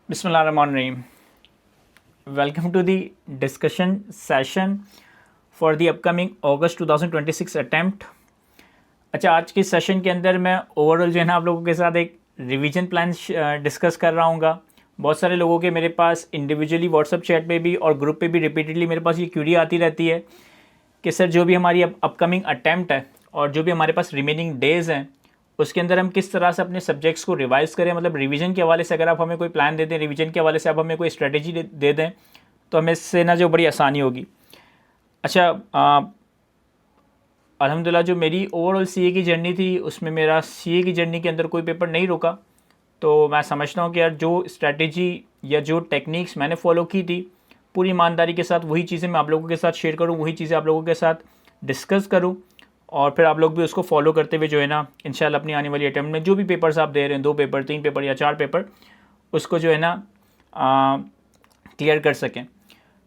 Bismillahirrahmanirrahim. Welcome to the discussion session for the upcoming August 2026 attempt. अच्छा, आज के session के अंदर मैं ओवरऑल जो है ना आप लोगों के साथ एक रिवीजन प्लान डिस्कस कर रहा हूँगा। बहुत सारे लोगों के मेरे पास इंडिविजुअली व्हाट्सअप चैट पे भी और ग्रुप पे भी रिपीटेडली मेरे पास ये क्यूरी आती रहती है कि सर जो भी हमारी अपकमिंग अटैम्प्ट है और जो भी हमारे पास रिमेनिंग डेज़ हैं उसके अंदर हम किस तरह से अपने सब्जेक्ट्स को रिवाइज करें। मतलब रिवीजन के हवाले से अगर आप हमें कोई प्लान दे दें, रिवीजन के हवाले से आप हमें कोई स्ट्रेटेजी दे दें तो हमें इससे ना जो बड़ी आसानी होगी। अच्छा, अल्हम्दुलिल्लाह जो मेरी ओवरऑल सीए की जर्नी थी उसमें मेरा सीए की जर्नी के अंदर कोई पेपर नहीं रुका। तो मैं समझता हूँ कि यार जो स्ट्रेटेजी या जो टेक्निक्स मैंने फॉलो की थी पूरी ईमानदारी के साथ वही चीज़ें मैं आप लोगों के साथ शेयर करूँ, वही चीज़ें आप लोगों के साथ डिस्कस करूँ और फिर आप लोग भी उसको फॉलो करते हुए जो है ना इंशाल्लाह अपनी आने वाली अटैम्प्ट में जो भी पेपर्स आप दे रहे हैं, 2 पेपर, 3 पेपर या 4 पेपर, उसको जो है ना क्लियर कर सकें।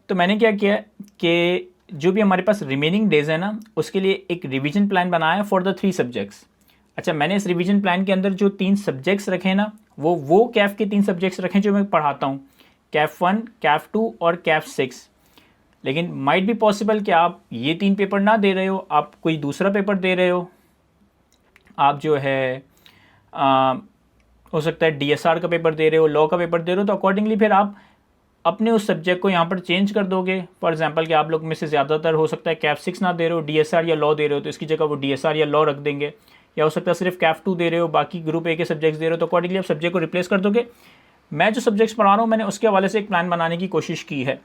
तो मैंने क्या किया कि जो भी हमारे पास रिमेनिंग डेज़ है ना उसके लिए एक रिवीजन प्लान बनाया फॉर द 3 सब्जेक्ट्स। अच्छा, मैंने इस रिवीजन प्लान के अंदर जो 3 सब्जेक्ट्स रखे ना वो कैफ के 3 सब्जेक्ट्स रखे जो मैं पढ़ाता हूँ, कैफ 1, कैफ 2 और कैफ 6। लेकिन माइट बी पॉसिबल कि आप ये 3 पेपर ना दे रहे हो, आप कोई दूसरा पेपर दे रहे हो, आप जो है हो सकता है डीएसआर का पेपर दे रहे हो, लॉ का पेपर दे रहे हो, तो अकॉर्डिंगली फिर आप अपने उस सब्जेक्ट को यहाँ पर चेंज कर दोगे। फॉर एग्जांपल कि आप लोग में से ज़्यादातर हो सकता है कैफ 6 ना दे रहे हो, डीएसआर या लॉ दे रहे हो, तो इसकी जगह वो डीएसआर या लॉ रख देंगे। या हो सकता है सिर्फ कैफ 2 दे रहे हो, बाकी ग्रुप ए के सब्जेक्ट्स दे रहे हो, तो अकॉर्डिंगली आप सब्जेक्ट को रिप्लेस कर दोगे। मैं जो सब्जेक्ट्स पढ़ा रहा हूँ मैंने उसके हवाले से एक प्लान बनाने की कोशिश की है।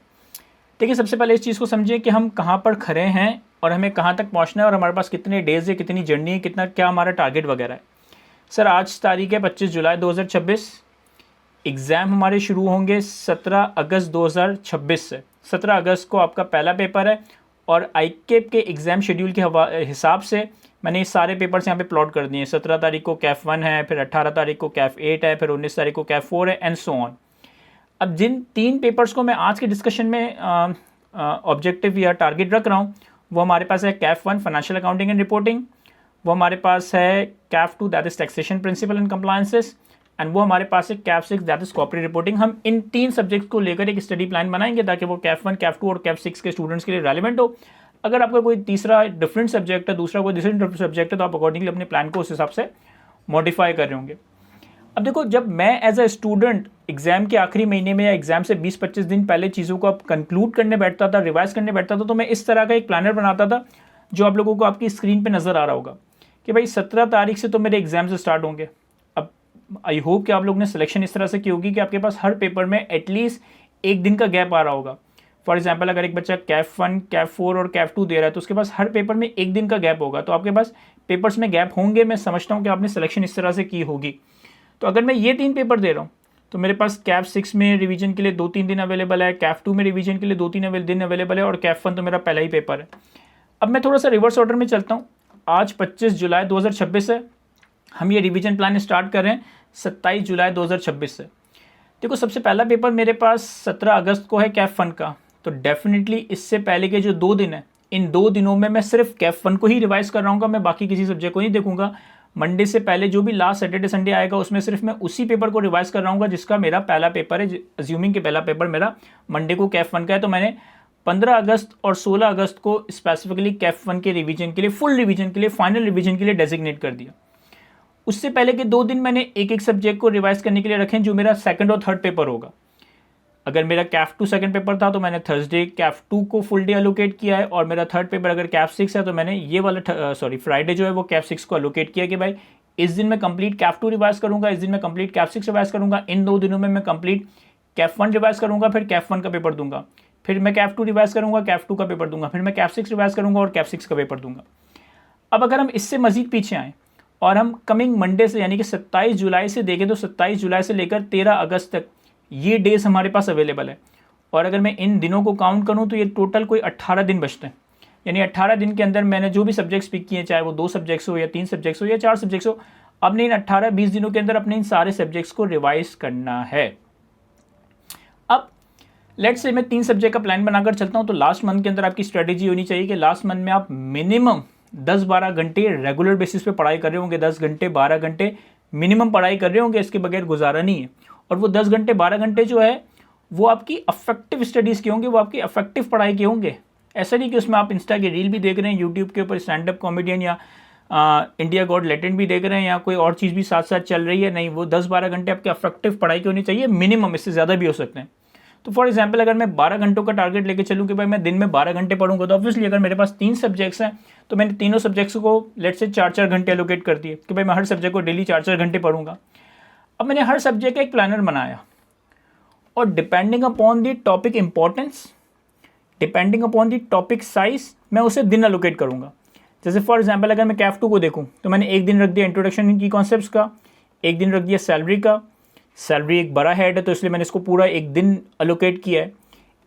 देखिए, सबसे पहले इस चीज़ को समझिए कि हम कहाँ पर खड़े हैं और हमें कहाँ तक पहुँचना है और हमारे पास कितने डेज़ है, कितनी जर्नी है, कितना क्या हमारा टारगेट वगैरह है। सर आज तारीख है 25 जुलाई 2026। एग्ज़ाम हमारे शुरू होंगे 17 अगस्त 2026 से। 17 अगस्त को आपका पहला पेपर है और आईकेप के एग्ज़ाम शेड्यूल के हिसाब से मैंने ये सारे पेपर्स यहाँ पे प्लॉट कर दिए हैं। 17 तारीख को कैफ 1 है, फिर 18 तारीख को कैफ 8 है, फिर 19 तारीख को कैफ 4 है एंड सो ऑन। अब जिन 3 पेपर्स को मैं आज के डिस्कशन में ऑब्जेक्टिव या टारगेट रख रहा हूँ वो हमारे पास है CAF 1 financial accounting and reporting, वो हमारे पास है CAF 2 that is taxation principle and compliances, and वो हमारे पास है CAF 6 that is corporate reporting. हम इन 3 सब्जेक्ट को लेकर एक स्टडी प्लान बनाएंगे ताकि वो कैफ 1, कैफ 2 और कैफ 6 के स्टूडेंट्स के लिए रेलिवेंट हो। अगर आपका कोई तीसरा डिफरेंट सब्जेक्ट है, दूसरा कोई डिफरेंट सब्जेक्ट है, तो आप अकॉर्डिंगली अपने प्लान को उस हिसाब से मॉडिफाई कर रहे होंगे। अब देखो, जब मैं एज अ स्टूडेंट एग्जाम के आखिरी महीने में या एग्जाम से 20-25 दिन पहले चीज़ों को अब कंक्लूड करने बैठता था, रिवाइज करने बैठता था, तो मैं इस तरह का एक प्लानर बनाता था जो आप लोगों को आपकी स्क्रीन पे नज़र आ रहा होगा कि भाई 17 तारीख से तो मेरे एग्जाम से स्टार्ट होंगे। अब आई होप कि आप लोगों ने सिलेक्शन इस तरह से की होगी कि आपके पास हर पेपर में एटलीस्ट एक दिन का गैप आ रहा होगा। फॉर एग्जाम्पल, अगर एक बच्चा कैफ 1, कैफ 4 और कैफ 2 दे रहा है तो उसके पास हर पेपर में एक दिन का गैप होगा। तो आपके पास पेपर्स में गैप होंगे, मैं समझता हूँ कि आपने सिलेक्शन इस तरह से की होगी। तो अगर मैं ये 3 पेपर दे रहा हूँ तो मेरे पास कैफ 6 में रिवीजन के लिए 2-3 दिन अवेलेबल है, कैफ 2 में रिवीजन के लिए 2-3 दिन अवेलेबल है और कैफ 1 तो मेरा पहला ही पेपर है। अब मैं थोड़ा सा रिवर्स ऑर्डर में चलता हूँ। आज 25 जुलाई 2026 है, हम ये रिवीजन प्लान स्टार्ट कर रहे हैं 27 जुलाई 2026 से। देखो, सबसे पहला पेपर मेरे पास 17 अगस्त को है कैफ 1 का, तो डेफिनेटली इससे पहले के जो 2 दिन है इन 2 दिनों में मैं सिर्फ कैफ 1 को ही रिवाइज कर रहा हूँ, मैं बाकी किसी सब्जेक्ट को नहीं देखूंगा। मंडे से पहले जो भी लास्ट सैटरडे संडे आएगा उसमें सिर्फ मैं उसी पेपर को रिवाइज कर रहा हूँ जिसका मेरा पहला पेपर है। अज्यूमिंग कि पहला पेपर मेरा मंडे को कैफ 1 का है, तो मैंने 15 अगस्त और 16 अगस्त को स्पेसिफिकली कैफ 1 के रिवीजन के लिए, फुल रिवीजन के लिए, फाइनल रिवीजन के लिए डेजिग्नेट कर दिया। उससे पहले के 2 दिन मैंने एक सब्जेक्ट को रिवाइज करने के लिए रखे जो मेरा सेकंड और थर्ड पेपर होगा। अगर मेरा कैफ 2 सेकंड पेपर था तो मैंने थर्सडे कैफ 2 को फुल डे एलोकेट किया है, और मेरा थर्ड पेपर अगर कैफ 6 है तो मैंने ये वाला फ्राइडे जो है वो कैफ 6 को एलोकेट किया कि भाई इस दिन मैं कंप्लीट कैफ 2 रिवाइज करूंगा, इस दिन मैं कंप्लीट कैफ 6 रिवाइज करूंगा, इन 2 दिनों में मैं कंप्लीट कैफ 1 रिवाइज करूंगा, फिर कैफ 1 का पेपर दूंगा, फिर मैं कैफ 2 रिवाइज करूंगा, कैफ 2 का पेपर दूंगा, फिर मैं कैफ 6 रिवाइज करूंगा और कैफ 6 का पेपर दूंगा। अब अगर हम इससे मजीद पीछे आएँ और हम कमिंग मंडे से यानी कि 27 जुलाई से देखें तो 27 जुलाई से लेकर 13 अगस्त तक ये डेज हमारे पास अवेलेबल है। और अगर मैं इन दिनों को काउंट करूं तो ये टोटल कोई 18 दिन बचते हैं। यानी 18 दिन के अंदर मैंने जो भी सब्जेक्ट्स पिक किए, चाहे वो 2 सब्जेक्ट्स हो या 3 सब्जेक्ट्स हो या 4 सब्जेक्ट्स हो, अपने इन 18-20 दिनों के अंदर अपने इन सारे सब्जेक्ट्स को रिवाइज करना है। अब लेट्स से मैं 3 सब्जेक्ट का प्लान बनाकर चलता हूं, तो लास्ट मंथ के अंदर आपकी स्ट्रेटेजी होनी चाहिए कि लास्ट मंथ में आप मिनिमम 10-12 घंटे रेगुलर बेसिस पे पढ़ाई कर रहे होंगे। 10 घंटे 12 घंटे मिनिमम पढ़ाई कर रहे होंगे, इसके बगैर गुजारा नहीं है। और वो 10 घंटे 12 घंटे जो है वो आपकी अफेक्टिव स्टडीज़ के होंगे, वो आपकी अफेक्टिव पढ़ाई के होंगे। ऐसा नहीं कि उसमें आप इंस्टा की रील भी देख रहे हैं, यूट्यूब के ऊपर स्टैंड अप कॉमेडियन या इंडिया गॉट लेटेंट भी देख रहे हैं या कोई और चीज़ भी साथ साथ चल रही है। नहीं, वो 10-12 घंटे आपके अफेक्टिव पढ़ाई की होनी चाहिए मिनिमम, इससे ज़्यादा भी हो सकते हैं। तो फॉर एग्जांपल अगर मैं 12 घंटों का टारगेट लेके चलूँ कि भाई मैं दिन में 12 घंटे पढ़ूंगा, तो ऑब्वियसली अगर मेरे पास 3 सब्जेक्ट्स हैं तो मैंने तीनों सब्जेक्ट्स को लेट्स से 4-4 घंटे एलोकेट कर दिए कि भाई मैं हर सब्जेक्ट को डेली 4-4 घंटे पढ़ूंगा। अब मैंने हर सब्जेक्ट का एक प्लानर बनाया और depending upon the topic importance, depending upon the topic size, मैं उसे दिन एलोकेट करूँगा। जैसे फॉर एग्जांपल अगर मैं कैफ 2 को देखूँ तो मैंने एक दिन रख दिया इंट्रोडक्शन की कॉन्सेप्ट्स का, एक दिन रख दिया सैलरी का। सैलरी एक बड़ा हेड है तो इसलिए मैंने इसको पूरा एक दिन एलोकेट किया है।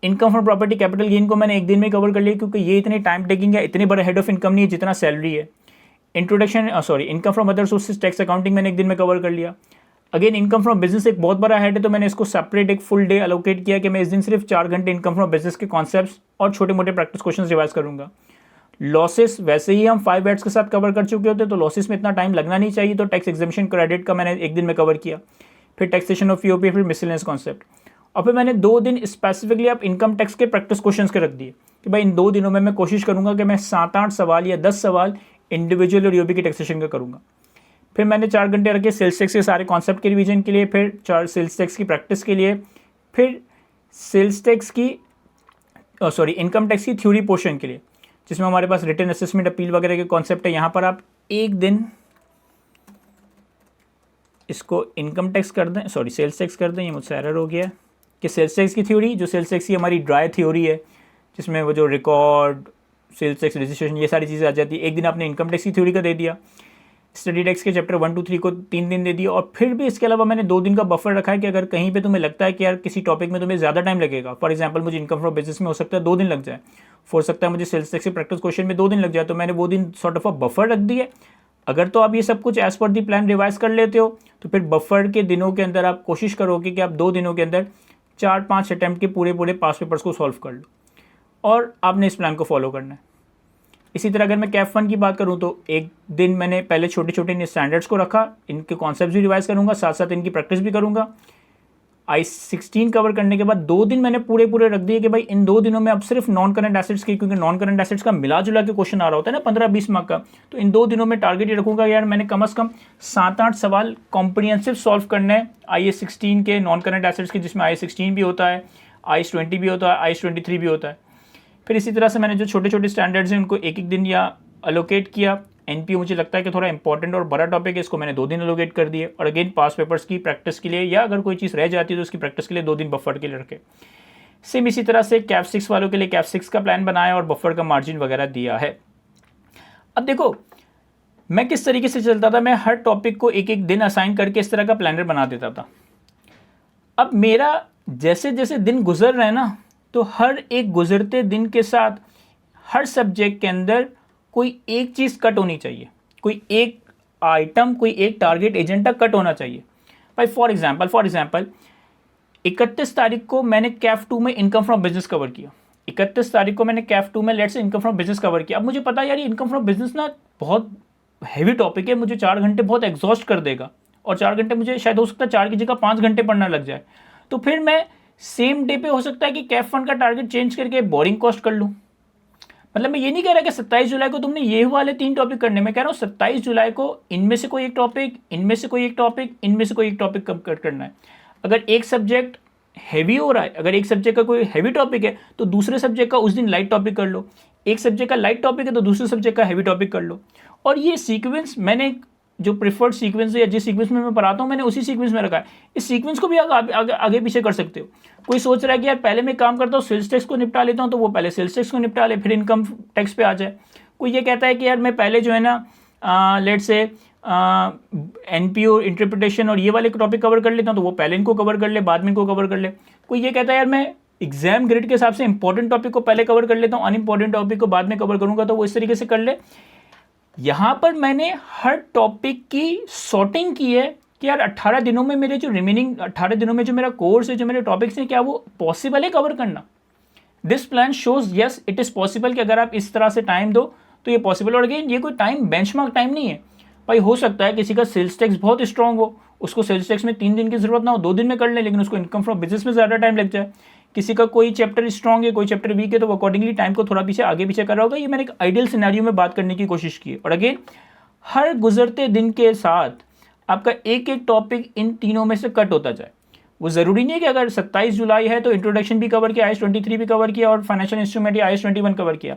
Income from property capital gain को मैंने एक दिन में कवर कर लिया क्योंकि ये इतनी टाइम टेकिंग है, इतने बड़ा हेड ऑफ इनकम नहीं है जितना सैलरी है। Income from other sources tax accounting मैंने एक दिन में कवर कर लिया। अगेन इनकम फ्रॉम बिजनेस एक बहुत बड़ा हेड है तो मैंने इसको सेपरेट एक फुल डे एलोकेट किया कि मैं इस दिन सिर्फ 4 घंटे इनकम फ्रॉम बिजनेस के कॉन्सेप्ट्स और छोटे मोटे प्रैक्टिस क्वेश्चन रिवाइज करूंगा। लॉसेस वैसे ही हम 5 हेड्स के साथ कवर कर चुके होते तो लॉसेस में इतना टाइम लगना नहीं चाहिए, तो टैक्स एग्जेम्पशन क्रेडिट का मैंने एक दिन में कवर किया, फिर टैक्सेशन ऑफ ईओपी, फिर मिसलेनियस कॉन्सेप्ट। और फिर मैंने 2 दिन स्पेसिफिकली आप इनकम टैक्स के प्रैक्टिस क्वेश्चंस के रख दिए कि भाई इन 2 दिनों में मैं कोशिश करूंगा कि मैं 7-8 सवाल या 10 सवाल इंडिविजुअल और ईओपी की टैक्सेशन का करूंगा। फिर मैंने 4 घंटे रखे सेल्स टैक्स के सारे कॉन्सेप्ट के रिवीजन के लिए, फिर 4 सेल्स टैक्स की प्रैक्टिस के लिए, फिर सेल्स टैक्स की इनकम टैक्स की थ्योरी पोर्शन के लिए जिसमें हमारे पास रिटन असेसमेंट अपील वगैरह के कॉन्सेप्ट है। यहाँ पर आप एक दिन इसको इनकम टैक्स कर दें, सेल्स टैक्स कर दें, ये मुझसे एरर हो गया कि सेल्स टैक्स की थ्योरी, जो सेल्स टैक्स की हमारी ड्राई थ्योरी है जिसमें वो जो रिकॉर्ड, सेल्स टैक्स रजिस्ट्रेशन, ये सारी चीज़ें आ जाती है। एक दिन आपने इनकम टैक्स की थ्योरी का दे दिया, स्टडी टैक्स के चैप्टर 1, 2, 3 को 3 दिन दे दिया। और फिर भी इसके अलावा मैंने 2 दिन का बफर रखा है कि अगर कहीं पे तुम्हें लगता है कि यार किसी टॉपिक में तुम्हें ज़्यादा टाइम लगेगा, फॉर एग्जांपल मुझे इनकम फ्रॉम बिजनेस में हो सकता है 2 दिन लग जाए, हो सकता है मुझे सेल्स टैक्स के प्रैक्टिस क्वेश्चन में 2 दिन लग जाए, तो मैंने वो दिन सॉर्ट ऑफ अ बफर रख दिए। अगर तो आप ये सब कुछ as per the plan revise कर लेते हो तो फिर बफर के दिनों के अंदर आप कोशिश करोगे कि आप 2 दिनों के अंदर 4-5 अटैम्प्ट के पूरे पास पेपर्स को सॉल्व कर लो, और आपने इस प्लान को फॉलो करना है। इसी तरह अगर मैं कैफ 1 की बात करूं तो एक दिन मैंने पहले छोटे छोटे स्टैंडर्ड्स को रखा, इनके कॉन्सेप्ट्स भी रिवाइज करूंगा, साथ साथ इनकी प्रैक्टिस भी करूंगा। I16 कवर करने के बाद 2 दिन मैंने पूरे रख दिए कि भाई इन 2 दिनों में अब सिर्फ नॉन करंट एसेट्स की, क्योंकि नॉन करंट एसेट्स का मिला जुला के क्वेश्चन आ रहा होता है ना 15-20 मार्क का, तो इन 2 दिनों में टारगेट ये रखूंगा यार मैंने कम से कम 7-8 सवाल कॉम्प्रिहेंसिव सॉल्व करने हैं IS16 के नॉन करंट एसेट्स के, जिसमें IS16 भी होता है, IS20 भी होता है, IS23 भी होता है। फिर इसी तरह से मैंने जो छोटे छोटे स्टैंडर्ड्स हैं उनको एक दिन या अलोकेट किया। एनपीओ मुझे लगता है कि थोड़ा इंपॉर्टेंट और बड़ा टॉपिक है, इसको मैंने 2 दिन एलोकेट कर दिए, और अगेन पास पेपर्स की प्रैक्टिस के लिए या अगर कोई चीज़ रह जाती है तो उसकी प्रैक्टिस के लिए 2 दिन बफर के लिए रखे। सेम इसी तरह से कैफ 6 वालों के लिए कैफ 6 का प्लान बनाया और बफर का मार्जिन वगैरह दिया है। अब देखो मैं किस तरीके से चलता था, मैं हर टॉपिक को एक दिन असाइन करके इस तरह का प्लानर बना देता था। अब मेरा जैसे जैसे दिन गुजर रहे हैं ना, तो हर एक गुजरते दिन के साथ हर सब्जेक्ट के अंदर कोई एक चीज़ कट होनी चाहिए, कोई एक आइटम, कोई एक टारगेट एजेंडा कट होना चाहिए। भाई फॉर एग्जांपल 31 तारीख को मैंने कैफ 2 में इनकम फ्रॉम बिजनेस कवर किया, 31 तारीख को मैंने कैफ 2 में let's say income from business cover किया। अब मुझे पता है यार ये इनकम फ्रॉम बिजनेस ना बहुत हैवी टॉपिक है, मुझे 4 घंटे बहुत एग्जॉस्ट कर देगा, और 4 घंटे मुझे शायद हो सकता है 4 की जगह 5 घंटे पढ़ना लग जाए। तो फिर मैं सेम डे पे हो सकता है कि कैफ 1 का टारगेट चेंज करके बोरिंग कॉस्ट कर लूँ। मतलब मैं ये नहीं कह रहा कि 27 जुलाई को तुमने ये वाले 3 टॉपिक करने, मैं कह रहा हूँ 27 जुलाई को इनमें से कोई एक टॉपिक, इनमें से कोई एक टॉपिक, इनमें से कोई एक टॉपिक कब कट करना है। अगर एक सब्जेक्ट हैवी हो रहा है, अगर एक सब्जेक्ट का कोई हैवी टॉपिक है तो दूसरे सब्जेक्ट का उस दिन लाइट टॉपिक कर लो, एक सब्जेक्ट का लाइट टॉपिक है तो दूसरे सब्जेक्ट का हैवी टॉपिक कर लो। और ये सीक्वेंस मैंने जो प्रिफर्ड सीक्वेंस है या जिस सीक्वेंस में मैं पढ़ाता हूँ मैंने उसी सीक्वेंस में रखा है। इस सीक्वेंस को भी आगे पीछे कर सकते हो। कोई सोच रहा है कि यार पहले मैं काम करता हूँ सेल्स टैक्स को निपटा लेता हूँ, तो वो पहले सेल्स टैक्स को निपटा ले फिर इनकम टैक्स पे आ जाए। कोई ये कहता है कि यार मैं पहले जो है ना लेट्स से एनपीओ इंटरप्रिटेशन और ये वाले टॉपिक कवर कर लेता हूँ, तो वो पहले इनको कवर कर ले बाद में इनको कवर कर ले। कोई ये कहता है यार मैं एग्जाम ग्रेड के हिसाब से इंपॉर्टेंट टॉपिक को पहले कवर कर लेता हूँ, अनइम्पॉर्टेंट टॉपिक को बाद में कवर करूँगा, तो वो इस तरीके से कर ले। यहाँ पर मैंने हर टॉपिक की सॉर्टिंग की है कि यार 18 दिनों में मेरे जो रिमेनिंग 18 दिनों में जो मेरा कोर्स है, जो मेरे टॉपिक्स हैं, क्या वो पॉसिबल है कवर करना। This plan shows yes it is possible कि अगर आप इस तरह से टाइम दो तो ये पॉसिबल। और अगेन ये कोई टाइम बेंचमार्क टाइम नहीं है भाई, हो सकता है किसी का सेल्स टैक्स बहुत स्ट्रांग हो, उसको सेल्स टैक्स में 3 दिन की ज़रूरत ना हो, 2 दिन में कर ले, लेकिन उसको इनकम फ्रॉम बिजनेस में ज़्यादा टाइम लग जाए। किसी का कोई चैप्टर स्ट्रॉन्ग है, कोई चैप्टर वीक है, तो वो अकॉर्डिंगली टाइम को थोड़ा पीछे आगे पीछे कर रहा होगा। ये मैंने एक आइडियल सिनेरियो में बात करने की कोशिश की है। और अगेन, हर गुजरते दिन के साथ आपका एक एक टॉपिक इन तीनों में से कट होता जाए। वो ज़रूरी नहीं है कि अगर 27 जुलाई है तो इंट्रोडक्शन भी कवर किया, IAS 23 भी कवर किया और फाइनेंशियल इंस्ट्रूमेंट या IAS 21 कवर किया।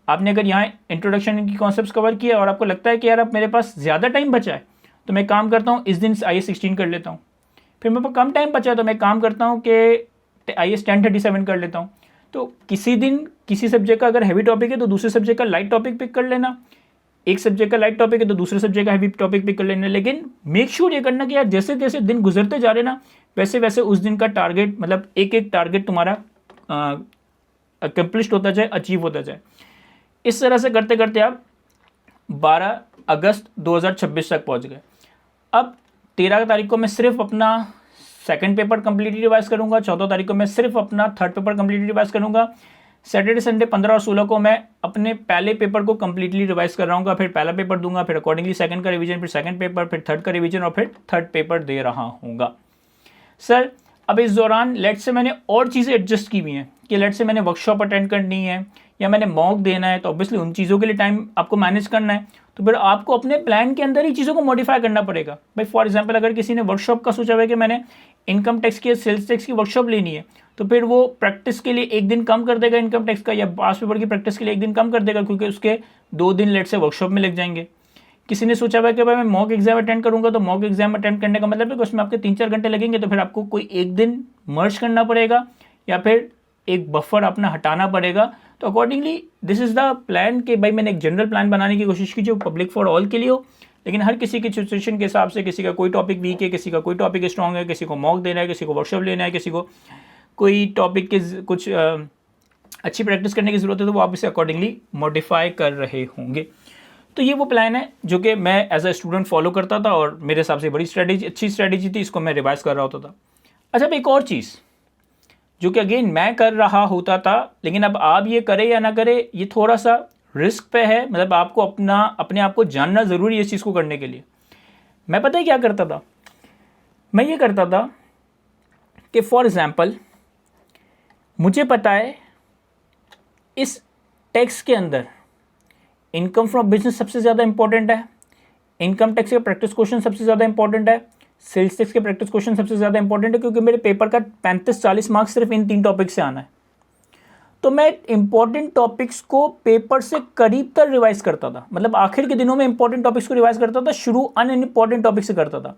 आपने अगर यहाँ इंट्रोडक्शन की कॉन्सेप्ट्स कवर किया और आपको लगता है कि यार अब मेरे पास ज़्यादा टाइम बचा है, तो मैं काम करता हूँ इस दिन IAS 16 कर लेता हूँ। फिर मेरे पास कम टाइम बचा है तो मैं काम करता हूँ कि IAS 1037 कर लेता हूँ। तो किसी दिन किसी सब्जेक्ट का अगर हैवी टॉपिक है तो दूसरे सब्जेक्ट का लाइट टॉपिक पिक कर लेना, एक सब्जेक्ट का लाइट टॉपिक है तो दूसरे सब्जेक्ट का हैवी टॉपिक पिक कर लेना। लेकिन मेक श्योर ये करना कि यार जैसे जैसे दिन गुजरते जा रहे ना, वैसे वैसे उस दिन का टारगेट, मतलब एक एक टारगेट तुम्हारा अकम्प्लिश्ड होता जाए, अचीव होता जाए। इस तरह से करते करते आप 12 अगस्त 2026 तक पहुंच गए। अब 13 तारीख को मैं सिर्फ अपना सेकंड पेपर कंप्लीटली रिवाइज करूंगा, 14 तारीख को मैं सिर्फ अपना थर्ड पेपर कंप्लीटली रिवाइज करूंगा, सैटरडे संडे 15 और 16 को मैं अपने पहले पेपर को कंप्लीटली रिवाइज कर रहा हूँ, फिर पहला पेपर दूंगा, फिर अकॉर्डिंगली सेकंड का रिवीजन, फिर सेकंड पेपर, फिर थर्ड का रिवीजन और फिर थर्ड पेपर दे रहा हूँगा। सर अब इस दौरान लेट से मैंने और चीज़ें एडजस्ट की हुई हैं कि लेट से मैंने वर्कशॉप अटेंड करनी है या मैंने मॉक देना है, तो ऑब्वियसली उन चीज़ों के लिए टाइम आपको मैनेज करना है, तो फिर आपको अपने प्लान के अंदर ही चीज़ों को मॉडिफाई करना पड़ेगा। भाई फॉर एग्जांपल अगर किसी ने वर्कशॉप का सोचा हुआ है कि मैंने इनकम टैक्स की या सेल्स टैक्स की वर्कशॉप लेनी है, तो फिर वो प्रैक्टिस के लिए एक दिन कम कर देगा इनकम टैक्स का, या पास पेपर की प्रैक्टिस के लिए एक दिन कम कर देगा, क्योंकि उसके 2 दिन लेट से वर्कशॉप में लग जाएंगे। किसी ने सोचा हुआ कि भाई मैं मॉक एग्जाम अटेंड करूंगा, तो मॉक एग्जाम अटेंड करने का मतलब है कि उसमें आपके 3-4 घंटे लगेंगे, तो फिर आपको कोई एक दिन मर्ज करना पड़ेगा या फिर एक बफर अपना हटाना पड़ेगा। तो accordingly this is the plan कि भाई मैंने एक जनरल प्लान बनाने की कोशिश की जो पब्लिक फॉर ऑल के लिए हो, लेकिन हर किसी की सिचुएशन के हिसाब से, किसी का कोई टॉपिक वीक है, किसी का कोई टॉपिक स्ट्रॉन्ग है, किसी को मॉक देना है, किसी को वर्कशॉप लेना है, किसी को कोई टॉपिक के कुछ अच्छी प्रैक्टिस करने की ज़रूरत है, तो वो आप इसे अकॉर्डिंगली मॉडिफाई कर रहे होंगे। तो ये वो प्लान है जो कि मैं एज अ स्टूडेंट फॉलो करता था और मेरे हिसाब से बड़ी स्ट्रैटेजी, अच्छी स्ट्रैटेजी थी, इसको मैं रिवाइज कर रहा होता था। अच्छा, अब एक और चीज़ जो कि अगेन मैं कर रहा होता था, लेकिन अब आप ये करें या ना करें, ये थोड़ा सा रिस्क पे है, मतलब आपको अपने आप को जानना ज़रूरी है इस चीज़ को करने के लिए। मैं पता है क्या करता था, मैं ये करता था कि फॉर एग्ज़ाम्पल मुझे पता है इस टैक्स के अंदर इनकम फ्रॉम बिजनेस सबसे ज़्यादा इंपॉर्टेंट है, इनकम टैक्स के प्रैक्टिस क्वेश्चन सबसे ज़्यादा इंपॉर्टेंट है, सेल्स टैक्स के प्रैक्टिस क्वेश्चन सबसे ज़्यादा इंपॉर्टेंट है, क्योंकि मेरे पेपर का 35-40 मार्क्स सिर्फ इन 3 टॉपिक से आना है। तो मैं इंपॉर्टेंट टॉपिक्स को पेपर से करीब तक रिवाइज करता था, मतलब आखिर के दिनों में इंपॉर्टेंट टॉपिक्स को रिवाइज करता था, शुरू अनइम्पॉर्टेंट टॉपिक से करता था।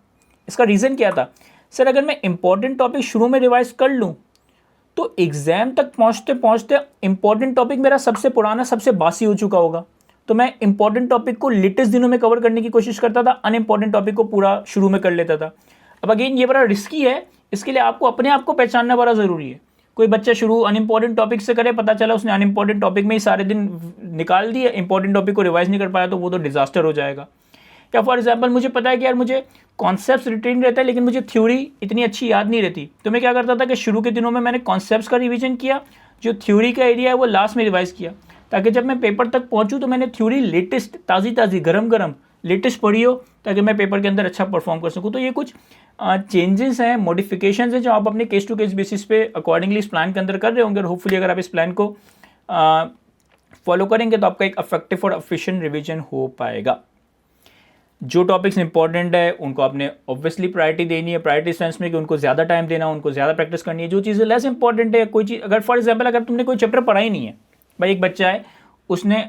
इसका रीज़न क्या था, सर अगर मैं इंपॉर्टेंट टॉपिक शुरू में रिवाइज कर लूँ तो एग्जाम तक पहुँचते पहुँचते इंपॉर्टेंट टॉपिक मेरा सबसे पुराना, सबसे बासी हो चुका होगा। तो मैं इंपॉर्टेंट टॉपिक को लेटेस्ट दिनों में कवर करने की कोशिश करता था, अनइम्पॉर्टेंट टॉपिक को पूरा शुरू में कर लेता था। अब अगेन ये बड़ा रिस्की है, इसके लिए आपको अपने आप को पहचानना बड़ा ज़रूरी है। कोई बच्चा शुरू अनइम्पॉर्टेंट टॉपिक से करे, पता चला उसने अनइम्पॉर्टेंट टॉपिक में ही सारे दिन निकाल दिए, इंपॉर्टेंट टॉपिक को रिवाइज नहीं कर पाया, तो वो तो डिजास्टर हो जाएगा। या फॉर एग्जाम्पल मुझे पता है कि यार मुझे कॉन्सेप्ट्स रिटेन रहता है, लेकिन मुझे थ्योरी इतनी अच्छी याद नहीं रहती, तो मैं क्या करता था कि शुरू के दिनों में मैंने कॉन्सेप्ट्स का रिवीजन किया, जो थ्योरी का एरिया है वो लास्ट में रिवाइज किया, ताकि जब मैं पेपर तक पहुंचूं तो मैंने थ्योरी लेटेस्ट, ताज़ी गरम लेटेस्ट पढ़ी हो, ताकि मैं पेपर के अंदर अच्छा परफॉर्म कर सकूं। तो ये कुछ चेंजेस हैं, मॉडिफिकेशंस हैं, जो आप अपने केस टू केस बेसिस पे अकॉर्डिंगली इस प्लान के अंदर कर रहे होंगे। और होपफुली अगर आप इस प्लान को फॉलो करेंगे तो आपका एक इफेक्टिव और एफिशिएंट रिवीजन हो पाएगा। जो टॉपिक्स इंपॉर्टेंट है उनको आपने ऑब्वियसली प्रायोरिटी देनी है, प्रायोरिटी सेंस में कि उनको ज़्यादा टाइम देना, उनको ज़्यादा प्रैक्टिस करनी है। जो चीज़ें लेस इंपॉर्टेंट है, कोई चीज़ अगर फॉर एग्जाम्पल अगर तुमने कोई चैप्टर पढ़ा ही नहीं है, भाई एक बच्चा है उसने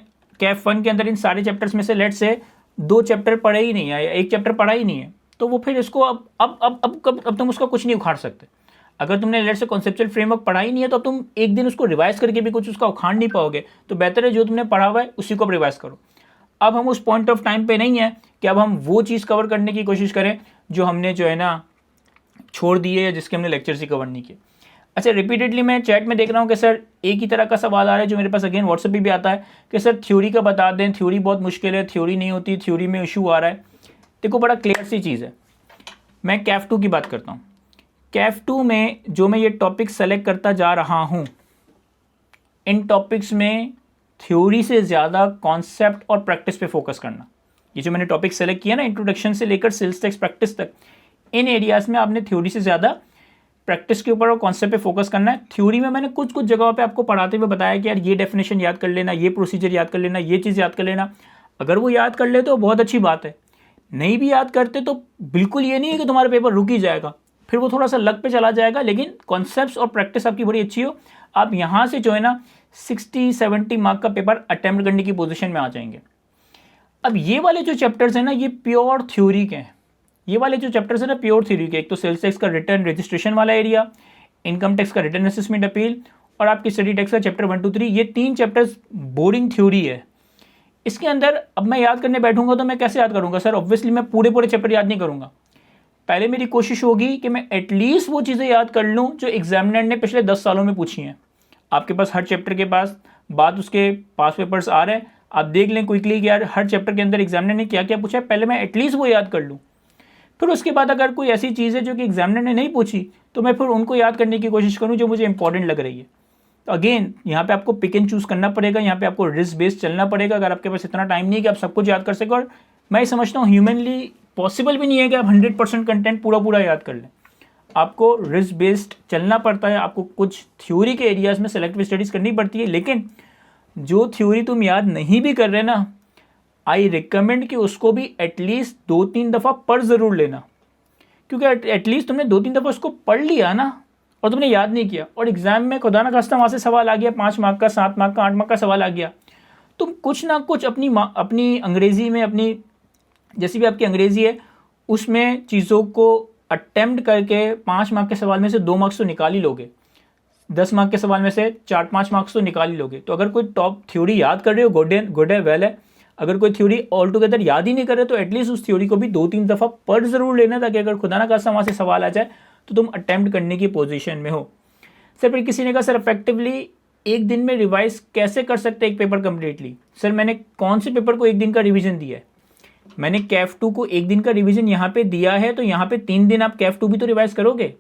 कैफ 1 के अंदर इन सारे चैप्टर्स में से लेट से 2 चैप्टर पढ़े ही नहीं है या 1 चैप्टर पढ़ा ही नहीं है, तो वो फिर इसको अब तुम उसका कुछ नहीं उखाड़ सकते। अगर तुमने लेट से कॉन्सेप्चुअल फ्रेमवर्क पढ़ा ही नहीं है तो तुम एक दिन उसको रिवाइज करके भी कुछ उसका उखाड़ नहीं पाओगे। तो बेहतर है जो तुमने पढ़ा हुआ है उसी को अब रिवाइज करो। अब हम उस पॉइंट ऑफ टाइम पे नहीं है कि अब हम वो चीज़ कवर करने की कोशिश करें जो हमने जो है ना छोड़ दी है या जिसके हमने लेक्चर्स ही कवर नहीं किए। अच्छा, रिपीटेडली मैं चैट में देख रहा हूँ कि सर एक ही तरह का सवाल आ रहा है जो मेरे पास अगेन व्हाट्सएप पे भी आता है कि सर थ्योरी का बता दें, थ्योरी बहुत मुश्किल है, थ्योरी नहीं होती, थ्योरी में इशू आ रहा है। देखो बड़ा क्लियर सी चीज़ है, मैं कैफ 2 की बात करता हूँ। कैफ 2 में जो मैं ये टॉपिक सेलेक्ट करता जा रहा हूँ, इन टॉपिक्स में थ्योरी से ज़्यादा कॉन्सेप्ट और प्रैक्टिस पे फोकस करना। ये जो मैंने टॉपिक सेलेक्ट किया ना, इंट्रोडक्शन से लेकर सेल्स टैक्स प्रैक्टिस तक, इन एरियाज़ में आपने थ्योरी से ज़्यादा प्रैक्टिस के ऊपर और कॉन्सेप्ट पे फोकस करना है। थ्योरी में मैंने कुछ कुछ जगहों पे आपको पढ़ाते हुए बताया कि यार ये डेफिनेशन याद कर लेना, ये प्रोसीजर याद कर लेना, ये चीज़ याद कर लेना। अगर वो याद कर ले तो बहुत अच्छी बात है, नहीं भी याद करते तो बिल्कुल ये नहीं है कि तुम्हारा पेपर रुक ही जाएगा, फिर वो थोड़ा सा लक पे चला जाएगा। लेकिन कॉन्सेप्ट्स और प्रैक्टिस आपकी बड़ी अच्छी हो, आप यहाँ से जो है ना 60-70 मार्क का पेपर अटैम्प्ट करने की पोजीशन में आ जाएंगे। अब ये वाले जो चैप्टर्स हैं ना, ये प्योर थ्योरी के हैं। ये वाले जो चैप्टर्स हैं ना प्योर थ्योरी के, एक तो सेल्स टैक्स का रिटर्न रजिस्ट्रेशन वाला एरिया, इनकम टैक्स का रिटर्न असेसमेंट अपील, और आपकी स्टडी टैक्स का चैप्टर 1, 2, 3, ये 3 चैप्टर्स बोरिंग थ्योरी है। इसके अंदर अब मैं याद करने बैठूंगा तो मैं कैसे याद करूंगा सर? ऑब्वियसली मैं पूरे चैप्टर याद नहीं करूंगा। पहले मेरी कोशिश होगी कि मैं एटलीस्ट वो चीज़ें याद कर लूँ जो एग्जामिनर ने पिछले 10 सालों में पूछी हैं। आपके पास हर चैप्टर के पास बाद उसके पास पेपर्स आ रहे हैं, आप देख लें क्विकली कि यार हर चैप्टर के अंदर एग्जामिनर ने क्या क्या पूछा है, पहले मैं एटलीस्ट वो याद कर लूँ। फिर उसके बाद अगर कोई ऐसी चीज़ है जो कि एग्जामिनर ने नहीं पूछी तो मैं फिर उनको याद करने की कोशिश करूँ जो मुझे इंपॉर्टेंट लग रही है। तो अगेन यहाँ पे आपको पिक एंड चूज़ करना पड़ेगा, यहाँ पे आपको रिस्क बेस्ड चलना पड़ेगा। अगर आपके पास इतना टाइम नहीं है कि आप सब कुछ याद कर सकें, और मैं समझता हूँ ह्यूमनली पॉसिबल भी नहीं है कि आप 100% कंटेंट पूरा याद कर लें। आपको रिस्क बेस्ड चलना पड़ता है, आपको कुछ थ्योरी के एरियाज़ में सेलेक्टिव स्टडीज़ करनी पड़ती है। लेकिन जो थ्योरी तुम याद नहीं भी कर रहे ना, आई रिकमेंड कि उसको भी एटलीस्ट 2-3 दफ़ा पढ़ ज़रूर लेना, क्योंकि एटलीस्ट तुमने 2-3 दफ़ा उसको पढ़ लिया ना और तुमने याद नहीं किया, और एग्जाम में खुदा ना खास्ता वहाँ से सवाल आ गया, 5 मार्क का, 7 मार्क का, 8 मार्क का सवाल आ गया, तुम कुछ ना कुछ अपनी अंग्रेज़ी में, अपनी जैसी भी आपकी अंग्रेज़ी है उसमें चीज़ों को अटेम्प्ट करके 5 मार्क के सवाल में से 2 मार्क्स तो निकाल ही लोगे, 10 मार्क के सवाल में से 4-5 मार्क्स तो निकाल ही लोगे। तो अगर कोई टॉप थ्योरी याद कर रहे हो, गुड है, वेल है। अगर कोई थ्योरी ऑल टुगेदर याद ही नहीं कर रहे तो एटलीस्ट उस थ्योरी को भी 2-3 दफ़ा पढ़ ज़रूर लेना, ताकि अगर खुदा ना खास्ता वहाँ से सवाल आ जाए तो तुम अटेम्प्ट करने की पोजीशन में हो। सर फिर किसी ने कहा सर इफेक्टिवली एक दिन में रिवाइज कैसे कर सकते हैं एक पेपर कम्प्लीटली? सर मैंने कौन से पेपर को एक दिन का रिवीजन दिया है? मैंने कैफ 2 को एक दिन का रिवीजन यहाँ पे दिया है, तो यहाँ पे 3 दिन आप कैफ 2 भी तो रिवाइज करोगे।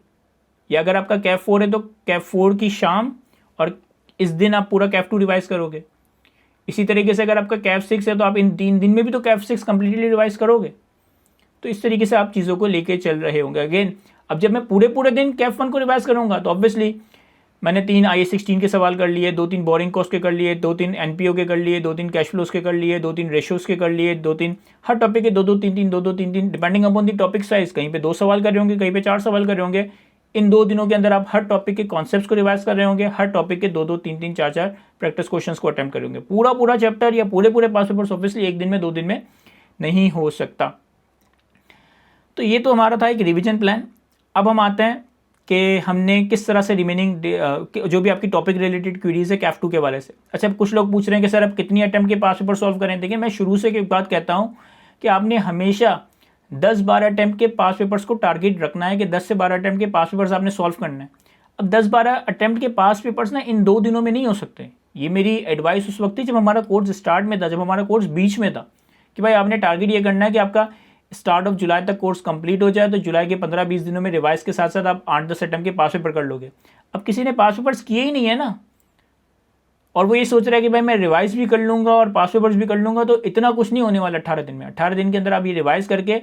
या अगर आपका कैफ 4 है तो कैफ 4 की शाम और इस दिन आप पूरा कैफ 2 रिवाइज करोगे। इसी तरीके से अगर आपका कैफ 6 है तो आप इन 3 दिन में भी तो कैफ 6 कंप्लीटली रिवाइज करोगे। तो इस तरीके से आप चीज़ों को लेके चल रहे होंगे। अगेन अब जब मैं पूरे दिन कैफ 1 को रिवाइज करूँगा तो ऑब्वियसली मैंने 3 IAS 16 के सवाल कर लिए, 2-3 बोरिंग कॉस्ट के कर लिए, 2-3 NPO के कर लिए, 2-3 कैश फ्लोज के कर लिए, 2-3 रेशियोज के कर लिए, 2-3 हर टॉपिक के 2-2 3-3 depending upon the topic size. कहीं पे 2 सवाल कर रहे होंगे, कहीं पे 4 सवाल कर रहे होंगे। इन 2 दिनों के अंदर आप हर टॉपिक के कॉन्सेप्ट्स को रिवाइज कर रहे होंगे, हर टॉपिक के 2-2 3-3 4-4 प्रैक्टिस क्वेश्चंस को अटेम्प्ट करेंगे। पूरा चैप्टर या पूरे पास पेपर्स ऑब्वियसली एक दिन में 2 दिन में नहीं हो सकता। तो ये तो हमारा था एक रिविजन प्लान। अब हम आते हैं कि हमने किस तरह से रिमेनिंग जो भी आपकी टॉपिक रिलेटेड क्वेरीज है कैफ 2 के वाले से। अच्छा, कुछ लोग पूछ रहे हैं कि सर अब कितनी अटेम्प्ट के पास पेपर सॉल्व करें? देखिए मैं शुरू से एक बात कहता हूँ कि आपने हमेशा 10-12 अटेम्प्ट के पास पेपर्स को टारगेट रखना है कि 10 से 12 अटेम्प्ट के पास पेपर्स आपने सॉल्व करना है। अब 10-12 अटेम्प्ट के पास पेपर्स ना इन 2 दिनों में नहीं हो सकते। ये मेरी एडवाइस उस वक्त थी जब हमारा कोर्स स्टार्ट में था, जब हमारा कोर्स बीच में था, कि भाई आपने टारगेट ये करना है कि आपका स्टार्ट ऑफ जुलाई तक कोर्स कंप्लीट हो जाए, तो जुलाई के 15-20 दिनों में रिवाइज के साथ साथ आप 8-10 अटेम्प्ट के पास पेपर कर लोगे। अब किसी ने पास पेपर्स किए ही नहीं है ना, और वो ये सोच रहा है कि भाई मैं रिवाइज भी कर लूँगा और पास पेपर्स भी कर लूँगा, तो इतना कुछ नहीं होने वाला 18 दिन में। 18 दिन के अंदर आप ये रिवाइज करके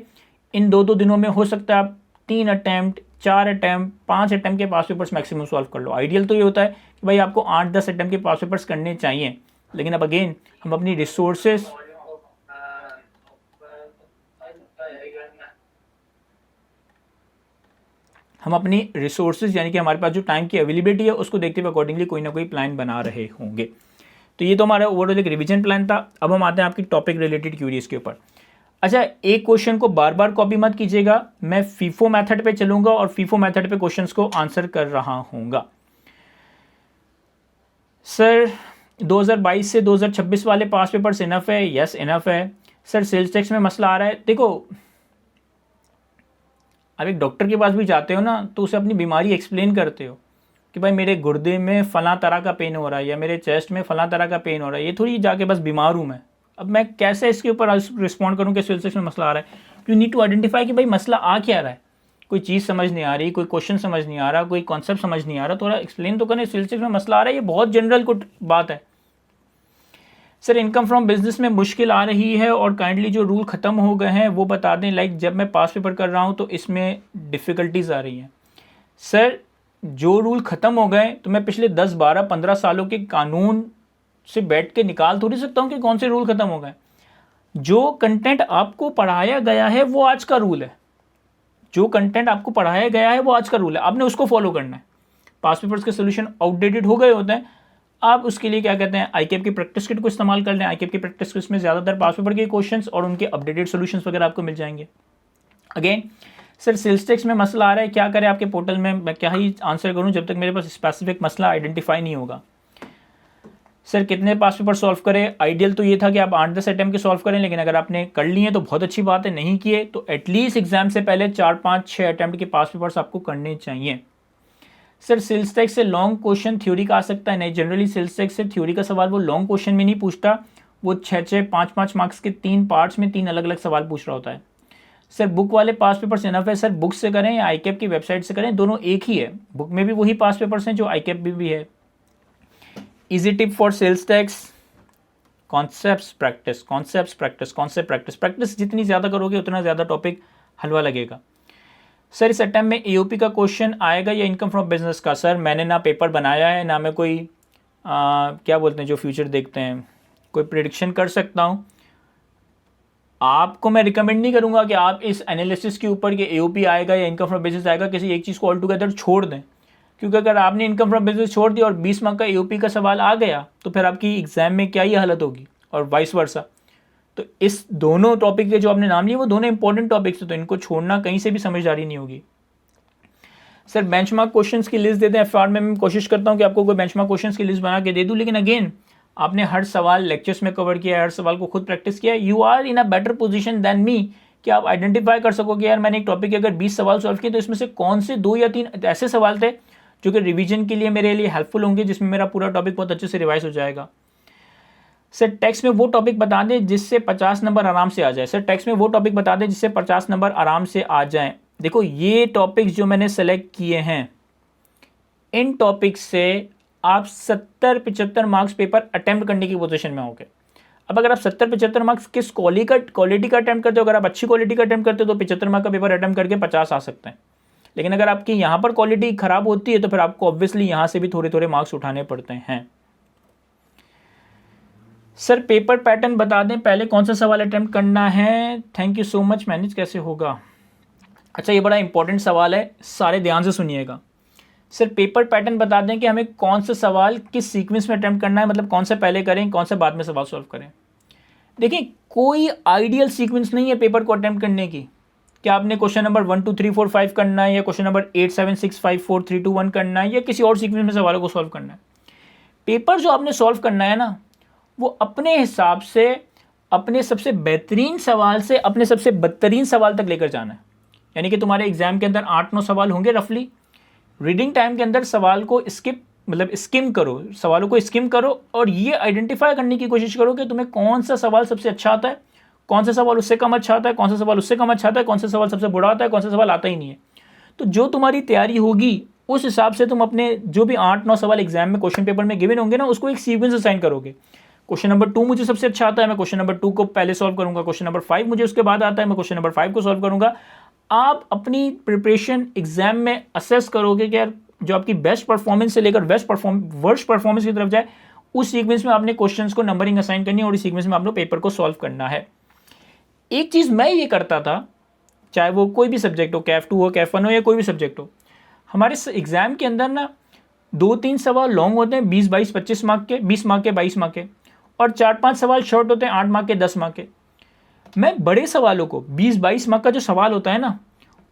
इन 2-2 दिनों में हो सकता है आप 3 अटैम्प्ट, 4 अटैम्प्ट, 5 अटैम्प्ट के पास पेपर्स मैक्सिमम सॉल्व कर लो। आइडियल तो ये होता है कि भाई आपको 8-10 अटैम्प्ट के पास पेपर्स करने चाहिए। लेकिन अब अगेन हम अपनी रिसोर्सेज यानी कि हमारे पास जो टाइम की अवेलेबिलिटी है उसको देखते हुए अकॉर्डिंगली कोई ना कोई प्लान बना रहे होंगे। तो ये तो हमारा ओवरऑल एक रिवीजन प्लान था। अब हम आते हैं आपकी टॉपिक रिलेटेड क्वेरीज के ऊपर। अच्छा, एक क्वेश्चन को बार बार कॉपी मत कीजिएगा, मैं फीफो मेथड पे चलूंगा और फीफो मेथड पे क्वेश्चंस को आंसर कर रहा हूँगा। सर 2022 से 2026 वाले पास पेपर्स इनफ है? यस इनफ है। सर सेल्स टैक्स में मसला आ रहा है? देखो आप एक डॉक्टर के पास भी जाते हो ना तो उसे अपनी बीमारी एक्सप्लेन करते हो कि भाई मेरे गुर्दे में फलां तरह का पेन हो रहा है या मेरे चेस्ट में फलां तरह का पेन हो रहा है, ये थोड़ी जाके बस बीमार हूँ मैं। अब मैं कैसे इसके ऊपर रिस्पॉन्ड करूँ कि सेल्स टैक्स में मसला आ रहा है? यू नीड टू आइडेंटिफाई कि भाई मसला आ क्या रहा है। कोई चीज़ समझ नहीं आ रही, कोई क्वेश्चन समझ नहीं आ रहा, कोई कॉन्सेप्ट समझ नहीं आ रहा, थोड़ा एक्सप्लेन तो करें सेल्स टैक्स में मसला आ रहा है, ये बहुत जनरल कुछ बात है। सर इनकम फ्रॉम बिजनेस में मुश्किल आ रही है और काइंडली जो रूल ख़त्म हो गए हैं वो बता दें। लाइक जब मैं पास पेपर कर रहा हूँ तो इसमें डिफ़िकल्टीज आ रही हैं। सर जो रूल ख़त्म हो गए तो मैं पिछले 10, 12, 15 सालों के कानून से बैठ के निकाल थोड़ी सकता हूँ कि कौन से रूल ख़त्म हो गए। जो कंटेंट आपको पढ़ाया गया है वो आज का रूल है। जो कंटेंट आपको पढ़ाया गया है वो आज का रूल है, आपने उसको फॉलो करना है। पास पेपर्स के सोल्यूशन आउटडेटेड हो गए होते हैं, आप उसके लिए क्या कहते हैं आईकेप की प्रैक्टिस किट को इस्तेमाल कर लें। आईकेप की प्रैक्टिस किट में ज़्यादातर पास पेपर के क्वेश्चंस और उनके अपडेटेड सॉल्यूशंस वगैरह आपको मिल जाएंगे। अगेन सर सेल्स टैक्स में मसला आ रहा है, क्या करें आपके पोर्टल में, मैं क्या ही आंसर करूं जब तक मेरे पास स्पेसिफिक मसला आइडेंटिफाई नहीं होगा। सर कितने पास पेपर सॉल्व करें, आइडियल तो ये था कि आप 8-10 अटैम्प्ट के सॉल्व करें, लेकिन अगर आपने कर लिए तो बहुत अच्छी बात है, नहीं किए तो एटलीस्ट एग्जाम से पहले 4-5-6 अटैम्प्ट के पास पेपर्स आपको करने चाहिए। सर सेल्स टैक्स से लॉन्ग क्वेश्चन थ्योरी का आ सकता है? नहीं, जनरली सेल्स टैक्स से थ्योरी का सवाल वो लॉन्ग क्वेश्चन में नहीं पूछता, वो 6-6, 5-5 मार्क्स के 3 पार्ट्स में 3 अलग अलग सवाल पूछ रहा होता है। सर बुक वाले पास पेपर्स इनफ है? सर बुक से करें या आईकेप की वेबसाइट से करें, दोनों एक ही है। बुक में भी वही पास पेपर्स हैं जो आईकेप में भी है। Easy tip for sales tax, concepts practice, concepts practice, concept practice. Practice जितनी ज़्यादा करोगे उतना ज़्यादा टॉपिक हलवा लगेगा। सर इस अटेम्प्ट में एओपी का क्वेश्चन आएगा या इनकम फ्रॉम बिजनेस का? सर मैंने ना पेपर बनाया है ना मैं कोई क्या बोलते हैं जो फ्यूचर देखते हैं, कोई प्रिडिक्शन कर सकता हूँ। आपको मैं रिकमेंड नहीं करूँगा कि आप इस एनालिसिस के ऊपर कि एओपी आएगा या इनकम फ्रॉम बिजनेस आएगा किसी एक चीज़ को ऑल टुगेदर छोड़ दें, क्योंकि अगर आपने इनकम फ्रॉम बिजनेस छोड़ दिया और 20 मार्क का एओपी का सवाल आ गया तो फिर आपकी एग्जाम में क्या ही हालत होगी, और वाइस वर्सा। तो इस दोनों टॉपिक के जो आपने नाम लिए वो दोनों इंपॉर्टेंट टॉपिक्स हैं, तो इनको छोड़ना कहीं से भी समझदारी नहीं होगी। सर बेंचमार्क क्वेश्चंस की लिस्ट दे दें एफआर में। मैं कोशिश करता हूँ कि आपको कोई बेंचमार्क क्वेश्चंस की लिस्ट बना के दे दूँ, लेकिन अगेन आपने हर सवाल लेक्चर्स में कवर किया है, हर सवाल को खुद प्रैक्टिस किया है। You are in a better position than me कि आप आइडेंटिफाई कर सको कि यार मैंने एक टॉपिक के अगर 20 सवाल सॉल्व किए तो इसमें से कौन से 2 या 3 ऐसे सवाल थे जो कि रिवीजन के लिए मेरे लिए हेल्पफुल होंगे, जिसमें मेरा पूरा टॉपिक बहुत अच्छे से रिवाइज हो जाएगा। सर टेक्स्ट में वो टॉपिक बता दें जिससे 50 नंबर आराम से आ जाए। सर टेक्स्ट में वो टॉपिक बता दें जिससे 50 नंबर आराम से आ जाएं। देखो ये टॉपिक्स जो मैंने सेलेक्ट किए हैं, इन टॉपिक्स से आप 70-75 मार्क्स पेपर अटेम्प्ट करने की पोजीशन में होंगे। अब अगर आप 70-75 मार्क्स किस क्वालिटी का अटेम्प्ट करते हो, अगर आप अच्छी क्वालिटी का अटेम्प्ट करते हो तो 75 मार्क का पेपर अटेम्प्ट करके 50 आ सकते हैं। लेकिन अगर आपकी यहाँ पर क्वालिटी खराब होती है तो फिर आपको ऑब्वियसली यहाँ से भी थोड़े थोड़े मार्क्स उठाने पड़ते हैं। सर पेपर पैटर्न बता दें, पहले कौन सा सवाल अटेम्प्ट करना है? Thank you so much. Manage कैसे होगा? अच्छा ये बड़ा इंपॉर्टेंट सवाल है, सारे ध्यान से सुनिएगा। सर पेपर पैटर्न बता दें कि हमें कौन सा सवाल किस सीक्वेंस में अटेम्प्ट करना है, मतलब कौन से पहले करें कौन से बाद में सवाल सॉल्व करें। देखिए कोई आइडियल सीक्वेंस नहीं है पेपर को अटेम्प्ट करने की, क्या आपने क्वेश्चन नंबर 1 2 3 4 5 करना है या क्वेश्चन नंबर 8 7 6 5 4 3 2 1 करना है या किसी और सीक्वेंस में सवालों को सॉल्व करना है। पेपर जो आपने सॉल्व करना है ना, वो अपने हिसाब से अपने सबसे बेहतरीन सवाल से अपने सबसे बदतरीन सवाल तक लेकर जाना है। यानी कि तुम्हारे एग्जाम के अंदर 8-9 सवाल होंगे रफली। रीडिंग टाइम के अंदर सवाल को स्किम करो, सवालों को स्किम करो और ये आइडेंटिफाई करने की कोशिश करो कि तुम्हें कौन सा सवाल सबसे अच्छा आता है, कौन सा सवाल उससे कम अच्छा आता है, कौन सा सवाल उससे कम अच्छा आता है, कौन सा सवाल सबसे बुरा आता है, कौन सा सवाल आता ही नहीं है। तो जो तुम्हारी तैयारी होगी उस हिसाब से तुम अपने जो भी 8-9 सवाल एग्जाम में क्वेश्चन पेपर में गिवन होंगे ना, उसको एक सीक्वेंस असाइन करोगे। क्वेश्चन नंबर 2 मुझे सबसे अच्छा आता है, मैं क्वेश्चन नंबर 2 को पहले सॉल्व करूंगा। क्वेश्चन नंबर 5 मुझे उसके बाद आता है, मैं क्वेश्चन नंबर 5 को सॉल्व करूंगा। आप अपनी प्रिपरेशन एग्जाम में असेस करोगे कि यार जो आपकी बेस्ट परफॉर्मेंस से लेकर वर्स्ट परफॉर्मेंस की तरफ जाए, उस सीक्वेंस में आपने क्वेश्चंस को नंबरिंग असाइन करनी है और इस सीक्वेंस में आपने पेपर को सॉल्व करना है। एक चीज़ मैं ये करता था, चाहे वो कोई भी सब्जेक्ट हो, कैफ 2 हो, कैफ 1 हो या कोई भी सब्जेक्ट हो, हमारे एग्जाम के अंदर ना 2-3 सवाल लॉन्ग होते हैं 20-22-25 मार्क के, 20 मार्क के, 22 मार्क के, और 4-5 सवाल शॉर्ट होते हैं 8 मार्क के, 10 मार्क के। मैं बड़े सवालों को 20-22 मार्क का जो सवाल होता है ना,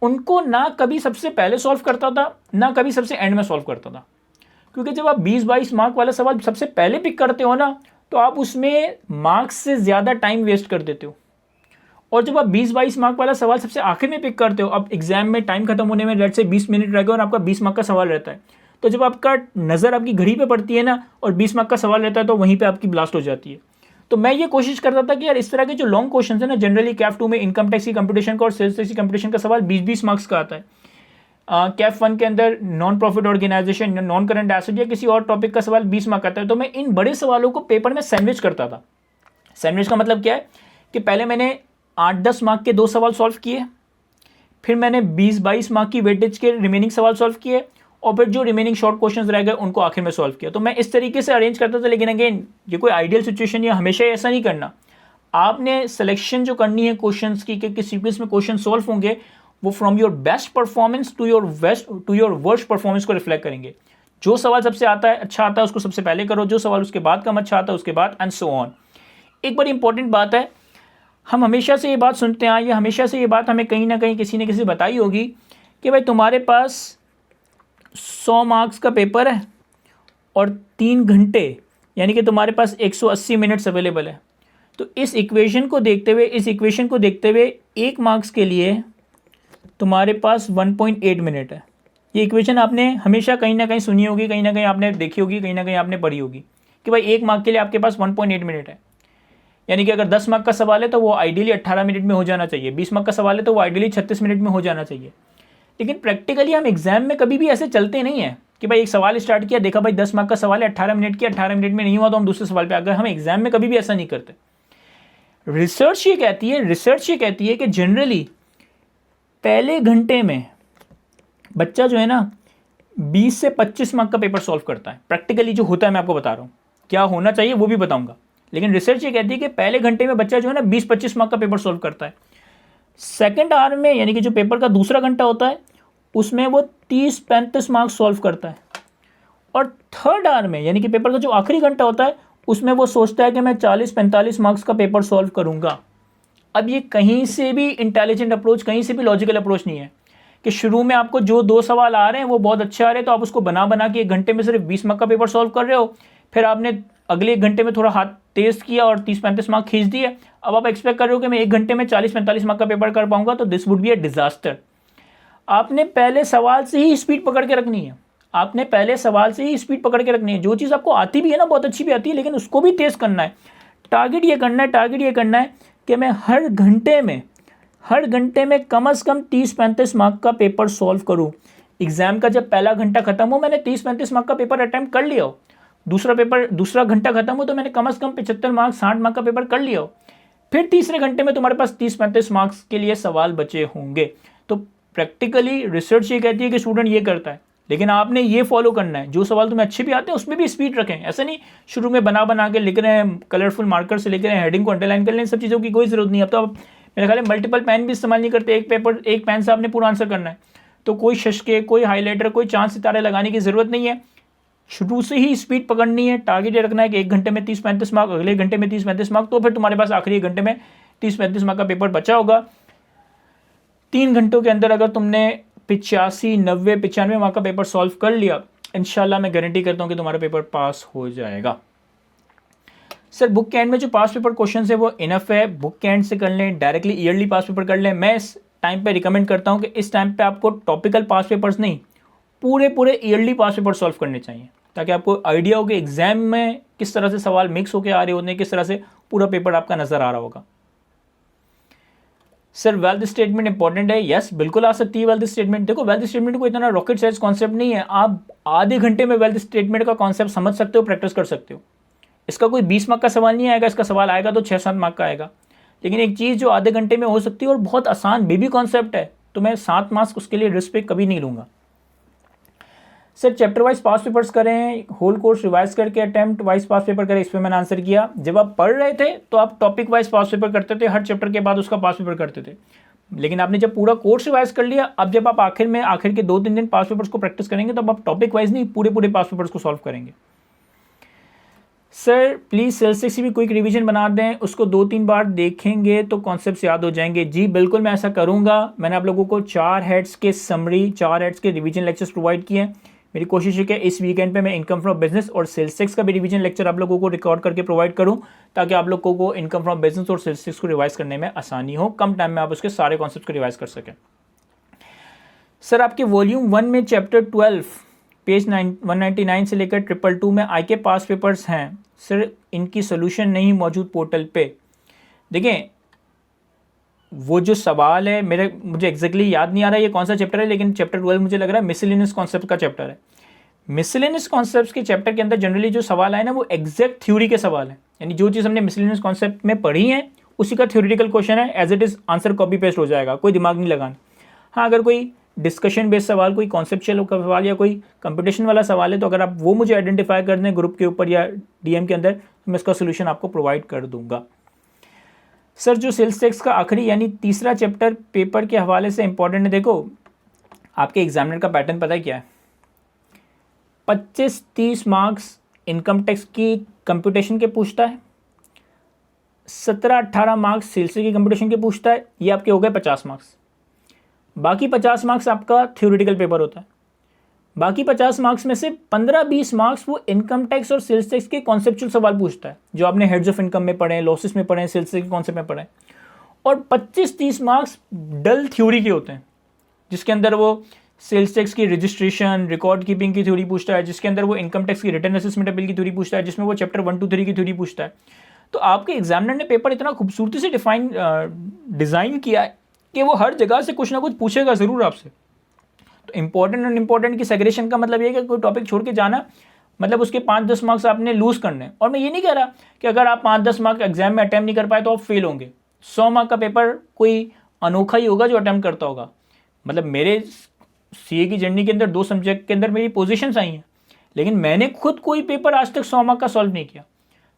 उनको ना कभी सबसे पहले सॉल्व करता था ना कभी सबसे एंड में सॉल्व करता था, क्योंकि जब आप 20-22 मार्क वाला सवाल सबसे पहले पिक करते हो ना, तो आप उसमें मार्क्स से ज़्यादा टाइम वेस्ट कर देते हो। और जब आप 20-22 मार्क वाला सवाल सबसे आखिर में पिक करते हो, अब एग्जाम में टाइम खत्म होने में लेट्स से 20 मिनट रह गए और आपका 20 मार्क का सवाल रहता है, तो जब आपका नज़र आपकी घड़ी पे पड़ती है ना और 20 मार्क का सवाल रहता है तो वहीं पे आपकी ब्लास्ट हो जाती है। तो मैं ये कोशिश करता था कि यार इस तरह के जो लॉन्ग क्वेश्चन है ना, जनरली कैफ 2 में इनकम टैक्स की कंपटीशन का और सेल्स टैक्स की कंपटीशन का सवाल 20-20 मार्क्स का आता है। कैफ 1 के अंदर नॉन प्रॉफिट ऑर्गेनाइजेशन या नॉन करंट एसेट या किसी और टॉपिक का सवाल 20 मार्क आता है। तो मैं इन बड़े सवालों को पेपर में सैंडविच करता था सैंडविच का मतलब क्या है कि पहले मैंने 8-10 मार्क के 2 सवाल सॉल्व किए, फिर मैंने 20-22 मार्क की वेटेज के रिमेनिंग सवाल सॉल्व किए, और फिर जो रिमेनिंग शॉर्ट क्वेश्चंस रह गए उनको आखिर में सॉल्व किया। तो मैं इस तरीके से अरेंज करता था। लेकिन अगेन ये कोई आइडियल सिचुएशन या हमेशा ऐसा नहीं करना। आपने सिलेक्शन जो करनी है क्वेश्चंस की कि किस सीक्वेंस में क्वेश्चन सॉल्व होंगे, वो from your best performance to your worst performance को रिफ्लेक्ट करेंगे। जो सवाल सबसे अच्छा आता है उसको सबसे पहले करो, जो सवाल उसके बाद कम अच्छा आता है उसके बाद, एंड सो ऑन। एक बड़ी इंपॉर्टेंट बात है, हम हमेशा से ये बात सुनते हैं, या हमेशा से ये बात हमें कहीं ना कहीं किसी ने किसी बताई होगी कि भाई तुम्हारे पास 100 मार्क्स का पेपर है और 3 घंटे, यानी कि तुम्हारे पास 180 मिनट्स अवेलेबल है। तो इस इक्वेशन को देखते हुए 1 मार्क्स के लिए तुम्हारे पास 1.8 मिनट है। ये इक्वेशन आपने हमेशा कहीं ना कहीं सुनी होगी, कहीं ना कहीं आपने देखी होगी, कहीं ना कहीं आपने पढ़ी होगी कि भाई 1 मार्क के लिए आपके पास 1.8 मिनट है। यानी कि अगर 10 मार्क का सवाल है तो वो आइडियली 18 मिनट में हो जाना चाहिए, 20 मार्क का सवाल है तो वो आइडियली 36 मिनट में हो जाना चाहिए। लेकिन प्रैक्टिकली हम एग्जाम में कभी भी ऐसे चलते नहीं है कि भाई एक सवाल स्टार्ट किया, देखा भाई 10 मार्क का सवाल है, 18 मिनट किया, 18 मिनट में नहीं हुआ तो हम दूसरे सवाल पे आ गए। हम एग्जाम में कभी भी ऐसा नहीं करते। रिसर्च ये कहती है कि जनरली पहले घंटे में बच्चा जो है ना 20 से 25 मार्क का पेपर सॉल्व करता है। प्रैक्टिकली जो होता है मैं आपको बता रहा हूँ, क्या होना चाहिए वो भी बताऊंगा। लेकिन रिसर्च ये कहती है कि पहले घंटे में बच्चा जो है ना 20-25 मार्क का पेपर सॉल्व करता है। सेकंड आवर में, यानी कि जो पेपर का दूसरा घंटा होता है, उसमें वो 30-35 मार्क्स सॉल्व करता है। और थर्ड आवर में, यानी कि पेपर का जो आखिरी घंटा होता है, उसमें वो सोचता है कि मैं 40-45 मार्क्स का पेपर सॉल्व करूंगा। अब ये कहीं से भी इंटेलिजेंट अप्रोच, कहीं से भी लॉजिकल अप्रोच नहीं है कि शुरू में आपको जो 2 सवाल आ रहे हैं वो बहुत अच्छे आ रहे हैं तो आप उसको बना के 1 घंटे में सिर्फ 20 मार्क का पेपर सॉल्व कर रहे हो, फिर आपने अगले 1 घंटे में थोड़ा हाथ तेज किया और 30-35 मार्क खींच दिए। अब आप एक्सपेक्ट कर रहे हो कि मैं 1 घंटे में 40-45 मार्क का पेपर कर पाऊंगा, तो this would be a disaster. आपने पहले सवाल से ही स्पीड पकड़ के रखनी है। जो चीज़ आपको आती भी है ना, बहुत अच्छी भी आती है, लेकिन उसको भी तेज करना है। टारगेट ये करना है कि मैं हर घंटे में कम से कम 30-35 मार्क का पेपर सॉल्व करूं। एग्जाम का जब पहला घंटा खत्म हो, मैंने 30-35 मार्क का पेपर अटेम्प्ट कर लिया हो। दूसरा घंटा खत्म हो तो मैंने कम से कम 75 मार्क 60 मार्क का पेपर कर लिया हो। फिर तीसरे घंटे में तुम्हारे पास 30-35 मार्क्स के लिए सवाल बचे होंगे। तो प्रैक्टिकली रिसर्च ये कहती है कि स्टूडेंट ये करता है, लेकिन आपने ये फॉलो करना है, जो सवाल तुम्हें अच्छे भी आते हैं उसमें भी स्पीड रखें। ऐसा नहीं शुरू में बना के लिख रहे हैं, कलरफुल मार्कर से लिख रहे हैं, हेडिंग को अंडरलाइन कर लें, सब चीज़ों की कोई ज़रूरत नहीं है। अब तो मेरे ख्याल में मल्टीपल पेन भी इस्तेमाल नहीं करते, एक पेन से आपने पूरा आंसर करना है। तो कोई शशके, कोई हाईलाइटर, कोई चांद सितारे लगाने की ज़रूरत नहीं है। शुरू से ही स्पीड पकड़नी है। टारगेट ये रखना है कि 1 घंटे में 30-35 मार्क, अगले घंटे में 30-35 मार्क, तो फिर तुम्हारे पास आखिरी 1 घंटे में 30-35 मार्क का पेपर बचा होगा। 3 घंटों के अंदर अगर तुमने 85, 90, 95 मार्क का पेपर सॉल्व कर लिया, इंशाल्लाह मैं गारंटी करता हूँ कि तुम्हारा पेपर पास हो जाएगा। सर बुक के एंड में जो पास पेपर क्वेश्चन है वो इनफ है, बुक के एंड से कर लें, डायरेक्टली ईयरली पास पेपर कर लें। मैं इस टाइम पे रिकमेंड करता हूँ कि इस टाइम पे आपको टॉपिकल पास पेपर्स नहीं, पूरे ईयरली पास पेपर सॉल्व करने चाहिए, ताकि आपको आइडिया हो कि एग्जाम में किस तरह से सवाल मिक्स होकर आ रहे होते हैं, किस तरह से पूरा पेपर आपका नजर आ रहा होगा। सर वेल्थ स्टेटमेंट इंपॉर्टेंट है, यस बिल्कुल आ सकती है वेल्थ स्टेटमेंट। देखो वेल्थ स्टेटमेंट को इतना रॉकेट साइंस कॉन्सेप्ट नहीं है, आप आधे घंटे में वेल्थ स्टेटमेंट का कॉन्सेप्ट समझ सकते हो, प्रैक्टिस कर सकते हो। इसका कोई 20 मार्क का सवाल नहीं आएगा, इसका सवाल आएगा तो 6-7 मार्क का आएगा। लेकिन एक चीज़ जो आधे घंटे में हो सकती है और बहुत आसान बेबी कॉन्सेप्ट है, तो मैं 7 मार्क्स उसके लिए रिस्क पे कभी नहीं लूँगा। सर चैप्टर वाइज पास पेपर्स करें, होल कोर्स रिवाइज करके अटेम्प्ट वाइज पास पेपर करें, इस पर मैंने आंसर किया। जब आप पढ़ रहे थे तो आप टॉपिक वाइज पास पेपर करते थे, हर चैप्टर के बाद उसका पास पेपर करते थे। लेकिन आपने जब पूरा कोर्स रिवाइज कर लिया, अब जब आप आखिर के 2-3 दिन पास पेपर्स को प्रैक्टिस करेंगे, तब आप टॉपिक वाइज नहीं पूरे पास पेपर्स को सॉल्व करेंगे। सर प्लीज़ सेल 6 की भी क्विक रिवीजन बना दें, उसको 2-3 बार देखेंगे तो कॉन्सेप्ट्स याद हो जाएंगे। जी बिल्कुल मैं ऐसा करूँगा। मैंने आप लोगों को 4 हेड्स के समरी, 4 हेड्स के रिवीजन लेक्चर्स प्रोवाइड किए हैं। मेरी कोशिश है कि इस वीकेंड पे मैं इनकम फ्रॉम बिजनेस और सेल्स 6 का भी रिवीजन लेक्चर आप लोगों को रिकॉर्ड करके प्रोवाइड करूं, ताकि आप लोगों को इनकम फ्रॉम बिजनेस और सेल्स 6 को रिवाइज करने में आसानी हो, कम टाइम में आप उसके सारे कॉन्सेप्ट को रिवाइज कर सकें। सर आपके वॉल्यूम 1 में चैप्टर 12 पेज 199 से लेकर 222 में आई के पास पेपर्स हैं। सर इनकी सोल्यूशन नहीं मौजूद पोर्टल पे। देखें वो जो सवाल है मुझे एग्जैक्टली याद नहीं आ रहा है ये कौन सा चैप्टर है, लेकिन चैप्टर 12 मुझे लग रहा है मिसलेनियस कॉन्सेप्ट का चैप्टर है। मिसलेनियस कॉन्सेप्ट्स के चैप्टर के अंदर जनरली जो सवाल आए ना वो एग्जैक्ट थ्योरी के सवाल हैं। यानी जो चीज़ हमने मिसलेनियस कॉन्सेप्ट में पढ़ी है उसी का थ्योरेटिकल क्वेश्चन है, as it is answer copy paste हो जाएगा, कोई दिमाग नहीं लगाना। हाँ, अगर कोई डिस्कशन बेस्ड सवाल, कोई कॉन्सेप्चुअल सवाल या कोई कंपटीशन वाला सवाल है तो अगर आप वो मुझे आइडेंटिफाई कर दें ग्रुप के ऊपर या डीएम के अंदर, तो मैं इसका सोल्यूशन आपको प्रोवाइड कर दूंगा। सर जो सेल्स टैक्स का आखिरी यानी तीसरा चैप्टर पेपर के हवाले से इंपॉर्टेंट है, देखो आपके एग्जामिनर का पैटर्न पता है क्या है, 25-30 मार्क्स इनकम टैक्स की कंप्यूटेशन के पूछता है, 17-18 मार्क्स सेल्स की कंप्यूटेशन के पूछता है, ये आपके हो गए 50 मार्क्स। बाकी 50 मार्क्स आपका थ्योरेटिकल पेपर होता है। बाकी 50 मार्क्स में से 15-20 मार्क्स वो इनकम टैक्स और सेल्स टैक्स के कॉन्सेप्चुअल सवाल पूछता है, जो आपने हेड्स ऑफ इनकम में पढ़े, लॉसेस में पढ़े, सेल्स के कॉन्सेप्ट में पढ़े। और 25-30 मार्क्स डल थ्योरी के होते हैं, जिसके अंदर वो सेल्स टैक्स की रजिस्ट्रेशन, रिकॉर्ड कीपिंग की थ्योरी पूछता है, जिसके अंदर वो इनकम टैक्स की रिटर्न असेसमेंट बिल की थ्योरी पूछता है, जिसमें वो चैप्टर 1, 2, 3 की थ्योरी पूछता है। तो आपके एग्जामिनर ने पेपर इतना खूबसूरती से डिज़ाइन किया है कि वो हर जगह से कुछ ना कुछ पूछेगा ज़रूर आपसे। तो इंपॉर्टेंट और इम्पॉर्टेंट की सेग्रेशन का मतलब ये है कि कोई टॉपिक छोड़ के जाना मतलब उसके 5-10 मार्क्स आपने लूज़ करने। और मैं ये नहीं कह रहा कि अगर आप 5-10 मार्क एग्जाम में अटैम्प्ट नहीं कर पाए तो आप फेल होंगे। 100 मार्क का पेपर कोई अनोखा ही होगा जो अटैम्प्ट करता होगा। मतलब मेरे सीए की जर्नी के अंदर 2 सब्जेक्ट के अंदर मेरी पोजीशंस आई हैं, लेकिन मैंने खुद कोई पेपर आज तक 100 मार्क का सॉल्व नहीं किया।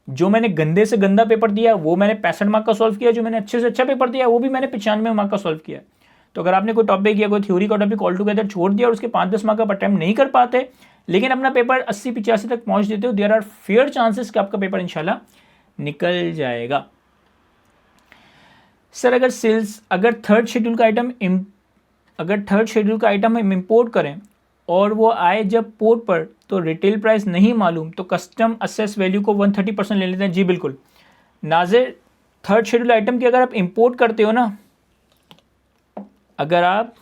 जो मैंने गंदे से गंदा पेपर दिया वो मैंने 65 मार्क का सॉल्व किया, जो मैंने अच्छे से अच्छा पेपर दिया वो भी मैंने 95 मार्क का सॉल्व किया। तो अगर आपने कोई टॉपिक या कोई थ्योरी का टॉपिक ऑल टुगेदर छोड़ दिया और उसके 5-10 मार्क का अटैम्प्ट नहीं कर पाते, लेकिन अपना पेपर 80-85 तक पहुंच देते हो, देयर आर फेयर चांसेस कि आपका पेपर इंशाल्लाह निकल जाएगा। सर अगर थर्ड शेड्यूल का आइटम हम इम्पोर्ट करें और वो आए जब पोर्ट पर तो रिटेल प्राइस नहीं मालूम तो कस्टम असेस वैल्यू को 130% ले लेते हैं। जी बिल्कुल नाजिर, थर्ड शेड्यूल आइटम की अगर आप इंपोर्ट करते हो ना, अगर आप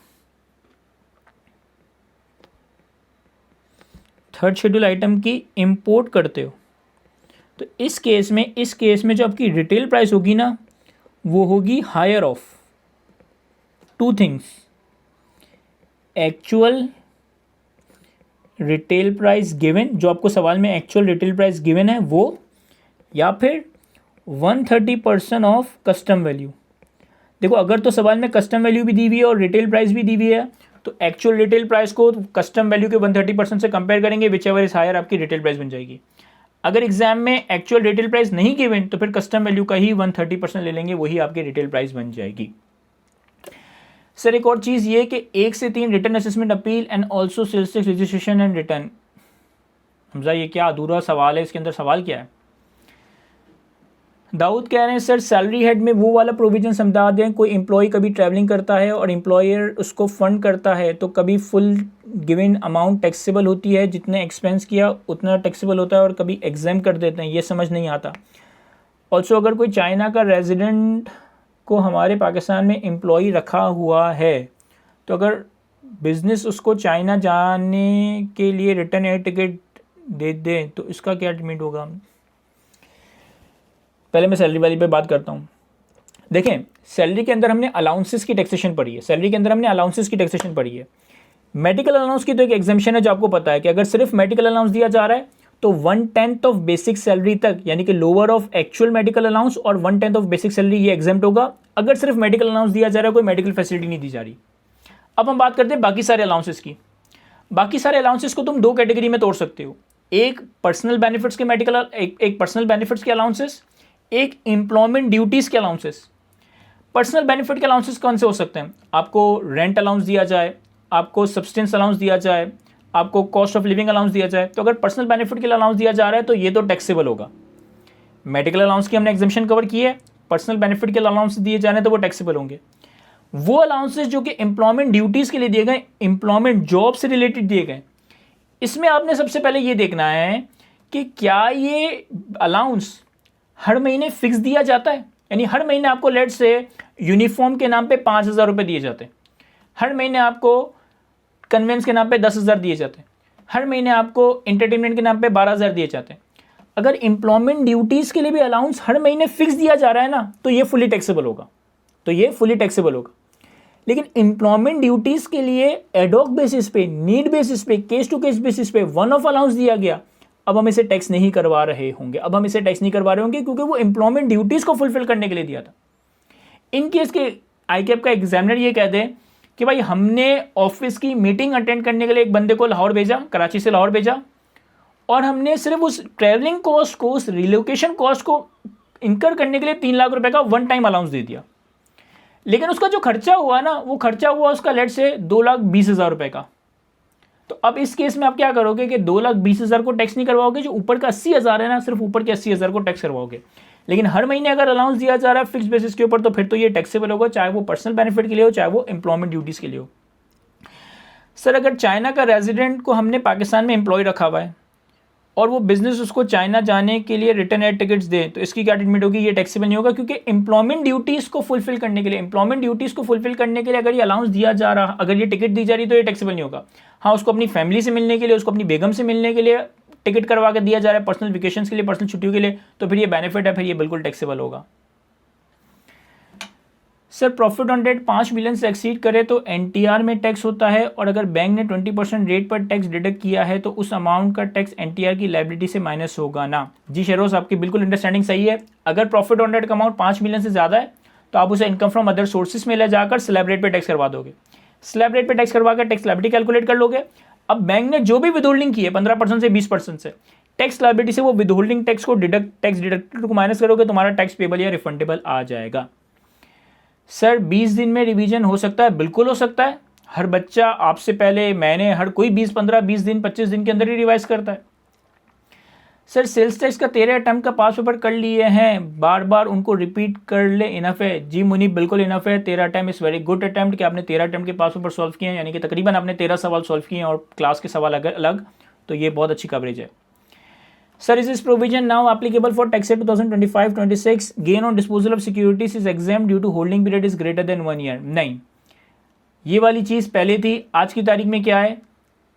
थर्ड शेड्यूल आइटम की इंपोर्ट करते हो तो इस केस में जो आपकी रिटेल प्राइस होगी ना वो होगी higher of 2 things, actual retail price given, जो आपको सवाल में एक्चुअल रिटेल प्राइस गिवन है वो, या फिर 130% ऑफ कस्टम वैल्यू। देखो अगर तो सवाल में कस्टम वैल्यू भी दी हुई है और रिटेल प्राइस भी दी हुई है तो एक्चुअल रिटेल प्राइस को कस्टम वैल्यू के 130% से कंपेयर करेंगे, विच एवर इज हायर आपकी रिटेल प्राइस बन जाएगी। अगर एग्जाम में एक्चुअल रिटेल प्राइस नहीं गिवन तो फिर कस्टम वैल्यू का ही 130% ले लेंगे, वही आपकी रिटेल प्राइस बन जाएगी। सर एक और चीज़ ये कि 1 से 3 return assessment appeal and also sales tax registration and return. Hamza ये क्या अधूरा सवाल है, इसके अंदर सवाल क्या है? दाऊद कह रहे हैं सर सैलरी हेड में वो वाला प्रोविजन समझा दें, कोई एम्प्लॉय कभी ट्रैवलिंग करता है और एम्प्लॉयर उसको फंड करता है तो कभी फुल गिवन अमाउंट टैक्सेबल होती है, जितने एक्सपेंस किया उतना टैक्सेबल होता है, और कभी एग्जाम कर देते हैं, ये समझ नहीं आता। ऑल्सो अगर कोई चाइना का रेजिडेंट को हमारे पाकिस्तान में एम्प्लॉय रखा हुआ है तो अगर बिज़नेस उसको चाइना जाने के लिए रिटर्न एयर टिकट दे दे तो इसका क्या ट्रीटमेंट होगा? पहले मैं सैलरी वाली पे बात करता हूँ। देखें सैलरी के अंदर हमने अलाउंसेस की टैक्सेशन पढ़ी है, मेडिकल अलाउंस की तो एक एग्जेम्पशन है जो आपको पता है कि अगर सिर्फ मेडिकल अलाउंस दिया जा रहा है तो 1/10 ऑफ बेसिक सैलरी तक, यानी कि lower of actual medical allowance और 1/10 ऑफ बेसिक सैलरी ये एग्जेम्प्ट होगा अगर सिर्फ मेडिकल अलाउंस दिया जा रहा है, कोई मेडिकल फैसिलिटी नहीं दी जा रही। अब हम बात करते हैं बाकी सारे अलाउंसेस की। बाकी सारे अलाउंसेस को तुम 2 कैटेगरी में तोड़ सकते हो, एक पर्सनल बेनिफिट्स के मेडिकल, एक पर्सनल बेनिफिट्स के अलाउंसेस, एक एम्प्लॉयमेंट ड्यूटीज़ के अलाउंसेस। पर्सनल बेनिफिट के अलाउंसेस कौन से हो सकते हैं? आपको रेंट अलाउंस दिया जाए, आपको सब्सटेंस अलाउंस दिया जाए, आपको कॉस्ट ऑफ लिविंग अलाउंस दिया जाए। तो अगर पर्सनल बेनिफिट के लिए अलाउंस दिया जा रहा है तो ये तो टैक्सेबल होगा। मेडिकल अलाउंस की हमने एग्जेम्पशन कवर की है, पर्सनल बेनिफिट के अलाउंस दिए जा रहे हैं तो वो टैक्सेबल होंगे। वो अलाउंसेस जो कि एम्प्लॉयमेंट ड्यूटीज़ के लिए दिए गए, एम्प्लॉयमेंट जॉब से रिलेटेड दिए गए, इसमें आपने सबसे पहले ये देखना है कि क्या ये अलाउंस हर महीने फिक्स दिया जाता है, यानी हर महीने आपको लेट से यूनिफॉर्म के नाम पे 5,000 रुपये दिए जाते हैं, हर महीने आपको कन्वेंस के नाम पे 10,000 दिए जाते हैं, हर महीने आपको एंटरटेनमेंट के नाम पे 12,000 दिए जाते हैं। अगर एम्प्लॉयमेंट ड्यूटीज़ के लिए भी अलाउंस हर महीने फिक्स दिया जा रहा है ना तो ये फुली टैक्सेबल होगा। लेकिन एम्प्लॉयमेंट ड्यूटीज़ के लिए एडॉक बेसिस पे, नीड बेसिस पे, केस टू केस बेसिस पे वन ऑफ अलाउंस दिया गया, अब हम इसे टैक्स नहीं करवा रहे होंगे। अब हम इसे टैक्स नहीं करवा रहे होंगे क्योंकि वो एम्प्लॉयमेंट ड्यूटीज़ को फुलफिल करने के लिए दिया था। इन केस के ICAP का एग्जामिनर ये कह दे कि भाई हमने ऑफिस की मीटिंग अटेंड करने के लिए एक बंदे को लाहौर भेजा, कराची से लाहौर भेजा, और हमने सिर्फ उस ट्रैवलिंग कॉस्ट को, उस रिलोकेशन कॉस्ट को इनकर करने के लिए 3 लाख रुपए का वन टाइम अलाउंस दे दिया, लेकिन उसका जो खर्चा हुआ ना, वो खर्चा हुआ उसका लेट से 2,20,000 रुपए का। तो अब इस केस में आप क्या करोगे कि 2,20,000 को टैक्स नहीं करवाओगे, जो ऊपर का 80,000 है ना, सिर्फ ऊपर के 80,000 को टैक्स करवाओगे। लेकिन हर महीने अगर अलाउंस दिया जा रहा है फिक्स बेसिस के ऊपर, तो फिर तो ये टैक्सेबल होगा, चाहे वो पर्सनल बेनिफिट के लिए हो, चाहे वो एम्प्लॉयमेंट ड्यूटीज़ के लिए हो। सर अगर चाइना का रेजिडेंट को हमने पाकिस्तान में एम्प्लॉय रखा हुआ है और वो बिजनेस उसको चाइना जाने के लिए रिटर्न एयर टिकट्स दे, तो इसकी क्या ट्रीटमेंट होगी? ये टैक्सेबल नहीं होगा, क्योंकि एम्प्लॉयमेंट ड्यूटीज़ को फुलफिल करने के लिए अगर ये अलाउंस दिया जा रहा, अगर ये टिकट दी जा रही, तो ये टैक्सेबल नहीं होगा। हाँ, उसको अपनी फैमिली से मिलने के लिए, उसको अपनी बेगम से मिलने के लिए टिकट करवा के दिया जा रहा है, पर्सनल वेकेशन के लिए, पर्सनल छुट्टियों के लिए, तो फिर ये बेनिफिट है, फिर ये बिल्कुल टैक्सेबल होगा। Sir profit on debt 5 million से एक्सीड करे तो NTR में टैक्स होता है, और अगर बैंक ने 20% रेट पर टैक्स डिडक्ट किया है तो उस अमाउंट का टैक्स NTR की लायबिलिटी से माइनस होगा ना? जी शेरोज, आपकी बिल्कुल अंडरस्टैंडिंग सही है। अगर प्रॉफिट ऑन डेट का अमाउंट 5 मिलियन से ज़्यादा है तो आप उसे इनकम फ्रॉम अदर सोर्सेज में ले जाकर स्लैब रेट पर टैक्स करवा दोगे। स्लैब रेट पर टैक्स करवा कर टैक्स लायबिलिटी कैलकुलेट कर लोगे। अब बैंक ने जो भी विदहोल्डिंग की है 15% से 20% से, टैक्स लायबिलिटी से वो विदहोल्डिंग टैक्स को टैक्स डिडक्टेड को माइनस करोगे, तुम्हारा टैक्स पेबल या रिफंडेबल आ जाएगा। सर 20 दिन में रिवीजन हो सकता है? बिल्कुल हो सकता है। हर बच्चा आपसे पहले, मैंने, हर कोई 20, 15, 20 दिन, 25 दिन के अंदर ही रिवाइज करता है। सर सेल्स टैक्स का 13 अटैम्प्ट का पास पेपर कर लिए हैं, बार बार उनको रिपीट कर ले, इनफ है? जी मुनीब, बिल्कुल इनफ है। 13 attempt is very good attempt कि आपने 13 अटैम्प्ट के पास पेपर सॉल्व किए हैं, यानी कि तकरीबन आपने 13 सवाल सॉल्व किए हैं और क्लास के सवाल अलग, तो ये बहुत अच्छी कवरेज है। Sir is this provision now applicable for tax year 2025-26? Gain on disposal of securities is exempt due to holding period is greater than 1 year. नहीं, ये वाली चीज़ पहले थी। आज की तारीख में क्या है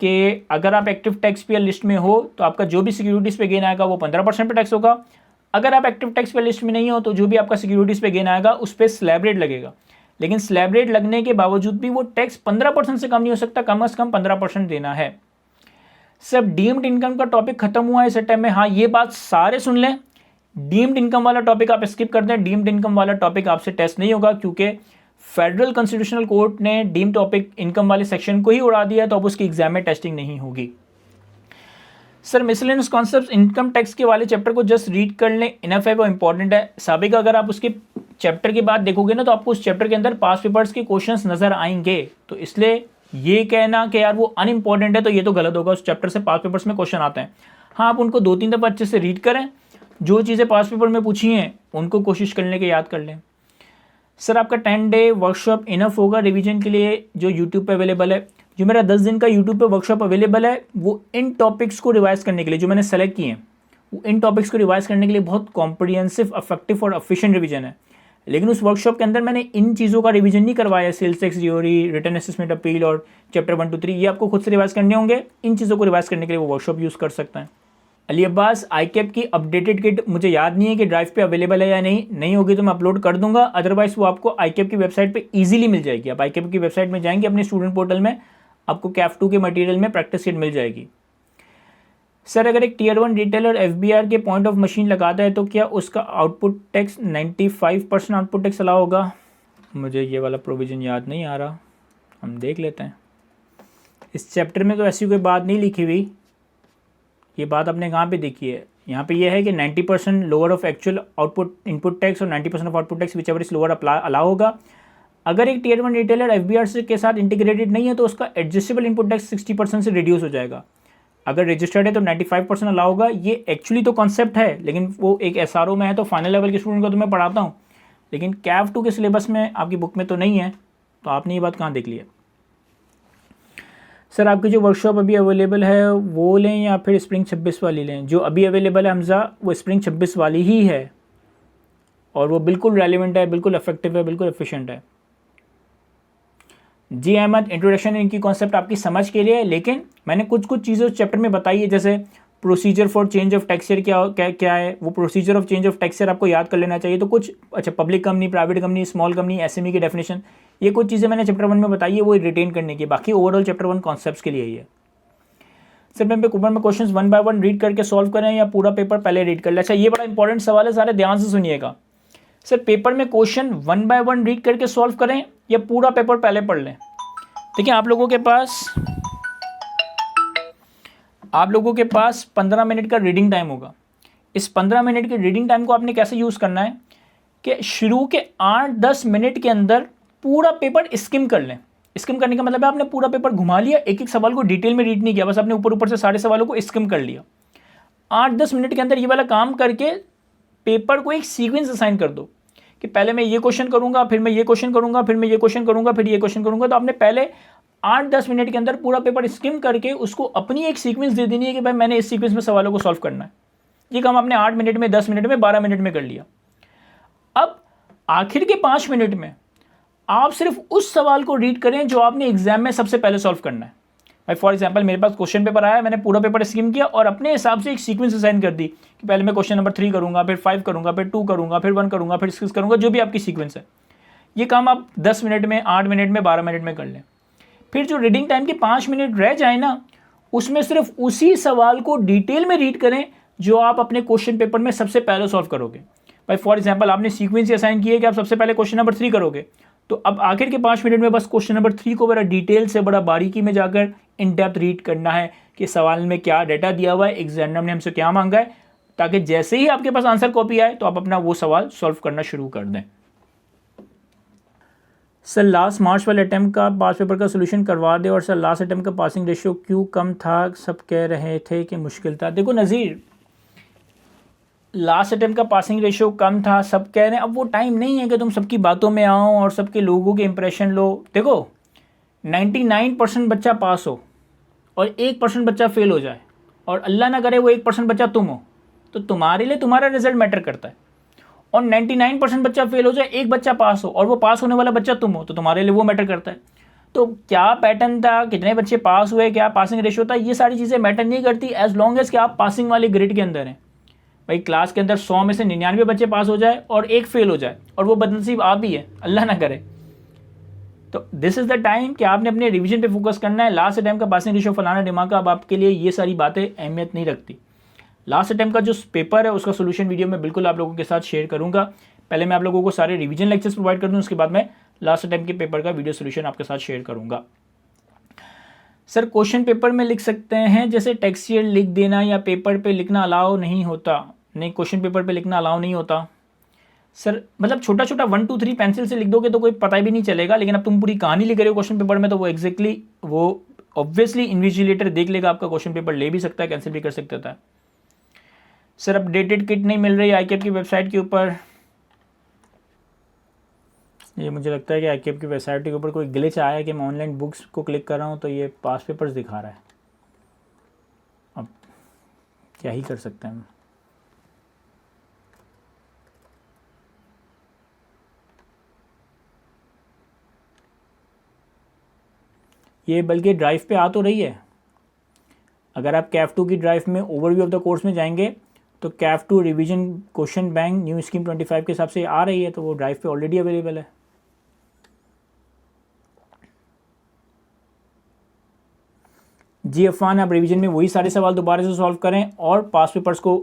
कि अगर आप एक्टिव टैक्स पेयर लिस्ट में हो तो आपका जो भी सिक्योरिटीज़ पे गेन आएगा वो 15% पे टैक्स होगा। अगर आप एक्टिव टैक्स पेयर लिस्ट में नहीं हो तो जो भी आपका सिक्योरिटीज़ पे गेन आएगा उस पर स्लैब रेट लगेगा। लेकिन स्लैब रेट लगने के बावजूद भी वो टैक्स 15% से कम नहीं हो सकता, कम से कम 15% देना है। सब डीम्ड इनकम का टॉपिक खत्म हुआ है इस टाइम में। हाँ, ये बात सारे सुन लें, डीम्ड इनकम वाला टॉपिक आप स्किप कर दें। डीम्ड इनकम वाला टॉपिक आपसे टेस्ट नहीं होगा, क्योंकि फेडरल कॉन्स्टिट्यूशनल कोर्ट ने डीम्ड टॉपिक इनकम वाले सेक्शन को ही उड़ा दिया, तो अब उसकी एग्जाम में टेस्टिंग नहीं होगी। Sir miscellaneous concepts income tax के वाले चैप्टर को जस्ट रीड कर लें, इनफ है, वो इंपॉर्टेंट है। साबिका अगर आप उसके चैप्टर के बाद देखोगे ना तो आपको उस चैप्टर के अंदर पास पेपर्स के क्वेश्चंस नजर आएंगे, तो इसलिए ये कहना कि यार वो अनइम्पॉर्टेंट है तो ये तो गलत होगा। उस चैप्टर से पास पेपर्स में क्वेश्चन आते हैं। हाँ, आप उनको 2-3 दफ़ा अच्छे से रीड करें, जो चीज़ें पास पेपर में पूछी हैं उनको कोशिश करने के याद कर लें। सर आपका 10 डे वर्कशॉप इनफ होगा रिवीजन के लिए जो यूट्यूब पे अवेलेबल है? जो मेरा 10 दिन का यूट्यूब पे वर्कशॉप अवेलेबल है वो इन टॉपिक्स को रिवाइज करने के लिए, जो मैंने सेलेक्ट किए हैं वो इन टॉपिक्स को रिवाइज करने के लिए बहुत कॉम्प्रिहेंसिव, इफेक्टिव और एफिशिएंट रिवीजन है। लेकिन उस वर्कशॉप के अंदर मैंने इन चीज़ों का रिवीजन नहीं करवाया, sales tax theory, return assessment appeal और चैप्टर 1 to 3, ये आपको खुद से रिवाइज करने होंगे। इन चीज़ों को रिवाइज करने के लिए वो वर्कशॉप यूज़ कर सकते हैं। अली अब्बास, ICAP की अपडेटेड किट मुझे याद नहीं है कि ड्राइव पे अवेलेबल है या नहीं होगी तो मैं अपलोड कर दूंगा, अदरवाइज वो आपको ICAP की वेबसाइट पे इजीली मिल जाएगी। आप ICAP की वेबसाइट में जाएंगे, अपने स्टूडेंट पोर्टल में आपको CAF 2 के मटेरियल में प्रैक्टिस किट मिल जाएगी। सर अगर एक Tier 1 रिटेलर FBR के पॉइंट ऑफ मशीन लगाता है तो क्या उसका output tax 95% output tax allow होगा? मुझे ये वाला प्रोविज़न याद नहीं आ रहा, हम देख लेते हैं। इस चैप्टर में तो ऐसी कोई बात नहीं लिखी हुई, ये बात आपने कहाँ पे देखी है? यहाँ पे ये है कि 90% lower of actual output input tax और 90% of output tax which ever is lower allow होगा। अगर एक Tier 1 रिटेलर FBR के साथ इंटीग्रेटेड नहीं है तो उसका एडजस्टेबल इनपुट टैक्स 60% से रिड्यूस हो जाएगा। अगर रजिस्टर्ड है तो 95% अलाउ होगा। ये एक्चुअली तो कॉन्सेप्ट है, लेकिन वो एक SRO में है तो फाइनल लेवल के स्टूडेंट को तो मैं पढ़ाता हूँ, लेकिन CAF 2 के सिलेबस में आपकी बुक में तो नहीं है, तो आपने ये बात कहाँ देख ली है? सर आपकी जो वर्कशॉप अभी अवेलेबल है वो लें या फिर स्प्रिंग 26 वाली लें? जो अभी अवेलेबल है हमजा, वो स्प्रिंग 26 वाली ही है और वो बिल्कुल रेलिवेंट है, बिल्कुल इफेक्टिव है, बिल्कुल एफिशिएंट है। जी अहमद, इंट्रोडक्शन इनकी कॉन्सेप्ट आपकी समझ के लिए, लेकिन मैंने कुछ चीज़ें उस चैप्टर में बताई है, जैसे procedure for change of tax year क्या है, वो procedure of change of tax year आपको याद कर लेना चाहिए। तो कुछ अच्छा, public company, private company, small company, SME की डेफिनेशन, ये कुछ चीज़ें मैंने चैप्टर 1 में बताई है, वो रिटेन करने की। बाकी ओवरऑल चैप्टर 1 कॉन्सेप्ट्स के लिए ही है। सर पेपर में क्वेश्चंस 1 बाय 1 रीड करके सॉल्व करें या पूरा पेपर पहले रीड कर ले? अच्छा, ये बड़ा इंपॉर्टेंट सवाल है, सारे ध्यान से सुनिएगा। सर पेपर में क्वेश्चन 1 बाय 1 रीड करके सॉल्व करें या पूरा पेपर पहले पढ़ लें? देखिए, आप लोगों के पास 15 मिनट का रीडिंग टाइम होगा। इस 15 मिनट के रीडिंग टाइम को आपने कैसे यूज़ करना है कि शुरू के 8-10 मिनट के अंदर पूरा पेपर स्किम कर लें। स्किम करने का मतलब है आपने पूरा पेपर घुमा लिया, एक एक सवाल को डिटेल में रीड नहीं किया, बस आपने ऊपर ऊपर से सारे सवालों को स्किम कर लिया। 8-10 मिनट के अंदर ये वाला काम करके पेपर को एक सीक्वेंस असाइन कर दो कि पहले मैं ये क्वेश्चन करूंगा, फिर मैं ये क्वेश्चन करूंगा, फिर मैं ये क्वेश्चन करूंगा, फिर ये क्वेश्चन करूंगा। तो आपने पहले 8-10 मिनट के अंदर पूरा पेपर स्किम करके उसको अपनी एक सीक्वेंस दे देनी है कि भाई मैंने इस सीक्वेंस में सवालों को सॉल्व करना है। ये काम आपने 8 मिनट में, 10 मिनट में, 12 मिनट में कर लिया। अब आखिर के 5 मिनट में आप सिर्फ उस सवाल को रीड करें जो आपने एग्जाम में सबसे पहले सॉल्व करना है। भाई फॉर एग्जांपल मेरे पास क्वेश्चन पेपर आया, मैंने पूरा पेपर स्किम किया और अपने हिसाब से एक सीक्वेंस असाइन कर दी कि पहले मैं क्वेश्चन नंबर 3 करूंगा, फिर 5 करूंगा, फिर 2 करूंगा, फिर 1 करूंगा, फिर 6 करूंगा, जो भी आपकी सीक्वेंस है। ये काम आप 10 मिनट में, 8 मिनट में, 12 मिनट में कर लें। फिर जो रीडिंग टाइम के 5 मिनट रह जाए ना, उसमें सिर्फ उसी सवाल को डिटेल में रीड करें जो आप अपने क्वेश्चन पेपर में सबसे पहले सॉल्व करोगे। भाई फॉर एग्जांपल आपने सीक्वेंस असाइन किया कि आप सबसे पहले क्वेश्चन नंबर 3 करोगे, तो अब आखिर के 5 मिनट में बस क्वेश्चन नंबर 3 को बड़ा डिटेल से, बड़ा बारीकी में जाकर इन डेप्थ रीड करना है कि सवाल में क्या डाटा दिया हुआ है, एग्जामिनर ने हमसे क्या मांगा है, ताकि जैसे ही आपके पास आंसर कॉपी आए तो आप अपना वो सवाल सॉल्व करना शुरू कर दें। सर लास्ट मार्च वाले अटैम्प्ट का पास पेपर का सोल्यूशन करवा दे, और सर लास्ट अटैम्प्ट का पासिंग रेशियो क्यों कम था, सब कह रहे थे कि मुश्किल था। देखो नज़ीर, लास्ट अटैम्प्ट का पासिंग रेशियो कम था, सब कह रहे हैं, अब वो टाइम नहीं है कि तुम सबकी बातों में आओ और सबके लोगों के इंप्रेशन लो। देखो 99% बच्चा पास हो और 1% बच्चा फेल हो जाए, और अल्लाह ना करे वो 1% बच्चा तुम हो, तो तुम्हारे लिए तुम्हारा रिजल्ट मैटर करता है। और 99% बच्चा फेल हो जाए, एक बच्चा पास हो और वो पास होने वाला बच्चा तुम हो, तो तुम्हारे लिए वो मैटर करता है। तो क्या पैटर्न था, कितने बच्चे पास हुए, क्या पासिंग रेशियो था, ये सारी चीज़ें मैटर नहीं करती एज लॉन्ग एज कि आप पासिंग वाले ग्रेड के अंदर हैं। भाई क्लास के अंदर 100 में से 99 बच्चे पास हो जाए और एक फेल हो जाए, और वो बदनसीब आप भी है, अल्लाह ना करे, तो दिस इज़ द टाइम कि आपने अपने रिवीजन पे फोकस करना है। लास्ट अटैम्प्ट का पासिंग रेशियो फलाना दिमाग का, अब आपके लिए ये सारी बातें अहमियत नहीं रखती। लास्ट अटैम्प्ट का जो पेपर है उसका सोल्यूशन वीडियो में बिल्कुल आप लोगों के साथ शेयर करूंगा। पहले मैं आप लोगों को सारे रिवीजन लेक्चर्स प्रोवाइड कर दूँ, उसके बाद मैं लास्ट अटैम्प्ट के पेपर का वीडियो सोल्यूशन आपके साथ शेयर करूंगा। सर क्वेश्चन पेपर में लिख सकते हैं जैसे टेक्सचर लिख देना, या पेपर पे लिखना अलाउ नहीं होता? नहीं, क्वेश्चन पेपर पे लिखना अलाउ नहीं होता सर। मतलब छोटा छोटा 1 2 3 पेंसिल से लिख दोगे तो कोई पता भी नहीं चलेगा, लेकिन अब तुम पूरी कहानी लिख रहे हो क्वेश्चन पेपर में, तो वो एग्जैक्टली वो ऑब्वियसली इन्विजिलेटर देख लेगा, आपका क्वेश्चन पेपर ले भी सकता है, कैंसिल भी कर सकता है। सर अपडेटेड किट नहीं मिल रही आईकेएप की वेबसाइट के ऊपर। ये मुझे लगता है कि आईकेएप की वेबसाइट के ऊपर कोई ग्लिच आया है कि मैं ऑनलाइन बुक्स को क्लिक कर रहा हूँ तो ये पास पेपर्स दिखा रहा है। अब क्या ही कर सकते हैं हम। ये बल्कि ड्राइव पे आ तो रही है। अगर आप कैफ 2 की ड्राइव में ओवरव्यू ऑफ द कोर्स में जाएंगे तो Kaif 2 revision question bank new scheme 25 के हिसाब से आ रही है, तो वो ड्राइव पे ऑलरेडी अवेलेबल है। जी अफवान, आप रिवीजन में वही सारे सवाल दोबारा से सॉल्व करें और पास पेपर्स को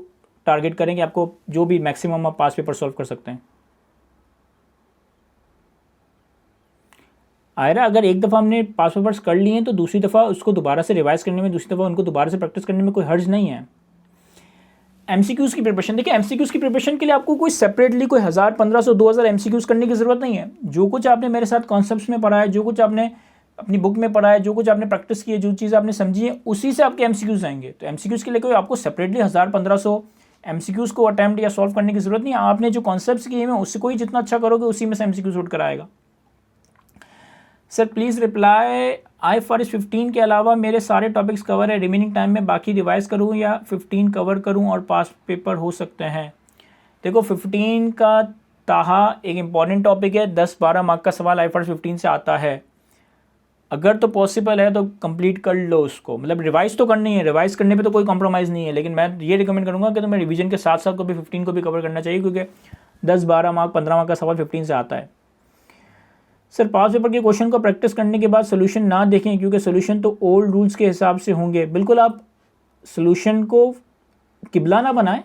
टारगेट करें कि आपको जो भी मैक्सिमम आप पास पेपर सॉल्व कर सकते हैं। आयरा, अगर एक दफ़ा हमने पास पेपर्स कर लिए हैं तो दूसरी दफ़ा उसको दोबारा से रिवाइज करने में, दूसरी दफ़ा उनको दोबारा से प्रैक्टिस करने में कोई हर्ज नहीं है। एमसीक्यूज़ की प्रिपरेशन, देखिए एमसीक्यूज़ की प्रिपरेशन के लिए आपको कोई सेपरेटली कोई 1000, 1500, 2000 एमसीक्यूज़ करने की ज़रूरत नहीं है। जो कुछ आपने मेरे साथ कॉन्सेप्ट्स में पढ़ा है, जो कुछ आपने अपनी बुक में पढ़ा है, जो कुछ आपने प्रैक्टिस की है, जो चीज़ आपने समझी है, उसी से आपके एमसीक्यूज़ आएंगे। तो एमसीक्यूज़ के लिए कोई आपको सेपरेटली 1000, 1500 एमसीक्यूज़ को अटैम्प्ट या सॉल्व करने की ज़रूरत नहीं है। आपने जो कॉन्सेप्ट्स किए हैं उससे कोई जितना अच्छा करोगे उसी में से एमसीक्यूज़ उठ कर आएगा। सर प्लीज़ रिप्लाई, IFRS 15 के अलावा मेरे सारे टॉपिक्स कवर है, रिमेनिंग टाइम में बाकी रिवाइज करूं या 15 कवर करूं और पास पेपर हो सकते हैं? देखो 15 का ताहा एक इम्पॉर्टेंट टॉपिक है, 10-12 मार्क का सवाल IFRS 15 से आता है। अगर तो पॉसिबल है तो कंप्लीट कर लो उसको, मतलब रिवाइज तो करनी है, रिवाइज करने पे तो कोई कॉम्प्रोमाइज़ नहीं है, लेकिन मैं ये रिकमेंड करूँगा कि तुम्हें रिवीजन के साथ साथ को भी 15 को भी कवर करना चाहिए, क्योंकि 10-12 मार्क 15 मार्क का सवाल 15 से आता है। सर पास पेपर के क्वेश्चन को प्रैक्टिस करने के बाद सोल्यूशन ना देखें क्योंकि सोल्यूशन तो ओल्ड रूल्स के हिसाब से होंगे। बिल्कुल आप सोल्यूशन को किबला ना बनाएं,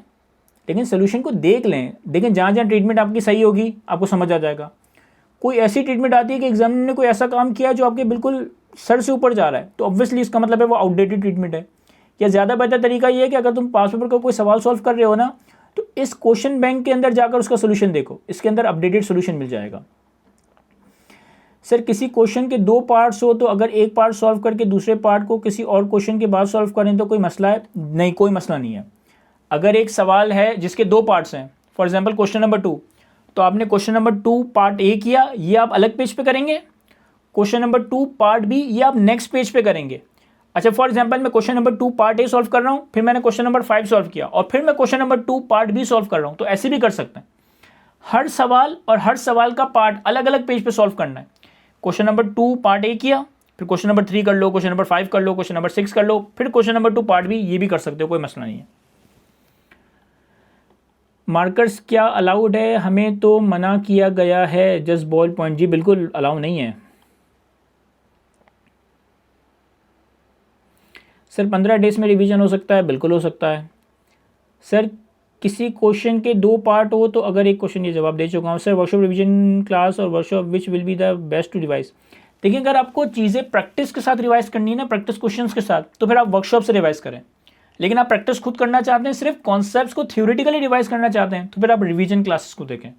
लेकिन सोल्यूशन को देख लें। देखें जहाँ जहाँ ट्रीटमेंट आपकी सही होगी आपको समझ आ जाएगा। कोई ऐसी ट्रीटमेंट आती है कि एग्जामिनर ने कोई ऐसा काम किया जो आपके बिल्कुल सर से ऊपर जा रहा है, तो ऑब्वियसली इसका मतलब है वो आउटडेटेड ट्रीटमेंट है। या ज़्यादा बेहतर तरीका ये है कि अगर तुम पास पेपर का कोई सवाल सॉल्व कर रहे हो ना, तो इस क्वेश्चन बैंक के अंदर जाकर उसका सोल्यूशन देखो, इसके अंदर अपडेटेड सोल्यूशन मिल जाएगा। सर किसी क्वेश्चन के 2 पार्ट्स हो तो अगर एक पार्ट सॉल्व करके दूसरे पार्ट को किसी और क्वेश्चन के बाद सॉल्व करें तो कोई मसला है? नहीं, कोई मसला नहीं है। अगर एक सवाल है जिसके 2 पार्ट्स हैं, फॉर एग्जांपल क्वेश्चन नंबर 2, तो आपने क्वेश्चन नंबर 2 पार्ट ए किया, ये आप अलग पेज पे करेंगे। क्वेश्चन नंबर 2 पार्ट बी, ये आप नेक्स्ट पेज पे करेंगे। अच्छा, फॉर एग्जांपल मैं question number 2 part A solve कर रहा हूँ, फिर मैंने क्वेश्चन नंबर 5 सॉल्व किया और फिर मैं question number 2 part b solve कर रहा हूँ, तो ऐसे भी कर सकते हैं। हर सवाल और हर सवाल का पार्ट अलग अलग पेज पे सॉल्व करना है। क्वेश्चन नंबर 2 पार्ट ए किया, फिर क्वेश्चन नंबर 3 कर लो, क्वेश्चन नंबर 5 कर लो, क्वेश्चन नंबर 6 कर लो, फिर क्वेश्चन नंबर 2 पार्ट बी, ये भी कर सकते हो, कोई मसला नहीं है। मार्कर्स क्या अलाउड है? हमें तो मना किया गया है, जस्ट बॉल पॉइंट। जी बिल्कुल अलाउ नहीं है सर। 15 डेज में रिवीजन हो सकता है? बिल्कुल हो सकता है सर। किसी क्वेश्चन के 2 पार्ट हो तो अगर एक क्वेश्चन, ये जवाब दे चुका हूँ सर। वर्कशॉप रिवीजन क्लास और workshop which will be the best to revise? देखिए, अगर आपको चीज़ें प्रैक्टिस के साथ रिवाइज करनी है ना, प्रैक्टिस क्वेश्चंस के साथ, तो फिर आप वर्कशॉप से रिवाइज करें। लेकिन आप प्रैक्टिस खुद करना चाहते हैं, सिर्फ कॉन्सेप्ट्स को थ्योरेटिकली रिवाइज करना चाहते हैं, तो फिर आप रिवीजन क्लासेस को देखें।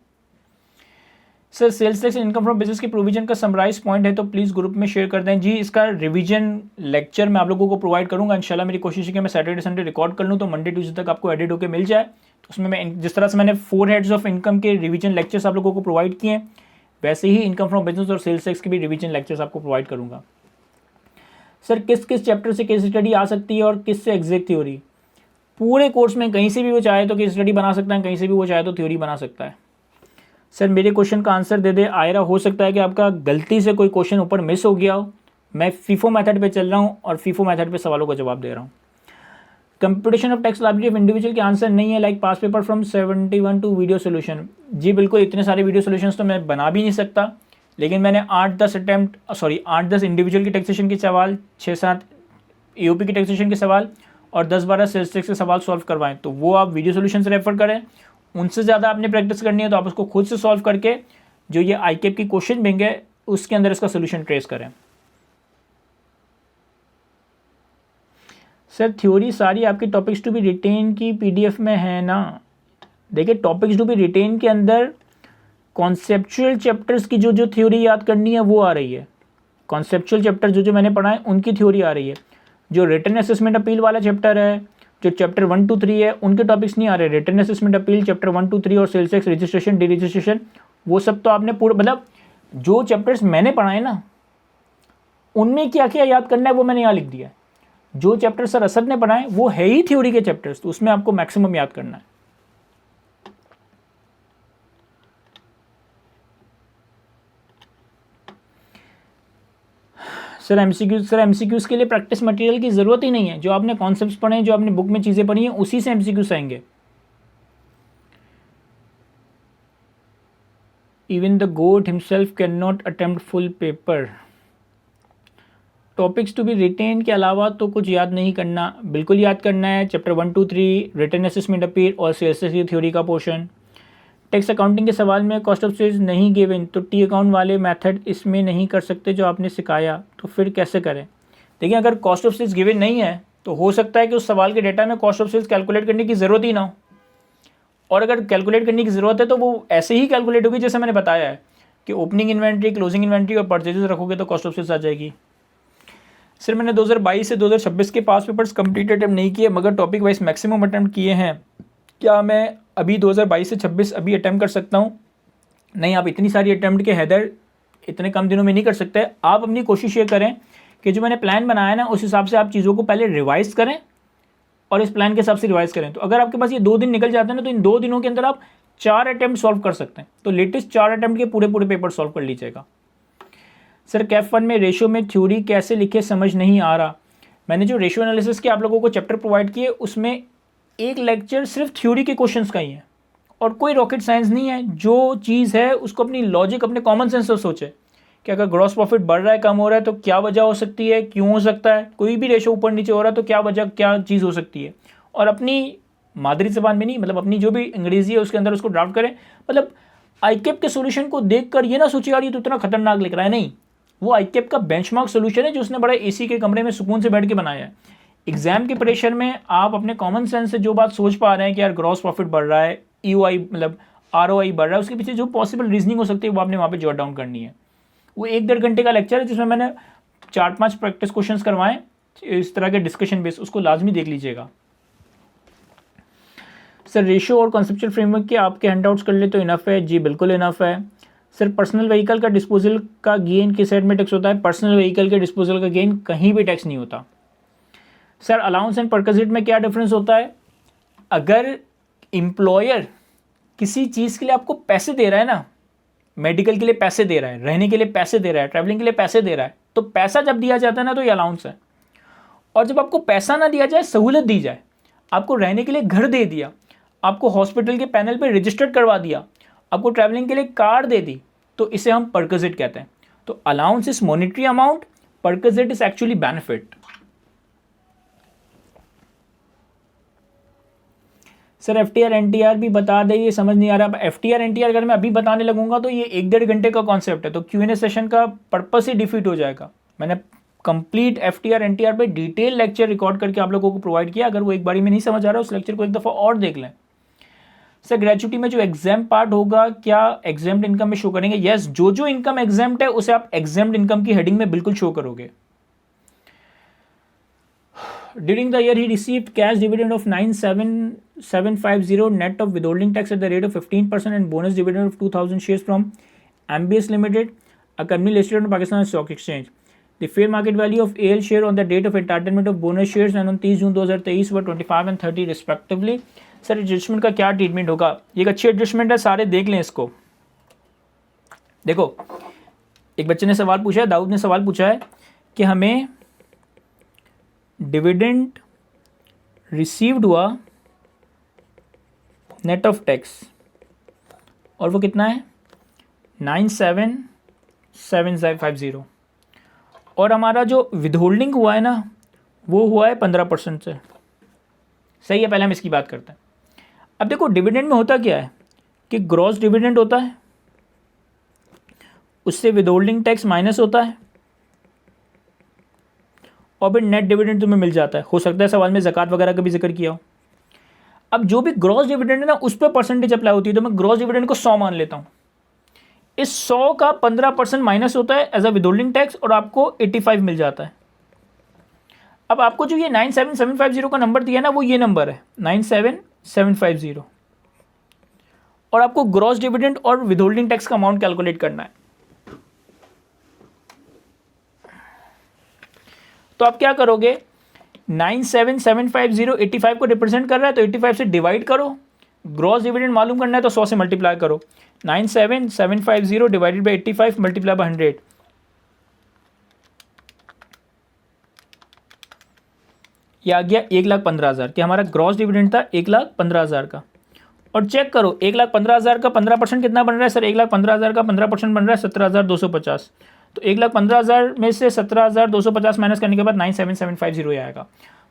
Sir sales tax income from business के प्रोविजन का समराइज पॉइंट है तो प्लीज़ ग्रुप में शेयर कर दें। जी इसका रिवीजन लेक्चर मैं आप लोगों को प्रोवाइड करूंगा इंशाल्लाह। मेरी कोशिश है कि मैं सैटरडे संडे रिकॉर्ड कर लूँ तो मंडे ट्यूजडे तक आपको एडिट होकर मिल जाए। तो उसमें मैं जिस तरह से मैंने 4 हेड्स ऑफ इनकम के रिवीजन लेक्चर्स आप लोगों को प्रोवाइड किए हैं, वैसे ही इनकम फ्रॉम बिजनेस और सेल्स टैक्स के भी रिवीजन लेक्चर्स आपको प्रोवाइड करूँगा। सर किस किस चैप्टर से केस स्टडी आ सकती है और किस से एग्जैक्ट थ्योरी? पूरे कोर्स में कहीं से भी वो चाहे तो केस स्टडी बना सकता है, कहीं से भी वो चाहे तो थ्योरी बना सकता है। सर मेरे क्वेश्चन का आंसर दे दे आयरा। हो सकता है कि आपका गलती से कोई क्वेश्चन ऊपर मिस हो गया हो। मैं फीफो मेथड पे चल रहा हूँ और फीफो मेथड पे सवालों का जवाब दे रहा हूँ। Computation of tax liability of individual के आंसर नहीं है like pass paper from 71 to video solution. जी बिल्कुल, इतने सारे वीडियो सोल्यूशंस तो मैं बना भी नहीं सकता, लेकिन मैंने 8-10 इंडिविजुअल की टैक्सेशन के सवाल, 6-7 ईओपी की टैक्सेशन के सवाल और 10-12 सेल्स टैक्स के सवाल सॉल्व करवाएं। तो वो आप वीडियो सोल्यूशन से रेफर करें। उनसे ज़्यादा आपने प्रैक्टिस करनी है तो आप उसको खुद से सॉल्व करके जो ये आईकेप की क्वेश्चन देंगे उसके अंदर इसका सोल्यूशन ट्रेस करें। सर थ्योरी सारी आपकी टॉपिक्स टू बी रिटेन की पीडीएफ में है ना? देखिए टॉपिक्स टू बी रिटेन के अंदर कॉन्सेप्चुअल चैप्टर्स की जो थ्योरी याद करनी है वो आ रही है। कॉन्सेप्चुअल चैप्टर जो मैंने पढ़ाए उनकी थ्योरी आ रही है। जो रिटन असेसमेंट अपील वाला चैप्टर है, जो चैप्टर 1 to 3 है, उनके टॉपिक्स नहीं आ रहे। Return assessment appeal chapter 1 to 3 और sales tax registration deregistration, वो सब तो आपने पूरा मतलब जो चैप्टर्स मैंने पढ़ाए ना उनमें क्या क्या याद करना है वो मैंने यहाँ लिख दिया है। जो चैप्टर सर असद ने पढ़ाए वो है ही थ्योरी के चैप्टर्स, तो उसमें आपको मैक्सिमम याद करना है। सर एमसीक्यूज के लिए प्रैक्टिस मटेरियल की ज़रूरत ही नहीं है। जो आपने कॉन्सेप्ट्स पढ़े हैं, जो आपने बुक में चीज़ें पढ़ी हैं, उसी से एमसीक्यूज आएंगे। Even the God himself can not attempt full paper. Topics to be written के अलावा तो कुछ याद नहीं करना, बिल्कुल याद करना है chapter 1 to 3 return assessment appeal और सेल्स टैक्स थ्योरी का पोर्शन। टैक्स अकाउंटिंग के सवाल में कॉस्ट ऑफ सेल्स नहीं गिवन तो टी अकाउंट वाले मेथड इसमें नहीं कर सकते जो आपने सिखाया, तो फिर कैसे करें? देखिए अगर कॉस्ट ऑफ सेल्स गिवन नहीं है तो हो सकता है कि उस सवाल के डेटा में कॉस्ट ऑफ सेल्स कैलकुलेट करने की ज़रूरत ही ना हो, और अगर कैलकुलेट करने की ज़रूरत है तो वो ऐसे ही कैलकुलेट होगी जैसे मैंने बताया है कि ओपनिंग इन्वेंट्री, क्लोजिंग इन्वेंट्री और परचेजेस रखोगे तो कॉस्ट ऑफ सेल्स आ जाएगी। सर मैंने 2022 से 2026 के पास पेपर्स कंप्लीट अटैम्प्ट नहीं किए मगर टॉपिक वाइज मैक्सिमम अटैम्प्ट किए हैं, क्या मैं अभी 2022 से 26 अभी अटैम्प्ट कर सकता हूँ? नहीं, आप इतनी सारी अटैम्प्ट के हैदर इतने कम दिनों में नहीं कर सकते। आप अपनी कोशिश ये करें कि जो मैंने प्लान बनाया ना उस हिसाब से आप चीज़ों को पहले रिवाइज करें और इस प्लान के हिसाब से रिवाइज करें। तो अगर आपके पास ये 2 दिन निकल जाते हैं ना तो इन 2 दिनों के अंदर आप 4 अटैम्प्ट सॉल्व कर सकते हैं। तो लेटेस्ट 4 अटैम्प्ट के पूरे पेपर सॉल्व कर लीजिएगा। सर कैफ 1 में रेशियो में थ्योरी कैसे लिखे समझ नहीं आ रहा। मैंने जो रेशियो एनालिसिस के आप लोगों को चैप्टर प्रोवाइड किए उसमें एक लेक्चर सिर्फ थ्योरी के क्वेश्चंस का ही है और कोई रॉकेट साइंस नहीं है। जो चीज़ है उसको अपनी लॉजिक, अपने कॉमन सेंस से सोचे कि अगर ग्रॉस प्रॉफिट बढ़ रहा है कम हो रहा है तो क्या वजह हो सकती है, क्यों हो सकता है, कोई भी रेशो ऊपर नीचे हो रहा है तो क्या वजह, क्या चीज़ हो सकती है। और अपनी मादरी ज़बान में नहीं, मतलब अपनी जो भी अंग्रेजी है उसके अंदर उसको ड्राफ्ट करें। मतलब आईकेप के सोल्यूशन को देखकर ये ना सोचिए यार ये तो इतना खतरनाक लिख रहा है, नहीं, वो आईकेप का बेंचमार्क सोल्यूशन है जो उसने बड़े एसी के कमरे में सुकून से बैठ के बनाया है। एग्जाम के प्रेशर में आप अपने कॉमन सेंस से जो बात सोच पा रहे हैं कि यार ग्रॉस प्रॉफिट बढ़ रहा है, ईओआई मतलब आरओआई बढ़ रहा है, उसके पीछे जो पॉसिबल रीजनिंग हो सकती है वो आपने वहाँ पे जॉट डाउन करनी है। वो 1-1.5 घंटे का लेक्चर है जिसमें मैंने 4-5 प्रैक्टिस क्वेश्चंस करवाएं इस तरह के डिस्कशन बेस, उसको लाजमी देख लीजिएगा। सर रेशो और कॉन्सेप्चुअल फ्रेमवर्क के आपके हैंडआउट्स कर ले तो इनफ है। जी बिल्कुल इनफ है। सर पर्सनल व्हीकल का डिस्पोजल का गेन किस साइड में टैक्स होता है? पर्सनल व्हीकल के डिस्पोजल का गेन कहीं भी टैक्स नहीं होता। सर अलाउंस एंड परक्विजिट में क्या डिफरेंस होता है? अगर एम्प्लॉयर किसी चीज़ के लिए आपको पैसे दे रहा है ना, मेडिकल के लिए पैसे दे रहा है, रहने के लिए पैसे दे रहा है, ट्रैवलिंग के लिए पैसे दे रहा है, तो पैसा जब दिया जाता है ना तो ये अलाउंस है। और जब आपको पैसा ना दिया जाए, सहूलत दी जाए, आपको रहने के लिए घर दे दिया, आपको हॉस्पिटल के पैनल पे रजिस्टर्ड करवा दिया, आपको ट्रैवलिंग के लिए कार दे दी, तो इसे हम परक्विजिट कहते हैं। तो allowance is monetary amount, perquisite is actually benefit. Sir FTR NTR भी बता दें, ये समझ नहीं आ रहा। एफटीआर एनटीआर अगर मैं अभी बताने लगूंगा तो ये 1-1.5 घंटे का कॉन्सेप्ट है, तो क्यूएनए सेशन का पर्पस ही डिफीट हो जाएगा। मैंने कंप्लीट एफटीआर एनटीआर पे डिटेल लेक्चर रिकॉर्ड करके आप लोगों को प्रोवाइड किया। अगर वो एक बारी में नहीं समझ आ रहा उस लेक्चर को एक दफ़ा और देख लें। सर ग्रेचुटी में जो एग्जाम पार्ट होगा क्या एग्जाम्ड इनकम में शो करेंगे? यस, जो इनकम एग्जाम्ड है उसे आप एग्जाम्ड इनकम की हेडिंग में बिल्कुल शो करोगे। During the year, he received cash dividend of 9,750 net of withholding tax at the rate of 15% and bonus dividend of 2,000 shares from MBS Limited, a company listed on Pakistan Stock Exchange. The fair market value of AL share on the date of entitlement of bonus shares and on 30 June 2023 were 25 and 30 respectively. Sir adjustment का क्या treatment होगा? ये एक अच्छी adjustment है, सारे देख लें इसको। देखो एक बच्चे ने सवाल पूछा है, दाऊद ने सवाल पूछा है कि हमें डिविडेंड रिसीव्ड हुआ नेट ऑफ टैक्स और वो कितना है 9,750 और हमारा जो विदहोल्डिंग हुआ है ना वो हुआ है 15% से। सही है, पहले हम इसकी बात करते हैं। अब देखो डिविडेंड में होता क्या है कि ग्रॉस डिविडेंड होता है, उससे विदहोल्डिंग टैक्स माइनस होता है और फिर नेट डिविडेंड तुम्हें मिल जाता है। हो सकता है सवाल में ज़कात वगैरह का भी जिक्र किया हो। अब जो भी ग्रॉस डिविडेंड है ना उस पर परसेंटेज अप्लाई होती है, तो मैं ग्रॉस डिविडेंड को 100 मान लेता हूँ। इस 100 का 15% माइनस होता है एज अ विदहोल्डिंग टैक्स और आपको 85 मिल जाता है। अब आपको जो ये 97750 का नंबर दिया ना वो ये नंबर है 97750 और आपको ग्रॉस डिविडेंड और विदहोल्डिंग टैक्स का अमाउंट कैलकुलेट करना है। तो आप क्या करोगे 97750 85 को रिप्रेजेंट कर रहा है तो 85 से डिवाइड करो, ग्रॉस डिविडेंड मालूम करना है तो 100 से मल्टीप्लाई करो। 97750 डिवाइडेड बाई 85 मल्टीप्लाई बाई 100, ये आ गया 1,15,000 कि हमारा ग्रॉस डिविडेंड था 1,15,000 का। और चेक करो 1,15,000 का 15% कितना बन रहा है? सर 1,15,000 का 15% बन रहा है 17,250। तो 1,15,000 में से 17,250 माइनस करने के बाद 97750 आएगा।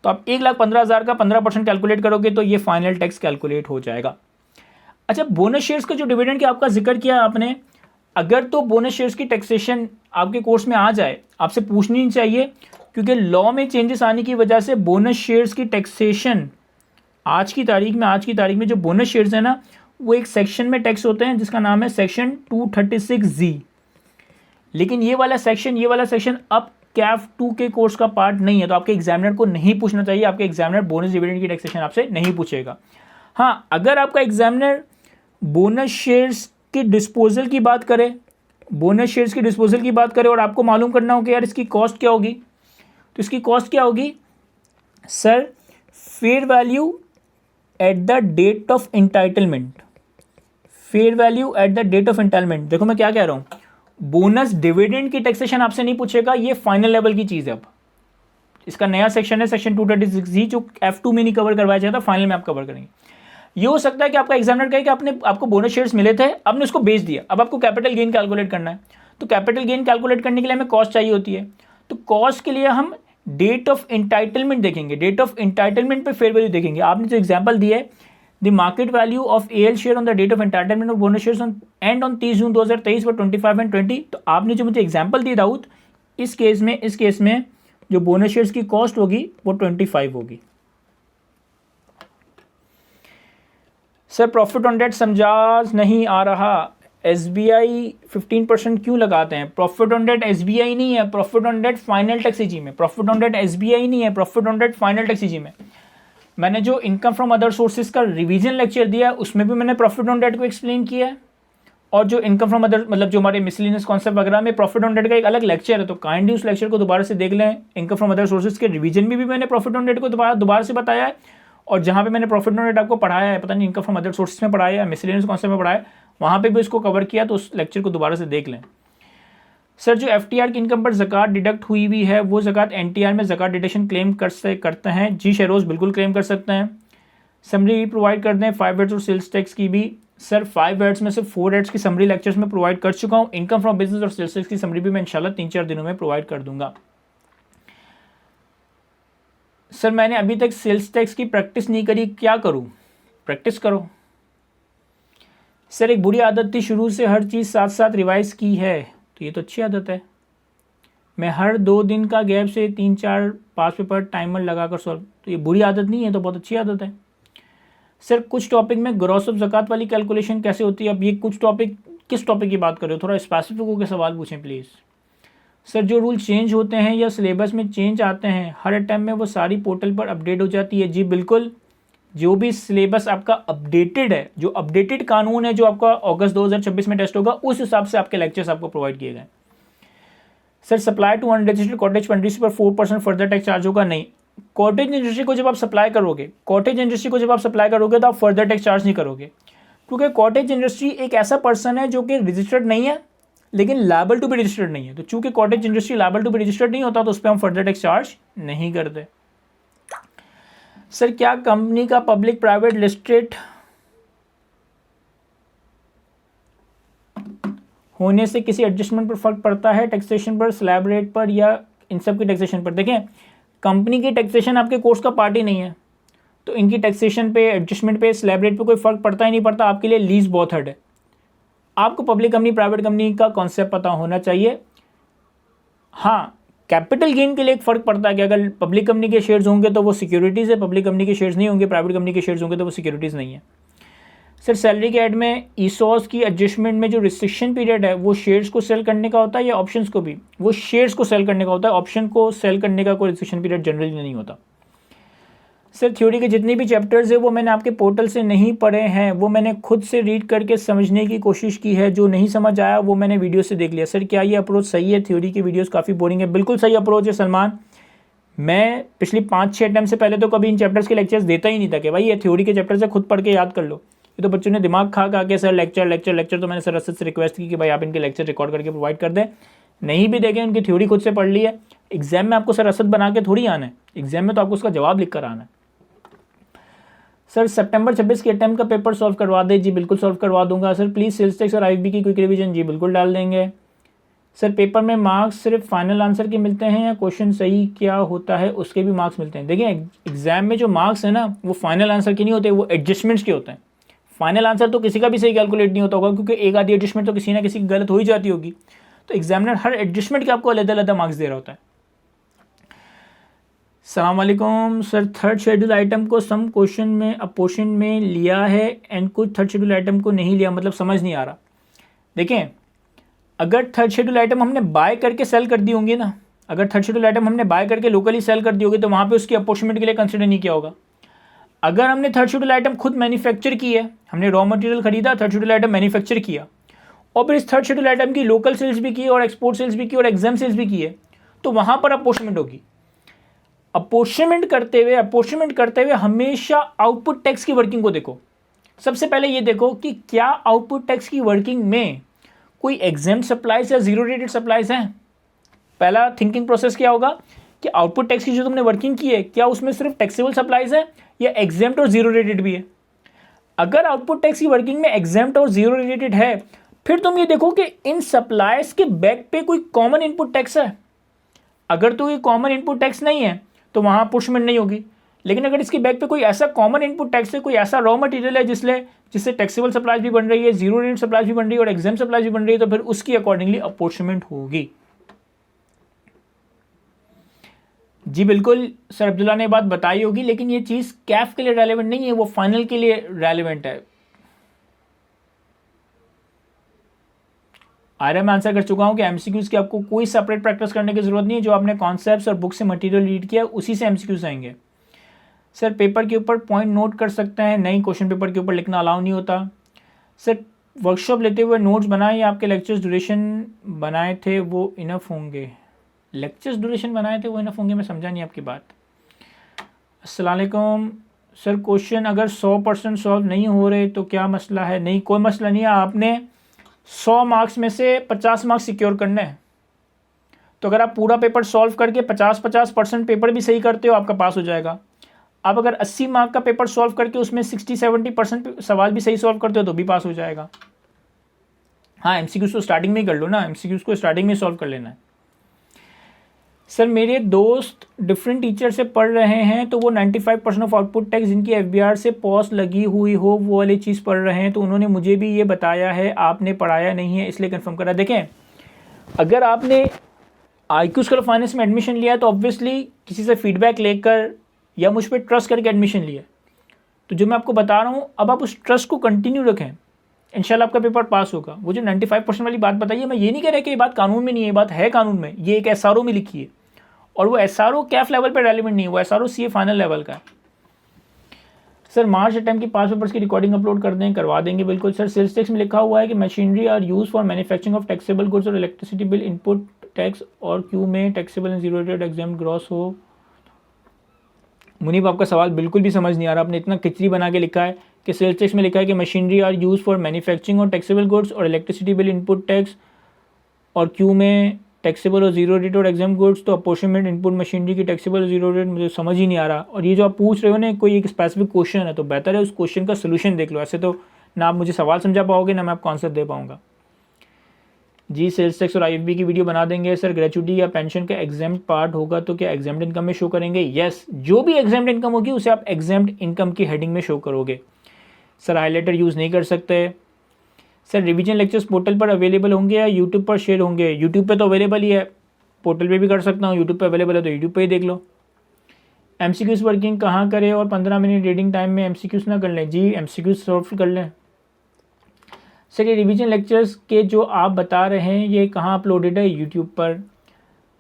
तो आप 1,15,000 का 15% कैलकुलेट करोगे तो ये फाइनल टैक्स कैलकुलेट हो जाएगा। अच्छा बोनस शेयर्स का जो डिविडेंड की आपका जिक्र किया आपने, अगर तो बोनस शेयर्स की टैक्सेशन आपके कोर्स में आ जाए आपसे पूछनी नहीं चाहिए, क्योंकि लॉ में चेंजेस आने की वजह से बोनस शेयर्स की टैक्सेशन आज की तारीख में जो बोनस शेयर्स है ना वो एक सेक्शन में टैक्स होते हैं जिसका नाम है सेक्शन 236Z। लेकिन ये वाला सेक्शन अब कैफ 2 के कोर्स का पार्ट नहीं है, तो आपके एग्जामिनर को नहीं पूछना चाहिए। आपके एग्जामिनर बोनस डिविडेंड की टैक्सेशन आपसे नहीं पूछेगा। हाँ, अगर आपका एग्जामिनर बोनस शेयर्स की डिस्पोजल की बात करे और आपको मालूम करना हो कि यार इसकी कॉस्ट क्या होगी, तो इसकी कॉस्ट क्या होगी sir fair value at the date of entitlement. देखो मैं क्या कह रहा हूँ, बोनस डिविडेंड की टैक्सेशन आपसे नहीं पूछेगा, ये फाइनल लेवल की चीज़ है। अब इसका नया सेक्शन है सेक्शन 236 जो F2 में नहीं कवर करवाया जाता, फाइनल में आप कवर करेंगे। ये हो सकता है कि आपका एग्जामिनर कहे कि आपको बोनस शेयर्स मिले थे, आपने उसको बेच दिया, अब आपको कैपिटल गेन कैलकुलेट करना है, तो कैपिटल गेन कैलकुलेट करने के लिए हमें कॉस्ट चाहिए होती है। तो कॉस्ट के लिए हम डेट ऑफ इंटाइटलमेंट देखेंगे, डेट ऑफ इंटाइटलमेंट पे फेयर वैल्यू देखेंगे। आपने जो एग्जांपल दिया है, the market value of AL share on the date of entitlement of bonus shares on and on 30 June 2023 for 25 and 20। तो आपने जो मुझे एग्जांपल दिया दाऊद, इस केस में जो बोनस शेयर्स की कॉस्ट होगी वो 25 होगी। सर प्रॉफिट ऑन डेट समझा नहीं आ रहा, SBI 15% क्यों लगाते हैं? प्रॉफिट ऑन डेट SBI नहीं है, profit on debt final tax regime है। प्रॉफिट ऑन डेट SBI नहीं है, profit on debt final tax regime है। मैंने जो इनकम फ्रॉम अदर सोर्सेज का रिवीजन लेक्चर दिया उसमें भी मैंने प्रॉफिट ऑन डेट को एक्सप्लेन किया है, और जो इनकम फ्रॉम अदर मतलब जो हमारे मिसलिनियस कॉन्सेप्ट वगैरह में प्रॉफिट ऑन डेट का एक अलग लेक्चर है, तो काइंडली उस लेक्चर को दोबारा से देख लें। इनकम फ्रॉम अदर सोर्सेज के रिवीजन में भी मैंने प्रॉफिट ऑन डेट को दोबारा से बताया है, और जहाँ पे मैंने प्रॉफिट ऑन डेट आपको पढ़ाया है, पता नहीं इनकम फ्रॉम अदर सोर्सेज में पढ़ाया है, मिसलिनियस कॉन्सेप्ट में पढ़ाया है, वहाँ पे भी इसको कवर किया, तो उस लेक्चर को दोबारा से देख लें। सर जो FTR की इनकम पर ज़कात डिडक्ट हुई है वो ज़कात NTR में ज़कात डिडक्शन क्लेम करते हैं? जी शेरोज़ बिल्कुल क्लेम कर सकते हैं। समरी प्रोवाइड कर दें 5 एड्स और सेल्स टैक्स की भी। सर 5 एड्स में से 4 एड्स की समरी लेक्चर्स में प्रोवाइड कर चुका हूँ। इनकम फ्रॉम बिजनेस और सेल्स टैक्स की समरी भी मैं इंशाल्लाह 3-4 दिनों में प्रोवाइड कर दूंगा। सर मैंने अभी तक सेल्स टैक्स की प्रैक्टिस नहीं करी, क्या करूँ? प्रैक्टिस करो। सर एक बुरी आदत थी, शुरू से हर चीज़ साथ साथ रिवाइज की है, तो ये तो अच्छी आदत है। मैं हर 2 दिन का गैप से 3-4-5 पेपर टाइमर लगाकर सॉल्व, तो ये बुरी आदत नहीं है, तो बहुत अच्छी आदत है। सर कुछ टॉपिक में ग्रॉस ऑफ ज़कात वाली कैलकुलेशन कैसे होती है? अब ये कुछ टॉपिक किस टॉपिक की बात कर रहे हो? थोड़ा स्पेसिफिक होकर सवाल पूछें प्लीज़। सर जो रूल चेंज होते हैं या सिलेबस में चेंज आते हैं हर अटैम्प्ट में, वो सारी पोर्टल पर अपडेट हो जाती है? जी बिल्कुल, जो भी सिलेबस आपका अपडेटेड है, जो अपडेटेड कानून है जो आपका अगस्त 2026 में टेस्ट होगा, उस हिसाब से आपके लेक्चर्स आपको प्रोवाइड किए गए। Sir supply to unregistered cottage industry पर 4% फर्दर टैक्स चार्ज होगा? नहीं, कॉटेज इंडस्ट्री को जब आप सप्लाई करोगे, तो आप फर्दर टैक्स चार्ज नहीं करोगे, क्योंकि कॉटेज इंडस्ट्री एक ऐसा पर्सन है जो कि रजिस्टर्ड नहीं है लेकिन लायबल टू बी रजिस्टर्ड नहीं है। तो चूंकि cottage industry liable to be registered नहीं होता, तो उस पर हम फर्दर टैक्स चार्ज नहीं करते। सर क्या कंपनी का पब्लिक प्राइवेट लिस्टेड होने से किसी एडजस्टमेंट पर फर्क पड़ता है, टैक्सेशन पर, स्लैब रेट पर, या इन सब की टैक्सेशन पर? देखें, कंपनी की टैक्सेशन आपके कोर्स का पार्ट ही नहीं है, तो इनकी टैक्सेशन पे, एडजस्टमेंट पे, स्लैब रेट पे कोई फर्क पड़ता ही नहीं पड़ता। आपके लिए लीज बॉथर्ड है। आपको पब्लिक कंपनी प्राइवेट कंपनी का कॉन्सेप्ट पता होना चाहिए। हाँ, कैपिटल गेन के लिए एक फ़र्क पड़ता है कि अगर पब्लिक कंपनी के शेयर्स होंगे तो वो सिक्योरिटीज़ है, पब्लिक कंपनी के शेयर्स नहीं होंगे, प्राइवेट कंपनी के शेयर्स होंगे तो वो सिक्योरिटीज़ नहीं है। सर सैलरी के ऐड में ईसॉस की एडजस्टमेंट में जो रिस्ट्रिक्शन पीरियड है वो शेयर्स को सेल करने का होता है या ऑप्शंस को भी? वो शेयर्स को सेल करने का होता है, ऑप्शन को सेल करने का कोई रिस्ट्रिक्शन पीरियड जनरली नहीं होता। सर थ्योरी के जितने भी चैप्टर्स है वो मैंने आपके पोर्टल से नहीं पढ़े हैं, वो मैंने खुद से रीड करके समझने की कोशिश की है, जो नहीं समझ आया वो मैंने वीडियो से देख लिया। सर क्या ये अप्रोच सही है? थ्योरी की वीडियोस काफ़ी बोरिंग है। बिल्कुल सही अप्रोच है सलमान। मैं पिछली 5-6 टाइम से पहले तो कभी इन चैप्टर्स के लेक्चर्स देता ही नहीं था कि भाई ये थ्योरी के चैप्टर से खुद पढ़ के याद कर लो। ये तो बच्चों ने दिमाग खा के सर लेक्चर, तो मैंने सर असद से रिक्वेस्ट की कि भाई आप इनके लेक्चर रिकॉर्ड करके प्रोवाइड कर दें। नहीं भी देखें, उनकी थ्योरी खुद से पढ़ ली है। एग्जाम में आपको सर असद बना के थोड़ी आना है, एग्जाम में तो आपको उसका जवाब लिख कर आना है। सर सितंबर 26 के अटैम्प्ट का पेपर सॉल्व करवा दे? जी बिल्कुल सॉल्व करवा दूंगा। सर प्लीज़ सेल्स टैक्स और IFB की क्विक रिवीजन? जी बिल्कुल डाल देंगे। सर पेपर में मार्क्स सिर्फ फाइनल आंसर के मिलते हैं या क्वेश्चन सही क्या होता है उसके भी मार्क्स मिलते हैं? देखिए एग्जाम में जो मार्क्स है ना वो फाइनल आंसर के नहीं होते, वो एडजस्टमेंट्स के होते हैं। फाइनल आंसर तो किसी का भी सही कैलकुलेट नहीं होता होगा, क्योंकि एक आधी एडजस्टमेंट तो किसी ना किसी की गलत हो ही जाती होगी। तो एग्जामिनर हर एडजस्टमेंट के आपको अलग-अलग मार्क्स दे रहा होता है। अस्सलाम वालेकुम सर, थर्ड शेड्यूल आइटम को सम क्वेश्चन में अपोर्शन में लिया है एंड कुछ थर्ड शेड्यूल आइटम को नहीं लिया, मतलब समझ नहीं आ रहा। देखें, अगर थर्ड शेड्यूल आइटम हमने बाय करके सेल कर दी होंगी ना, अगर थर्ड शेड्यूल आइटम हमने बाय करके लोकली सेल कर दी होगी तो वहाँ पे उसकी अपोर्शनमेंट के लिए कंसिडर नहीं किया होगा। अगर हमने थर्ड शेड्यूल आइटम खुद मैन्युफैक्चर की है, हमने रॉ मटेरियल खरीदा, थर्ड शेड्यूल आइटम मैन्युफैक्चर किया और फिर इस थर्ड शेड्यूल आइटम की लोकल सेल्स भी की और एक्सपोर्ट सेल्स भी की और एग्जाम सेल्स भी की है, तो वहाँ पर अपोर्शनमेंट होगी। अपोर्शनमेंट करते हुए हमेशा आउटपुट टैक्स की वर्किंग को देखो। सबसे पहले ये देखो कि क्या आउटपुट टैक्स की वर्किंग में कोई एग्जेम्प्ट सप्लाईज या जीरो रेटेड सप्लाईज हैं। पहला थिंकिंग प्रोसेस क्या होगा कि आउटपुट टैक्स की जो तुमने वर्किंग की है क्या उसमें सिर्फ टैक्सेबल सप्लाईज है या एग्जेम्प्ट और जीरो रेटेड भी है। अगर आउटपुट टैक्स की वर्किंग में एग्जेम्प्ट और जीरो रेटेड है फिर तुम ये देखो कि इन सप्लायर्स के बैक पे कोई कॉमन इनपुट टैक्स है। अगर तो ये कॉमन इनपुट टैक्स नहीं है तो वहाँ पुशमेंट नहीं होगी, लेकिन अगर इसके बैक पे कोई ऐसा कॉमन इनपुट टैक्स है, कोई ऐसा रॉ मटेरियल है जिससे टैक्सेबल सप्लाईज भी बन रही है, जीरो रेट सप्लाईज भी बन रही है और एग्जाम सप्लाईज भी बन रही है, तो फिर उसकी अकॉर्डिंगली अपॉर्चमेंट होगी। जी बिल्कुल सर, अब्दुल्ला ने बात बताई होगी, लेकिन ये चीज़ कैफ के लिए रेलेवेंट नहीं है, वो फाइनल के लिए रेलेवेंट है। आर्या मैं आंसर कर चुका हूँ कि एमसीक्यूज की आपको कोई सेपरेट प्रैक्टिस करने की जरूरत नहीं है, जो आपने कॉन्सेप्ट्स और बुक से मटेरियल रीड किया उसी से एमसीक्यूज आएंगे। सर पेपर के ऊपर पॉइंट नोट कर सकते हैं? नहीं, क्वेश्चन पेपर के ऊपर लिखना अलाउ नहीं होता। सर वर्कशॉप लेते हुए नोट्स बनाए या आपके लेक्चर्स ड्यूरेशन बनाए थे वो इनफ होंगे? लेक्चर्स ड्यूरेशन बनाए थे वो इनफ होंगे, मैं समझा नहीं आपकी बात। अस्सलाम वालेकुम सर, क्वेश्चन अगर 100% सॉल्व नहीं हो रहे तो क्या मसला है? नहीं, कोई मसला नहीं है, आपने 100 मार्क्स में से 50 मार्क्स सिक्योर करने हैं। तो अगर आप पूरा पेपर सॉल्व करके 50% पेपर भी सही करते हो आपका पास हो जाएगा। आप अगर 80 मार्क का पेपर सॉल्व करके उसमें 60-70% सवाल भी सही सॉल्व करते हो तो भी पास हो जाएगा। हाँ, एमसीक्यूज को स्टार्टिंग में ही कर लो ना, एमसीक्यूज को स्टार्टिंग में सॉल्व कर लेना है। सर मेरे दोस्त डिफरेंट टीचर से पढ़ रहे हैं तो वो 95% ऑफ आउटपुट टैक्स जिनकी एफबीआर से पॉज लगी हुई हो वो वाली चीज़ पढ़ रहे हैं, तो उन्होंने मुझे भी ये बताया है, आपने पढ़ाया नहीं है इसलिए कंफर्म करा। देखें, अगर आपने IQ स्कूल ऑफ फाइनेंस में एडमिशन लिया है तो ऑब्वियसली किसी से फीडबैक लेकर या मुझ पर ट्रस्ट करके एडमिशन लिया, तो जो मैं आपको बता रहा हूँ अब आप उस ट्रस्ट को कंटिन्यू रखें, इंशाल्लाह आपका पेपर पास होगा। वो जो 95% वाली बात बताइए, मैं ये नहीं कह रहा कि ये बात कानून में नहीं है, ये बात है कानून में, ये एक SRO में लिखी है और वो SRO कैफ लेवल पर रेलिवेंट नहीं है, वो SRO CA फाइनल लेवल का है। सर मार्च अटेम्प्ट की 5 पेपर्स की रिकॉर्डिंग अपलोड कर दें? करवा देंगे बिल्कुल सर। सेल्स टैक्स में लिखा हुआ है कि machinery are use for manufacturing of taxable goods और इलेक्ट्रिसिटी बिल इनपुट टैक्स और क्यू में taxable and zero rate exempt gross हो। मुनीब आपका सवाल बिल्कुल भी समझ नहीं आ रहा, आपने इतना खिचड़ी बना के लिखा है कि सेल्स टैक्स में लिखा है कि machinery are use for manufacturing और टैक्सेबल गुड्स और इलेक्ट्रिसिटी बिल इनपुट टैक्स और क्यू में टैक्सेबल और जीरो रेट और एग्जाम गुड्स, तो अपॉर्चमेंट इनपुट मशीनरी की टैक्सेबल और जीरो रेट मुझे समझ ही नहीं आ रहा। और ये जो आप पूछ रहे हो ना कोई एक स्पेसिफिक क्वेश्चन है तो बेहतर है उस क्वेश्चन का सोल्यूशन देख लो, ऐसे तो ना आप मुझे सवाल समझा पाओगे ना मैं आपको आंसर दे पाऊंगा। जी सेल्स टैक्स और IFB की वीडियो बना देंगे सर। ग्रेचुटी या पेंशन का एग्जाम्ड पार्ट होगा तो क्या एग्जाम्ड इनकम में शो करेंगे? यस, जो भी एग्जाम्ड इनकम होगी उसे आप एग्जाम्ड इनकम की हेडिंग में शो करोगे। सर हाईलाइटर यूज़ नहीं कर सकते। सर रिवीजन लेक्चर्स पोर्टल पर अवेलेबल होंगे या यूट्यूब पर शेयर होंगे? यूट्यूब पे तो अवेलेबल ही है, पोर्टल पे भी कर सकता हूँ, यूट्यूब पे अवेलेबल है तो यूट्यूब पे ही देख लो। MCQs वर्किंग कहाँ करें और 15 मिनट रीडिंग टाइम में MCQs ना कर लें? जी MCQs सॉल्व कर लें। सर ये रिवीजन लेक्चर्स के जो आप बता रहे हैं ये कहाँ अपलोडेड है? यूट्यूब पर।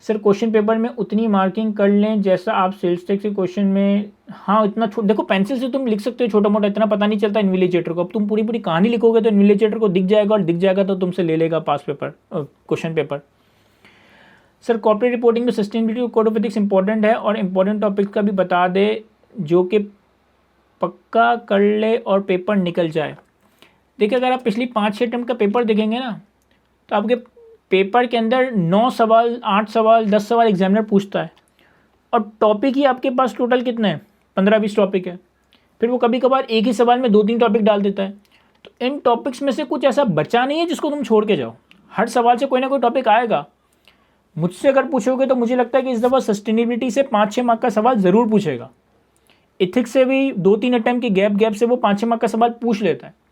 सर क्वेश्चन पेपर में उतनी मार्किंग कर लें जैसा आप सेल्स टैक्स के क्वेश्चन में? हाँ इतना देखो पेंसिल से तुम लिख सकते हो छोटा मोटा, इतना पता नहीं चलता इन्विजिलेटर को। अब तुम पूरी पूरी कहानी लिखोगे तो इन्विजिलेटर को दिख जाएगा और दिख जाएगा तो तुमसे ले लेगा pass paper question paper. Sir corporate reporting में sustainability code of ethics important है और इम्पोर्टेंट टॉपिक्स का भी बता दे जो कि पक्का कर ले और पेपर निकल जाए। देखिए अगर आप पिछली 5-6 अटेम्प्ट का पेपर देखेंगे ना तो आपके पेपर के अंदर 9 सवाल 8 सवाल 10 सवाल एग्जामिनर पूछता है और टॉपिक ही आपके पास टोटल कितने हैं? 15-20 टॉपिक है। फिर वो कभी कभार एक ही सवाल में 2-3 टॉपिक डाल देता है। तो इन टॉपिक्स में से कुछ ऐसा बचा नहीं है जिसको तुम छोड़ के जाओ, हर सवाल से कोई ना कोई टॉपिक आएगा। मुझसे अगर पूछोगे तो मुझे लगता है कि इस दफ़ा सस्टेनेबिलिटी से 5-6 मार्क का सवाल ज़रूर पूछेगा। इथिक्स से भी 2-3 अटैम्प्ट के गैप से वो 5-6 मार्क का सवाल पूछ लेता है।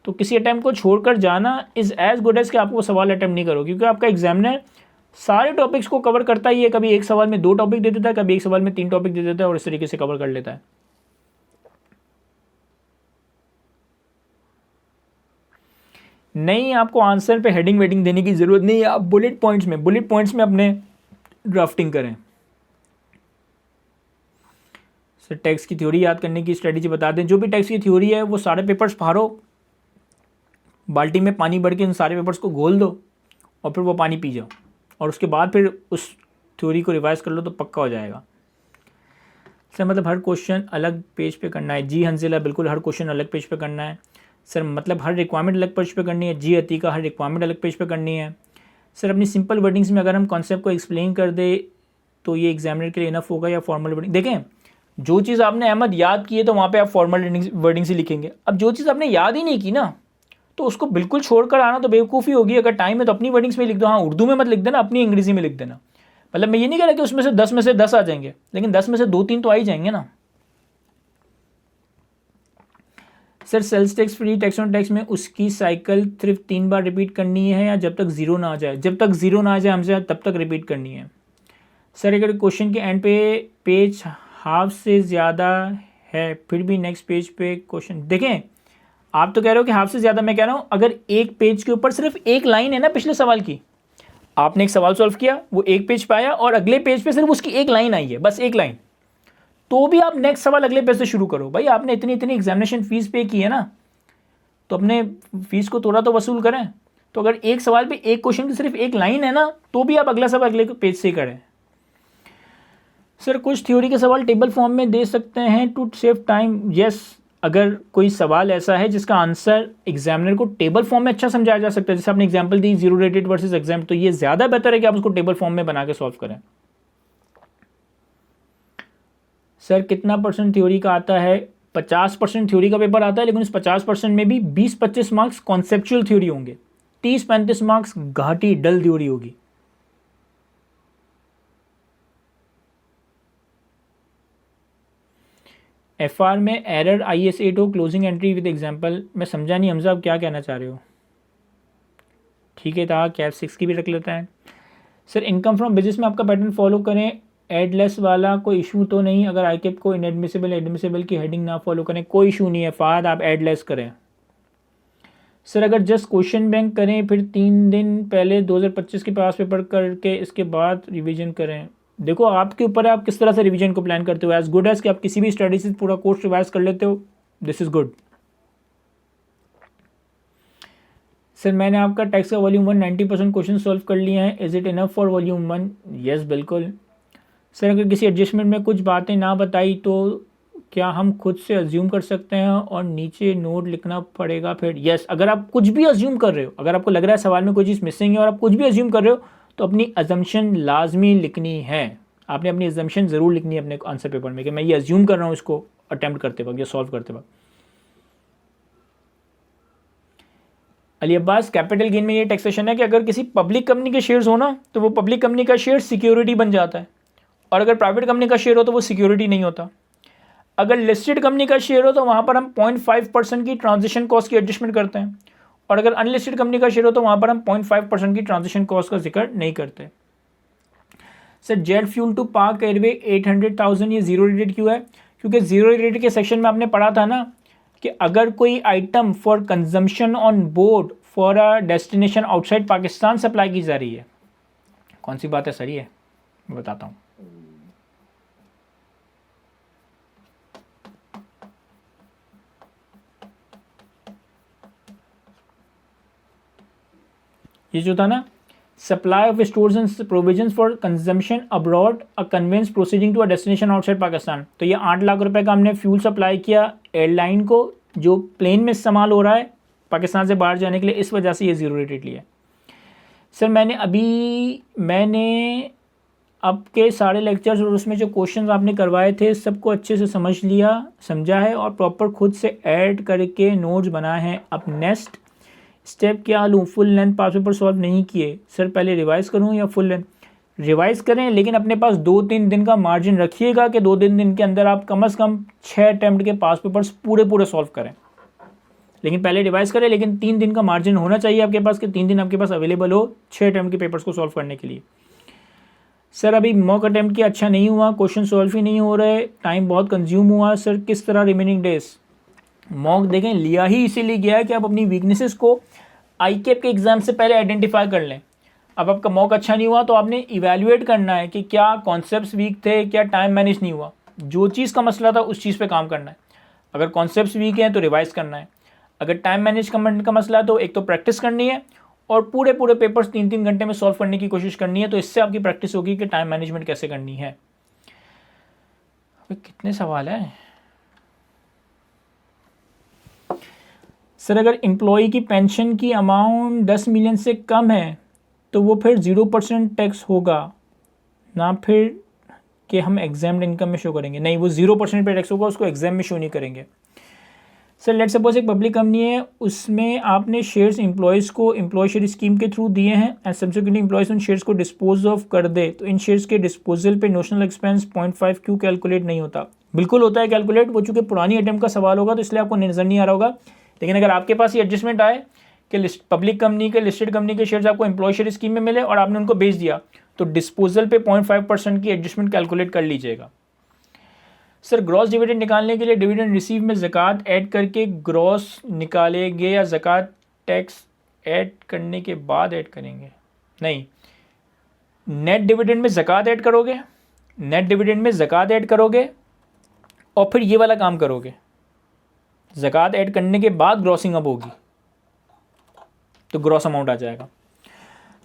तो किसी अटैम्प्ट को छोड़कर जाना इज़ एज गुड एज कि आप वो सवाल अटैम्प्ट नहीं करो, क्योंकि आपका एग्जामिनर सारे टॉपिक्स को कवर करता ही है। कभी एक सवाल में 2 टॉपिक दे देता है, कभी एक सवाल में 3 टॉपिक दे देता है और इस तरीके से कवर कर लेता है। नहीं, आपको आंसर पे हेडिंग वेडिंग देने की ज़रूरत नहीं है, आप बुलेट पॉइंट्स में अपने ड्राफ्टिंग करें। सर टैक्स की थ्योरी याद करने की स्ट्रेटजी बता दें। जो भी टैक्स की थ्योरी है वो सारे पेपर्स फाड़ो, बाल्टी में पानी भर के इन सारे पेपर्स को घोल दो और फिर वो पानी पी जाओ और उसके बाद फिर उस थ्योरी को रिवाइज कर लो तो पक्का हो जाएगा। सर मतलब हर क्वेश्चन अलग पेज पे करना है? जी हंजिला बिल्कुल हर क्वेश्चन अलग पेज पे करना है। सर मतलब हर रिक्वायरमेंट अलग पेज पे करनी है? जी अतीका हर रिक्वायरमेंट अलग पेज पे करनी है। सर अपनी सिंपल वर्डिंग्स में अगर हम कॉन्सेप्ट को एक्सप्लेन कर दे तो ये एग्जामिनर के लिए इनफ होगा या फॉर्मल वर्डिंग? देखें जो चीज़ आपने अहमद याद की है तो वहाँ पे आप फॉर्मल वर्डिंग से लिखेंगे। अब जो चीज़ आपने याद ही नहीं की ना तो उसको बिल्कुल छोड़कर आना तो बेवकूफ़ी होगी। अगर टाइम है तो अपनी वर्डिंग्स में लिख दो, हाँ उर्दू में मत लिख देना, अपनी अंग्रेज़ी में लिख देना। मतलब मैं ये नहीं कह रहा कि उसमें से 10 में से 10 आ जाएंगे, लेकिन 10 में से 2-3 तो आ ही जाएंगे ना। Sir sales tax free tax on tax में उसकी साइकिल सिर्फ 3 बार रिपीट करनी है या जब तक ज़ीरो ना आ जाए? जब तक ज़ीरो ना आ जाए हमसे तब तक रिपीट करनी है। सर अगर क्वेश्चन के एंड पे पेज हाफ से ज़्यादा है फिर भी नेक्स्ट पेज पे क्वेश्चन, देखें आप तो कह रहे हो कि हाफ से ज़्यादा, मैं कह रहा हूँ अगर एक पेज के ऊपर सिर्फ एक लाइन है ना पिछले सवाल की, आपने एक सवाल सॉल्व किया, वो एक पेज पे आया और अगले पेज पे सिर्फ उसकी एक लाइन आई है, बस एक लाइन, तो भी आप नेक्स्ट सवाल अगले पेज से शुरू करो। भाई आपने इतनी इतनी एग्जामिनेशन फीस पे की है ना, तो अपने फीस को थोड़ा तो वसूल करें। तो अगर एक सवाल पे एक क्वेश्चन की सिर्फ एक लाइन है ना, तो भी आप अगला सवाल अगले पेज से ही करें। सर कुछ थ्योरी के सवाल टेबल फॉर्म में दे सकते हैं टू सेव टाइम? यस, अगर कोई सवाल ऐसा है जिसका आंसर एग्जामिनर को टेबल फॉर्म में अच्छा समझाया जा सकता है, जैसे आपने एग्जांपल दी जीरो रेटेड वर्सेस एग्जाम, तो ये ज़्यादा बेहतर है कि आप उसको टेबल फॉर्म में बना के सॉल्व करें। सर कितना परसेंट थ्योरी का आता है? 50% थ्योरी का पेपर आता है, लेकिन उस 50% में भी 20-25 मार्क्स कॉन्सेप्चुअल थ्योरी होंगे, 30-35 मार्क्स घाटी डल थ्योरी होगी। एफआर में error IS8 closing entry with example, मैं समझा नहीं हमजा आप क्या कहना चाह रहे हो। ठीक है, था कैप 6 की भी रख लेता है। सर इनकम फ्रॉम बिजनेस में आपका पैटर्न फॉलो करें, एडलेस वाला कोई इशू तो नहीं? अगर आईकेप को इनएडमिसिबल एडमिसिबल की हेडिंग ना फॉलो करें, कोई इशू नहीं है फाद, आप एडलेस करें। सर अगर जस्ट क्वेश्चन बैंक करें फिर 3 दिन पहले 2025 के पास पेपर करके इसके बाद रिवीजन करें, देखो आपके ऊपर है आप किस तरह से रिवीजन को प्लान करते हो। एज गुड एज कि आप किसी भी स्टडी से पूरा कोर्स रिवाइज कर लेते हो, दिस इज गुड। सर मैंने आपका टैक्स का वॉल्यूम 1 90% क्वेश्चन सॉल्व कर लिए हैं, is it enough for volume 1? Yes बिल्कुल। सर अगर किसी एडजस्टमेंट में कुछ बातें ना बताई तो क्या हम खुद से अज्यूम कर सकते हैं और नीचे नोट लिखना पड़ेगा फिर? यस, अगर आप कुछ भी अज्यूम कर रहे हो, अगर आपको लग रहा है सवाल में कोई चीज़ मिसिंग है और आप कुछ भी अज्यूम कर रहे हो, तो अपनी अजम्पशन लाजमी लिखनी है। आपने अपनी अजम्पशन ज़रूर लिखनी है अपने आंसर पेपर में कि मैं ये अज्यूम कर रहा हूँ इसको अटैम्प्ट करते वक्त या सॉल्व करते वक्त। अली अब्बास, कैपिटल गेन में ये टैक्सेशन है कि अगर किसी पब्लिक कंपनी के शेयर्स हो ना, तो वो पब्लिक कंपनी का शेयर सिक्योरिटी बन जाता है, और अगर प्राइवेट कंपनी का शेयर हो तो वो सिक्योरिटी नहीं होता। अगर लिस्टेड कंपनी का शेयर हो तो वहाँ पर हम 0.5% की ट्रांजिशन कॉस्ट की एडजस्टमेंट करते हैं, और अगर अनलिस्टेड कंपनी का शेयर हो तो वहाँ पर हम 0.5% की ट्रांजिशन कॉस्ट का जिक्र नहीं करते। Sir jet fuel to park airway 800,000 ये जीरो रेटेड क्यों है? क्योंकि जीरो रेटेड के सेक्शन में आपने पढ़ा था ना कि अगर कोई item for consumption on board for a destination outside Pakistan supply की जा रही है, कौन सी बात है सर ये, मैं बताता हूँ। ये जो था ना, supply of stores and provisions for consumption abroad a conveyance proceeding to a destination outside Pakistan, तो ये 8 लाख रुपए का हमने फ्यूल सप्लाई किया एयरलाइन को जो प्लेन में इस्तेमाल हो रहा है पाकिस्तान से बाहर जाने के लिए, इस वजह से ये जीरो रेटेड लिया। सर मैंने आपके सारे लेक्चर्स और उसमें जो क्वेश्चंस आपने करवाए थे सबको अच्छे से समझा है और प्रॉपर खुद से ऐड करके नोट्स बनाए हैं। अब नेक्स्ट स्टेप क्या लूँ? फुल लेंथ पास पेपर सॉल्व नहीं किए सर, पहले रिवाइज़ करूँ या फुल लेंथ? रिवाइज़ करें, लेकिन अपने पास 2-3 दिन का मार्जिन रखिएगा कि 2-3 दिन के अंदर आप कम से कम 6 अटैम्प्ट के पास पेपर्स पूरे सॉल्व करें। लेकिन पहले रिवाइज़ करें, लेकिन 3 दिन का मार्जिन होना चाहिए आपके पास कि 3 दिन आपके पास अवेलेबल हो 6 अटैम्प्ट के पेपर्स को सॉल्व करने के लिए। सर अभी मॉक अटैम्प्ट किया, अच्छा नहीं हुआ, क्वेश्चन सॉल्व ही नहीं हो रहे, टाइम बहुत कंज्यूम हुआ सर, किस तरह रिमेनिंग डेज? मॉक देखें लिया ही इसीलिए गया है कि आप अपनी वीकनेसेस को आईकेप के एग्ज़ाम से पहले आइडेंटिफाई कर लें। अब आपका मॉक अच्छा नहीं हुआ तो आपने इवैल्यूएट करना है कि क्या कॉन्सेप्ट्स वीक थे, क्या टाइम मैनेज नहीं हुआ, जो चीज़ का मसला था उस चीज़ पे काम करना है। अगर कॉन्सेप्ट्स वीक हैं तो रिवाइज़ करना है, अगर टाइम मैनेजमेंट का मसला है तो एक तो प्रैक्टिस करनी है और पूरे पेपर्स 3-3 घंटे में सॉल्व करने की कोशिश करनी है, तो इससे आपकी प्रैक्टिस होगी कि टाइम मैनेजमेंट कैसे करनी है। कितने सवाल हैं सर? अगर एम्प्लॉई की पेंशन की अमाउंट 10 मिलियन से कम है तो वो फिर 0% टैक्स होगा ना, फिर कि हम एग्जाम्ड इनकम में शो करेंगे? नहीं, वो 0% पे टैक्स होगा, उसको एग्जाम में शो नहीं करेंगे। सर लेट्स सपोज एक पब्लिक कंपनी है, उसमें आपने शेयर्स एम्प्लॉयज़ को एम्प्लॉय शेयर स्कीम के थ्रू दिए हैं एंड सब्सिक्वेंटली एम्प्लॉयज़ उन शेयर्स को डिस्पोज ऑफ कर दे, तो इन शेयर्स के डिस्पोजल पे नोशनल एक्सपेंस 0.5 क्यों कैलकुलेट नहीं होता? बिल्कुल होता है कैलकुलेट, वो चूँकि पुरानी अटेम्प्ट का सवाल होगा तो इसलिए आपको नज़र नहीं आ रहा होगा। लेकिन अगर आपके पास ये एडजस्टमेंट आए कि पब्लिक कंपनी के लिस्टेड कंपनी के शेयर्स आपको एम्प्लॉय शेयर स्कीम में मिले और आपने उनको बेच दिया, तो डिस्पोजल पे 0.5% की एडजस्टमेंट कैलकुलेट कर लीजिएगा। सर ग्रॉस डिविडेंड निकालने के लिए डिविडेंड रिसीव में ज़कात ऐड करके ग्रॉस निकालेंगे या ज़कात टैक्स ऐड करने के बाद ऐड करेंगे? नहीं, नेट डिविडेंड में ज़कात ऐड करोगे, नेट डिविडेंड में ज़कात ऐड करोगे और फिर ये वाला काम करोगे, ज़कात ऐड करने के बाद ग्रॉसिंग अप होगी तो ग्रॉस अमाउंट आ जाएगा।